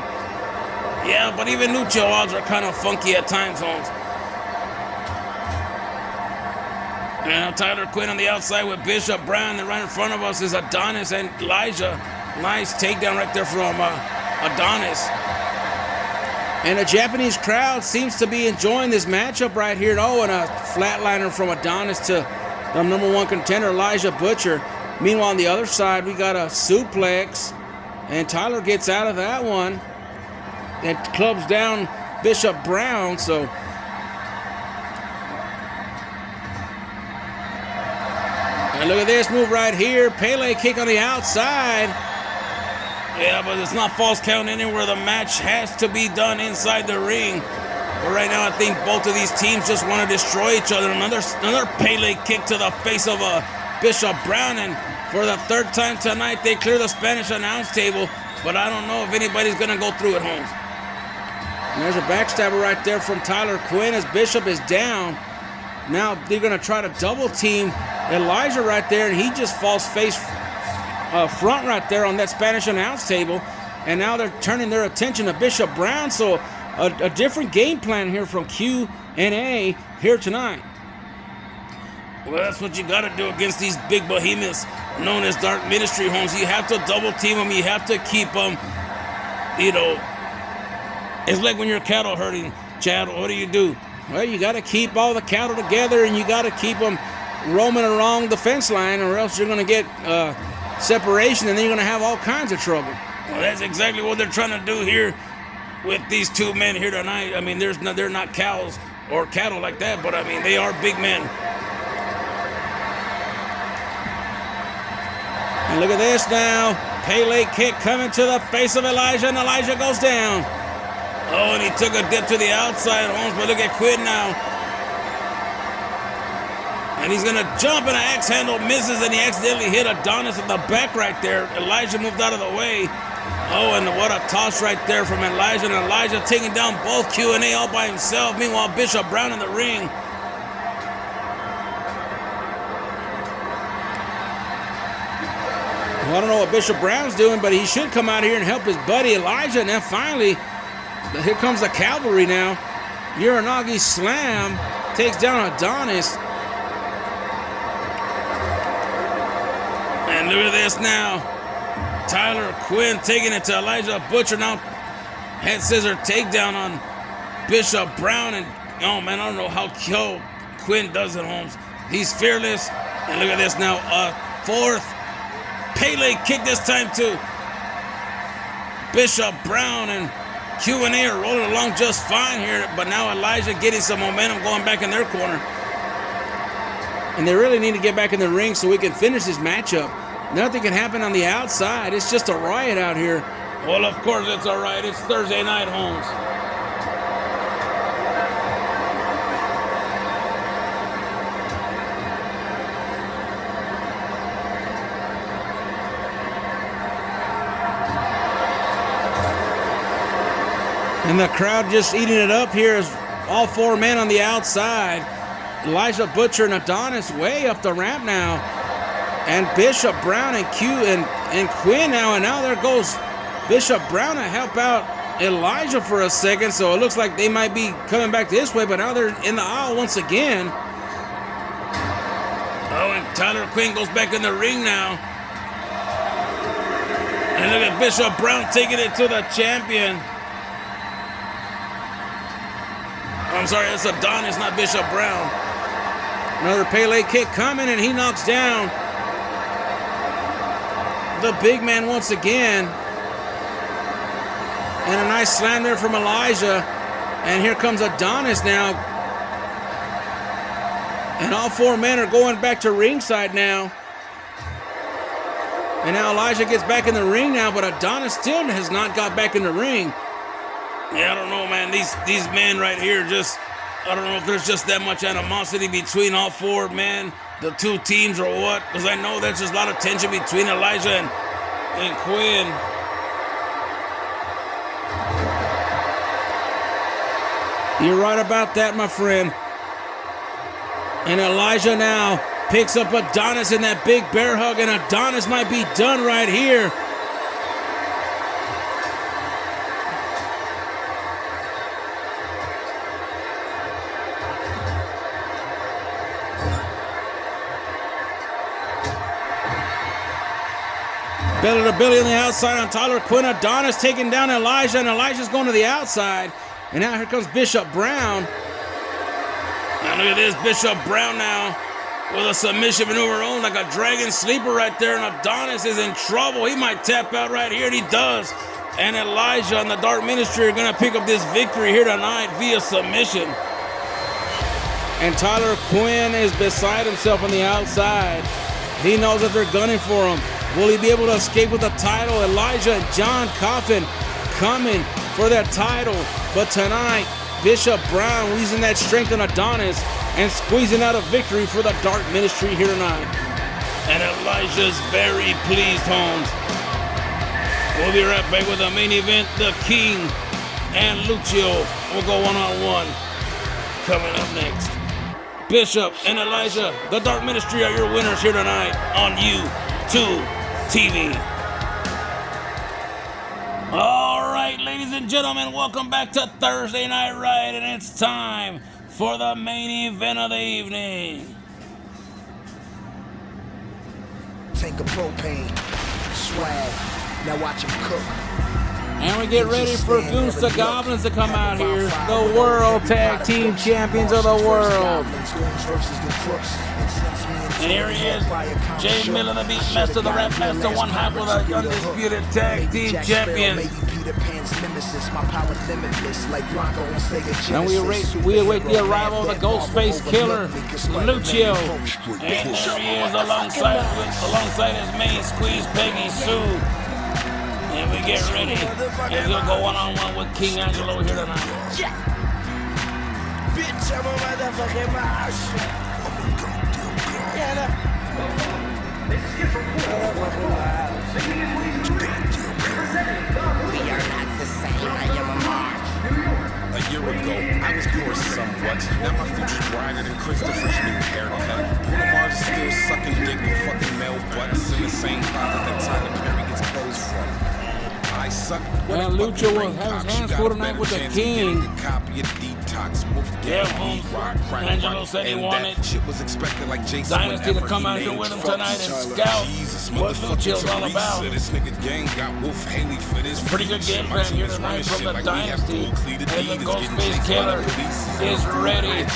Yeah, but even Lucio odds are kind of funky at times, Holmes. And Tyler Quinn on the outside with Bishop Brown, and right in front of us is Adonis and Elijah. Nice takedown right there from Adonis. And the Japanese crowd seems to be enjoying this matchup right here. Oh, and a flatliner from Adonis to the number one contender, Elijah Butcher. Meanwhile, on the other side, we got a suplex. And Tyler gets out of that one and clubs down Bishop Brown. So and look at this move right here. Pele kick on the outside. Yeah, but it's not false count anywhere. The match has to be done inside the ring. But right now, I think both of these teams just want to destroy each other. Another Pele kick to the face of Bishop Brown. And for the third time tonight, they clear the Spanish announce table. But I don't know if anybody's going to go through it, Holmes. And there's a backstabber right there from Tyler Quinn as Bishop is down. Now they're going to try to double team Elijah right there, and he just falls face front right there on that Spanish announce table. And now they're turning their attention to Bishop Brown. So a different game plan here from Q&A here tonight. Well, that's what you got to do against these big behemoths known as Dark Ministry, Holmes. You have to double team them. You have to keep them, it's like when you're cattle herding, Chad. What do? Well, you got to keep all the cattle together, and you got to keep them roaming along the fence line, or else you're going to get separation, and then you're going to have all kinds of trouble. Well, that's exactly what they're trying to do here with these two men here tonight. I mean, they're not cows or cattle like that, but I mean, they are big men. And look at this now. Pele kick coming to the face of Elijah, and Elijah goes down. Oh, and he took a dip to the outside, Holmes, but look at Quinn now. And he's going to jump, and an axe handle misses, and he accidentally hit Adonis in the back right there. Elijah moved out of the way. Oh, and what a toss right there from Elijah. And Elijah taking down both Q&A all by himself. Meanwhile, Bishop Brown in the ring. Well, I don't know what Bishop Brown's doing, but he should come out here and help his buddy Elijah. And then finally, here comes the cavalry now. Uranagi slam takes down Adonis. And look at this now. Tyler Quinn taking it to Elijah Butcher now. Head scissor takedown on Bishop Brown. And oh man, I don't know how Quinn does it, Holmes. He's fearless. And look at this now. Fourth Pele kick this time to Bishop Brown, and Q&A are rolling along just fine here, but now Elijah getting some momentum going back in their corner. And they really need to get back in the ring so we can finish this matchup. Nothing can happen on the outside. It's just a riot out here. Well, of course it's all right. It's Thursday night, Holmes. And the crowd just eating it up here as all four men on the outside. Elijah Butcher and Adonis way up the ramp now. And Bishop Brown and and Quinn now. And now there goes Bishop Brown to help out Elijah for a second. So it looks like they might be coming back this way, but now they're in the aisle once again. Oh, and Tyler Quinn goes back in the ring now. And look at Bishop Brown taking it to the champion. I'm sorry, it's Adonis, not Bishop Brown. Another Pele kick coming, and he knocks down the big man once again. And a nice slam there from Elijah. And here comes Adonis now. And all four men are going back to ringside now. And now Elijah gets back in the ring now, but Adonis still has not got back in the ring. Yeah, I don't know, man. These men right here just, I don't know if there's just that much animosity between all four men, the two teams, or what. Because I know there's just a lot of tension between Elijah and Quinn. You're right about that, my friend. And Elijah now picks up Adonis in that big bear hug, and Adonis might be done right here. Belly to belly on the outside on Tyler Quinn. Adonis taking down Elijah, and Elijah's going to the outside. And now here comes Bishop Brown. Now look at this, Bishop Brown now with a submission maneuver on like a dragon sleeper right there. And Adonis is in trouble. He might tap out right here, and he does. And Elijah and the Dark Ministry are going to pick up this victory here tonight via submission. And Tyler Quinn is beside himself on the outside. He knows that they're gunning for him. Will he be able to escape with the title? Elijah and John Coffin coming for that title. But tonight, Bishop Brown using that strength on Adonis and squeezing out a victory for the Dark Ministry here tonight. And Elijah's very pleased, Holmes. We'll be right back with the main event. The King and Lucio will go one-on-one. Coming up next, Bishop and Elijah, the Dark Ministry, are your winners here tonight on YouTube TV. All right, ladies and gentlemen, welcome back to Thursday Night Riot, and it's time for the main event of the evening. Tank of propane, swag. Now watch him cook. And we get ready for Goonsta Goblins to come out here, the World Tag Team Champions of the world. And here he is, Jay Miller, the Beatmaster, the Rap Master, one half of the Undisputed Tag Team Champions. And we await the arrival of the Ghostface Killer, Lucio. And there he is alongside his main squeeze, Peggy Sue. And we get ready. And he'll go one-on-one with King Angelo here tonight. Bitch, I'm a motherfucking mouse. We are not the same. I am a mark. A year ago, I was poor somewhat. Now my future's brighter than Christopher's new haircut. Bruno Mars is still sucking dick with fucking male butts in the same closet that Tyler Perry gets clothes from. I suck. And Lucha will have his hands full tonight with the King. Yeah, Angelo said he wanted Dynasty to come out here with him tonight and scout what Lucio's all about. Pretty good game plan here tonight from the Dynasty. And the Ghostface Killer is ready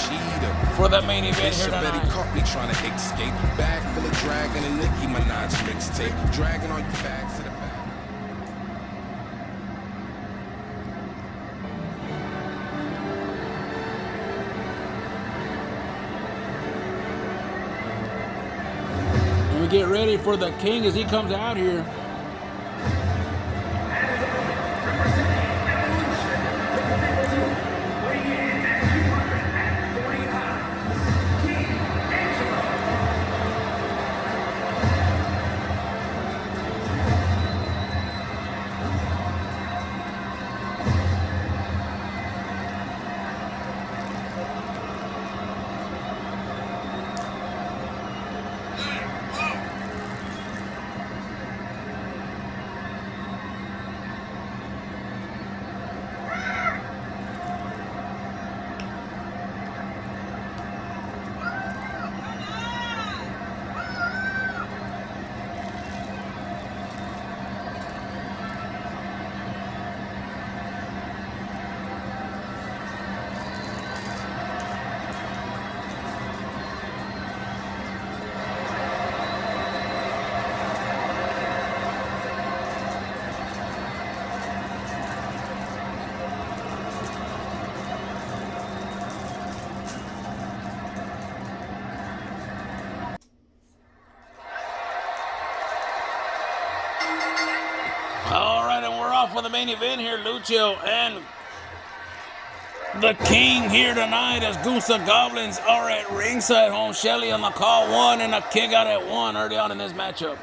for the main event here tonight. Caught me trying to escape. Bag full of Dragon and Nicki Minaj mixtape. Dragging all you fags to the back. And we get ready for the King as he comes out here. For the main event here, Lucio and the King here tonight as Goonsta Goblins are at ringside. Home Shelly on the call one and a kick out at one early on in this matchup.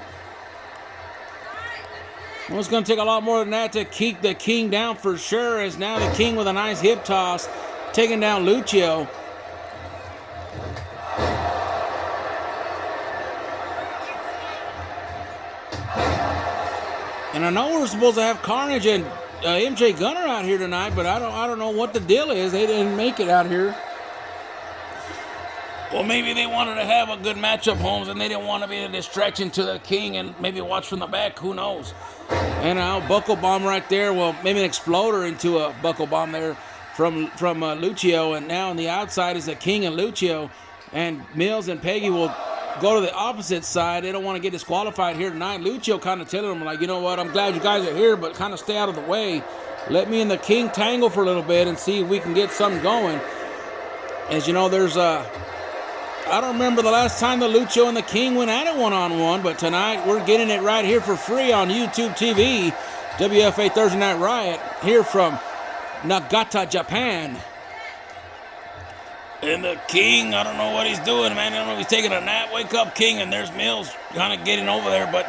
Well, it's going to take a lot more than that to keep the King down for sure, as now the King with a nice hip toss taking down Lucio. And I know we're supposed to have Carnage and MJ Gunner out here tonight, but I don't know what the deal is. They didn't make it out here. Well, maybe they wanted to have a good matchup, Holmes, and they didn't want to be a distraction to the King and maybe watch from the back. Who knows? And now buckle bomb right there. Well, maybe an exploder into a buckle bomb there from Lucio. And now on the outside is the King and Lucio. And Mills and Peggy will go to the opposite side. They don't want to get disqualified here tonight. Lucio kind of telling them, like, you know what, I'm glad you guys are here, but kind of stay out of the way. Let me and the King tangle for a little bit and see if we can get something going. As you know, there's I don't remember the last time the Lucio and the King went at it one-on-one, but tonight we're getting it right here for free on YouTube TV. WFA Thursday Night Riot here from Nagata, Japan. And the King, I don't know what he's doing, man. I don't know if he's taking a nap. Wake up, King. And there's Mills kind of getting over there, but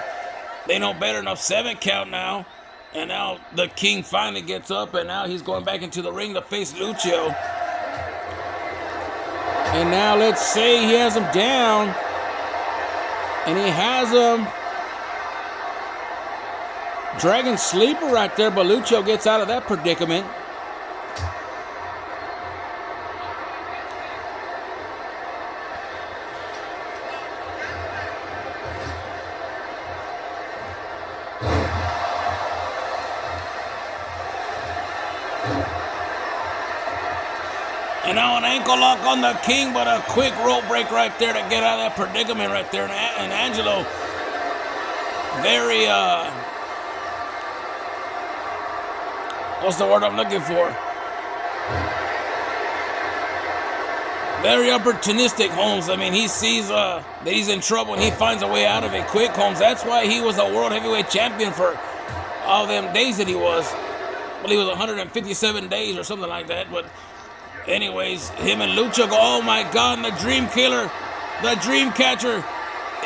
they know better enough. 7 count now. And now the King finally gets up, and now he's going back into the ring to face Lucio. And now let's say he has him down. And he has him Dragon Sleeper right there, but Lucio gets out of that predicament. And now an ankle lock on the King, but a quick rope break right there to get out of that predicament right there. And Angelo, very, what's the word I'm looking for? Very opportunistic, Holmes. I mean, he sees that he's in trouble and he finds a way out of it quick, Holmes. That's why he was a world heavyweight champion for all them days that he was. Well, he was 157 days or something like that, but anyways, him and Lucio go, oh my God, and the Dream Killer, the Dream Catcher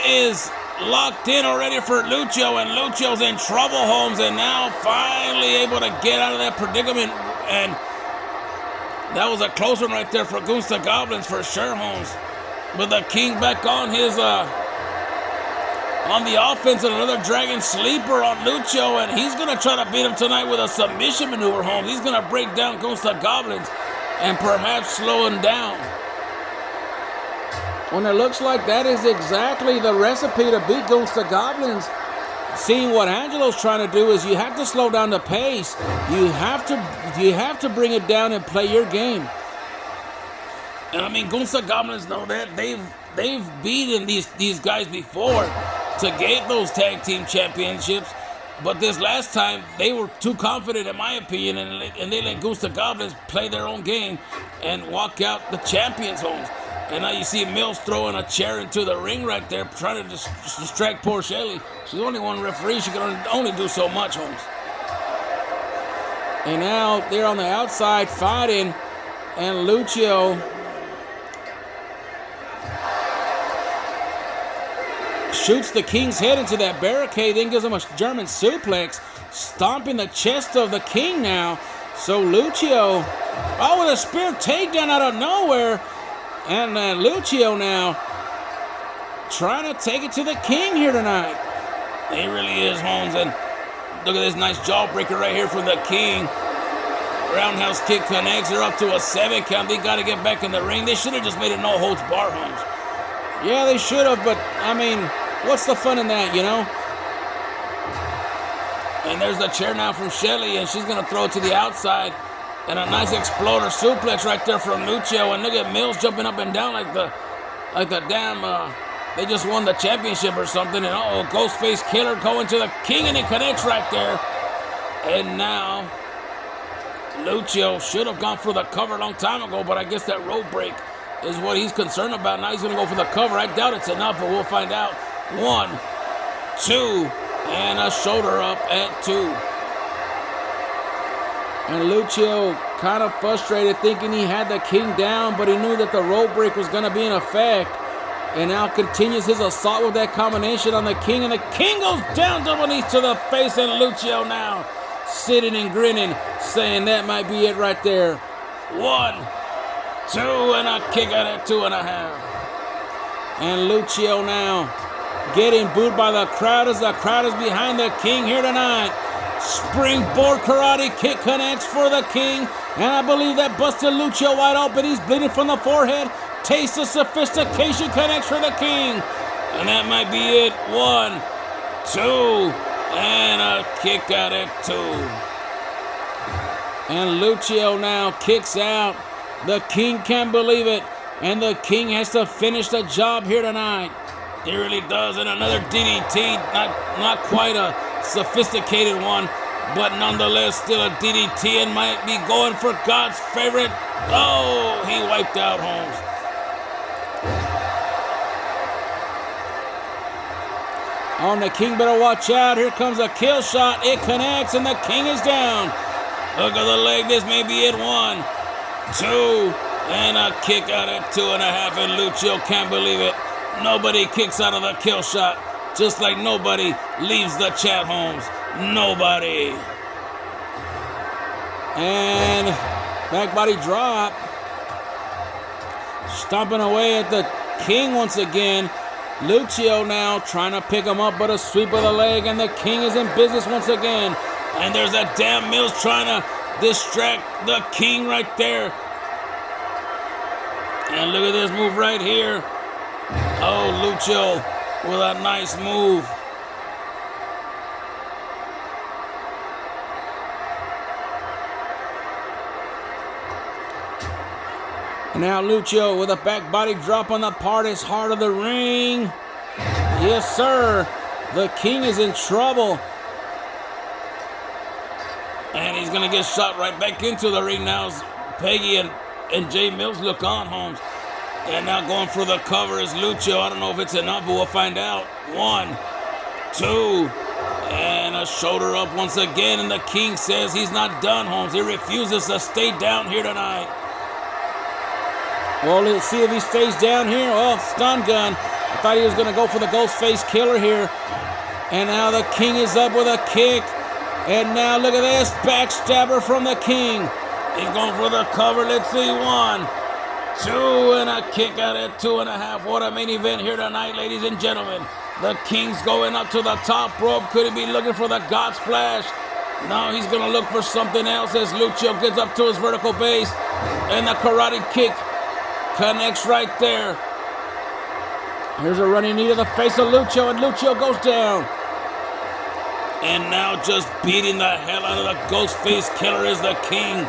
is locked in already for Lucio, and Lucio's in trouble, Holmes, and now finally able to get out of that predicament, and that was a close one right there for Gunsta Goblins for sure, Holmes. But the King back on his, on the offense, and another Dragon Sleeper on Lucio, and he's going to try to beat him tonight with a submission maneuver, Holmes. He's going to break down Gunsta Goblins and perhaps slow him down. When it looks like that is exactly the recipe to beat Gunsta Goblins. Seeing what Angelo's trying to do is you have to slow down the pace. You have to bring it down and play your game. And I mean, Gunsta Goblins know that they've beaten these guys before to get those tag team championships. But this last time, they were too confident, in my opinion, and they let Gunsta Goblins play their own game and walk out the champions, Holmes. And now you see Mills throwing a chair into the ring right there, trying to distract poor Shelly. She's only one referee. She can only do so much, Holmes. And now they're on the outside fighting, and Lucio shoots the King's head into that barricade, then gives him a German suplex, stomping the chest of the King now. So Lucio, with a spear takedown out of nowhere. And Lucio now trying to take it to the King here tonight. He really is, Holmes. And look at this nice jawbreaker right here from the King. Roundhouse kick connects. They're up to a 7 count. They got to get back in the ring. They should have just made it no holds bar, Holmes. Yeah, they should have, but I mean, what's the fun in that, you know? And there's the chair now from Shelly, and she's going to throw it to the outside. And a nice exploder suplex right there from Lucio. And look at Mills jumping up and down like the damn, they just won the championship or something. And Ghostface Killer going to the King, and it connects right there. And now Lucio should have gone for the cover a long time ago, but I guess that rope break is what he's concerned about. Now he's going to go for the cover. I doubt it's enough, but we'll find out. 1, 2, and a shoulder up at 2. And Lucio kind of frustrated, thinking he had the King down, but he knew that the rope break was going to be in effect. And now continues his assault with that combination on the King. And the King goes down double knees to the face. And Lucio now sitting and grinning, saying that might be it right there. 1, 2, and a kick out at 2.5. And Lucio now getting booed by the crowd as the crowd is behind the King here tonight. Springboard karate kick connects for the King. And I believe that busted Lucio wide open. He's bleeding from the forehead. Taste of Sophistication connects for the King. And that might be it. 1, 2, and a kick out at 2. And Lucio now kicks out. The King can't believe it. And the King has to finish the job here tonight. He really does. And another DDT. Not quite a sophisticated one, but nonetheless still a DDT, and might be going for God's favorite. Oh, he wiped out Holmes. On the King better watch out. Here comes a kill shot. It connects and the King is down. Look at the leg. This may be it. 1, 2, and a kick out at 2.5. And Lucio can't believe it. Nobody kicks out of the kill shot. Just like nobody leaves the chat, Holmes. Nobody. And back body drop. Stomping away at the King once again. Lucio now trying to pick him up, but a sweep of the leg, and the King is in business once again. And there's that damn Mills trying to distract the King right there. And look at this move right here. Oh, Lucio with a nice move. Now Lucio with a back body drop on the hardest heart of the ring. Yes, sir. The King is in trouble. And he's going to get shot right back into the ring now as Peggy and Jay Mills look on, Holmes. And now going for the cover is Lucio. I don't know if it's enough, but we'll find out. 1, 2, and a shoulder up once again. And the King says he's not done, Holmes. He refuses to stay down here tonight. Well, let's see if he stays down here. Oh, stun gun. I thought he was going to go for the Ghostface Killer here. And now the King is up with a kick. And now look at this. Backstabber from the King. He's going for the cover. Let's see. 1, 2, and a kick out at 2.5. What a main event here tonight, ladies and gentlemen. The King's going up to the top rope. Could he be looking for the God Splash? No, he's going to look for something else as Lucio gets up to his vertical base. And the karate kick connects right there. Here's a running knee to the face of Lucio, and Lucio goes down. And now just beating the hell out of the Ghostface Killer is the King.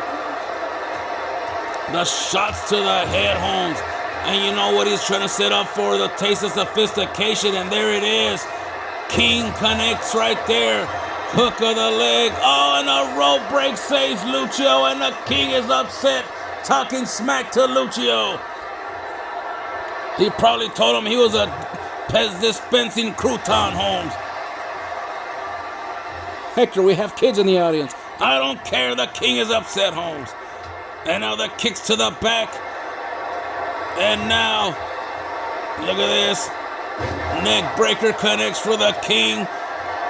The shots to the head, Holmes. And you know what he's trying to set up for? The Taste of Sophistication, and there it is. King connects right there. Hook of the leg. Oh, and a rope break saves Lucio, and the King is upset, talking smack to Lucio. He probably told him he was a Pez dispensing crouton, Holmes. Hector, we have kids in the audience. I don't care. The King is upset, Holmes. And now the kicks to the back. And now, look at this. Neck breaker connects for the King.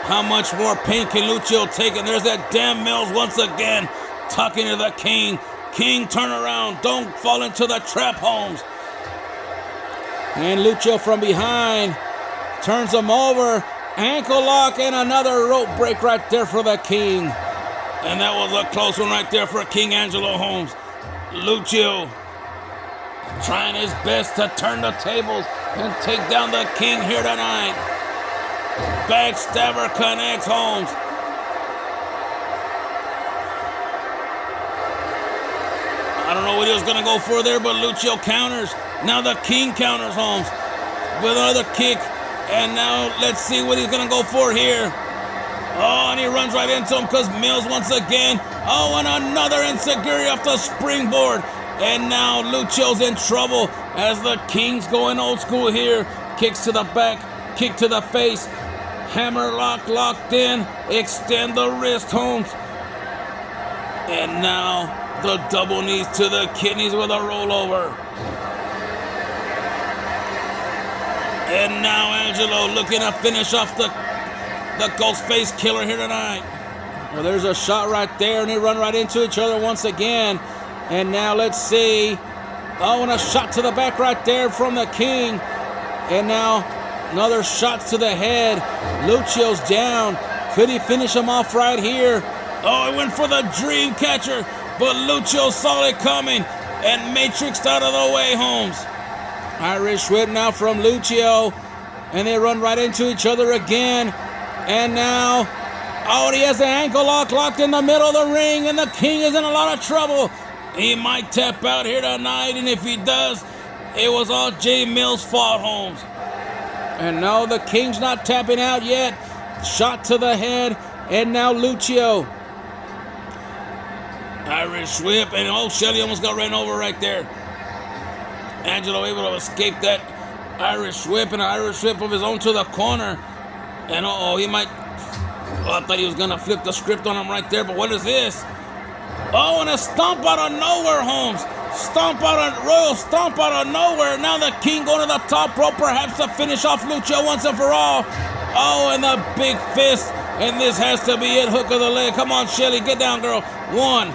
How much more pain can Lucio take? And there's that damn Mills once again talking to the King. King, turn around. Don't fall into the trap, Holmes. And Lucio from behind turns him over. Ankle lock and another rope break right there for the King. And that was a close one right there for King Angelo, Holmes. Lucio trying his best to turn the tables and take down the King here tonight. Backstabber connects, Holmes. I don't know what he was going to go for there, but Lucio counters. Now the King counters, Holmes, with another kick. And now let's see what he's going to go for here. Oh, and he runs right into him because Mills once again. Oh, and another enziguri off the springboard. And now Lucio's in trouble as the King's going old school here. Kicks to the back, kick to the face. Hammer lock locked in. Extend the wrist, Holmes. And now the double knees to the kidneys with a rollover. And now Angelo looking to finish off the Ghostface Killer here tonight. Well, there's a shot right there, and they run right into each other once again. And now let's see. Oh, and a shot to the back right there from the King. And now another shot to the head. Lucio's down. Could he finish him off right here? Oh, he went for the dream catcher, but Lucio saw it coming and matrixed out of the way, Holmes. Irish whip now from Lucio. And they run right into each other again. And now, oh, he has the ankle lock locked in the middle of the ring. And the King is in a lot of trouble. He might tap out here tonight. And if he does, it was all Jay Mills' fault, Holmes. And no, the King's not tapping out yet. Shot to the head. And now Lucio. Irish whip. And oh, Shelley almost got ran over right there. Angelo able to escape that Irish whip, and an Irish whip of his own to the corner. And he might. Oh, I thought he was gonna flip the script on him right there, but what is this? Oh, and a stomp out of nowhere, Holmes. Royal stomp out of nowhere. Now the King going to the top rope, perhaps to finish off Lucio once and for all. Oh, and the big fist, and this has to be it. Hook of the leg. Come on, Shelly, get down, girl. 1,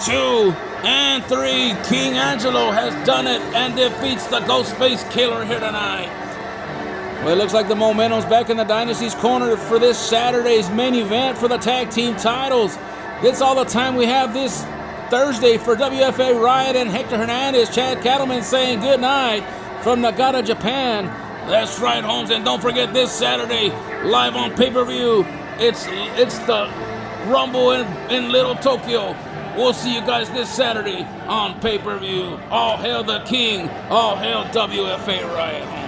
2, and 3. King Angelo has done it and defeats the Ghostface Killer here tonight. Well, it looks like the momentum's back in the Dynasty's corner for this Saturday's main event for the tag team titles. That's all the time we have this Thursday for WFA Riot and Hector Hernandez. Chad Cattleman saying good night from Nagata, Japan. That's right, Holmes, and don't forget this Saturday, live on pay-per-view, it's the Rumble in Little Tokyo. We'll see you guys this Saturday on pay-per-view. All hail the King. All hail WFA Riot.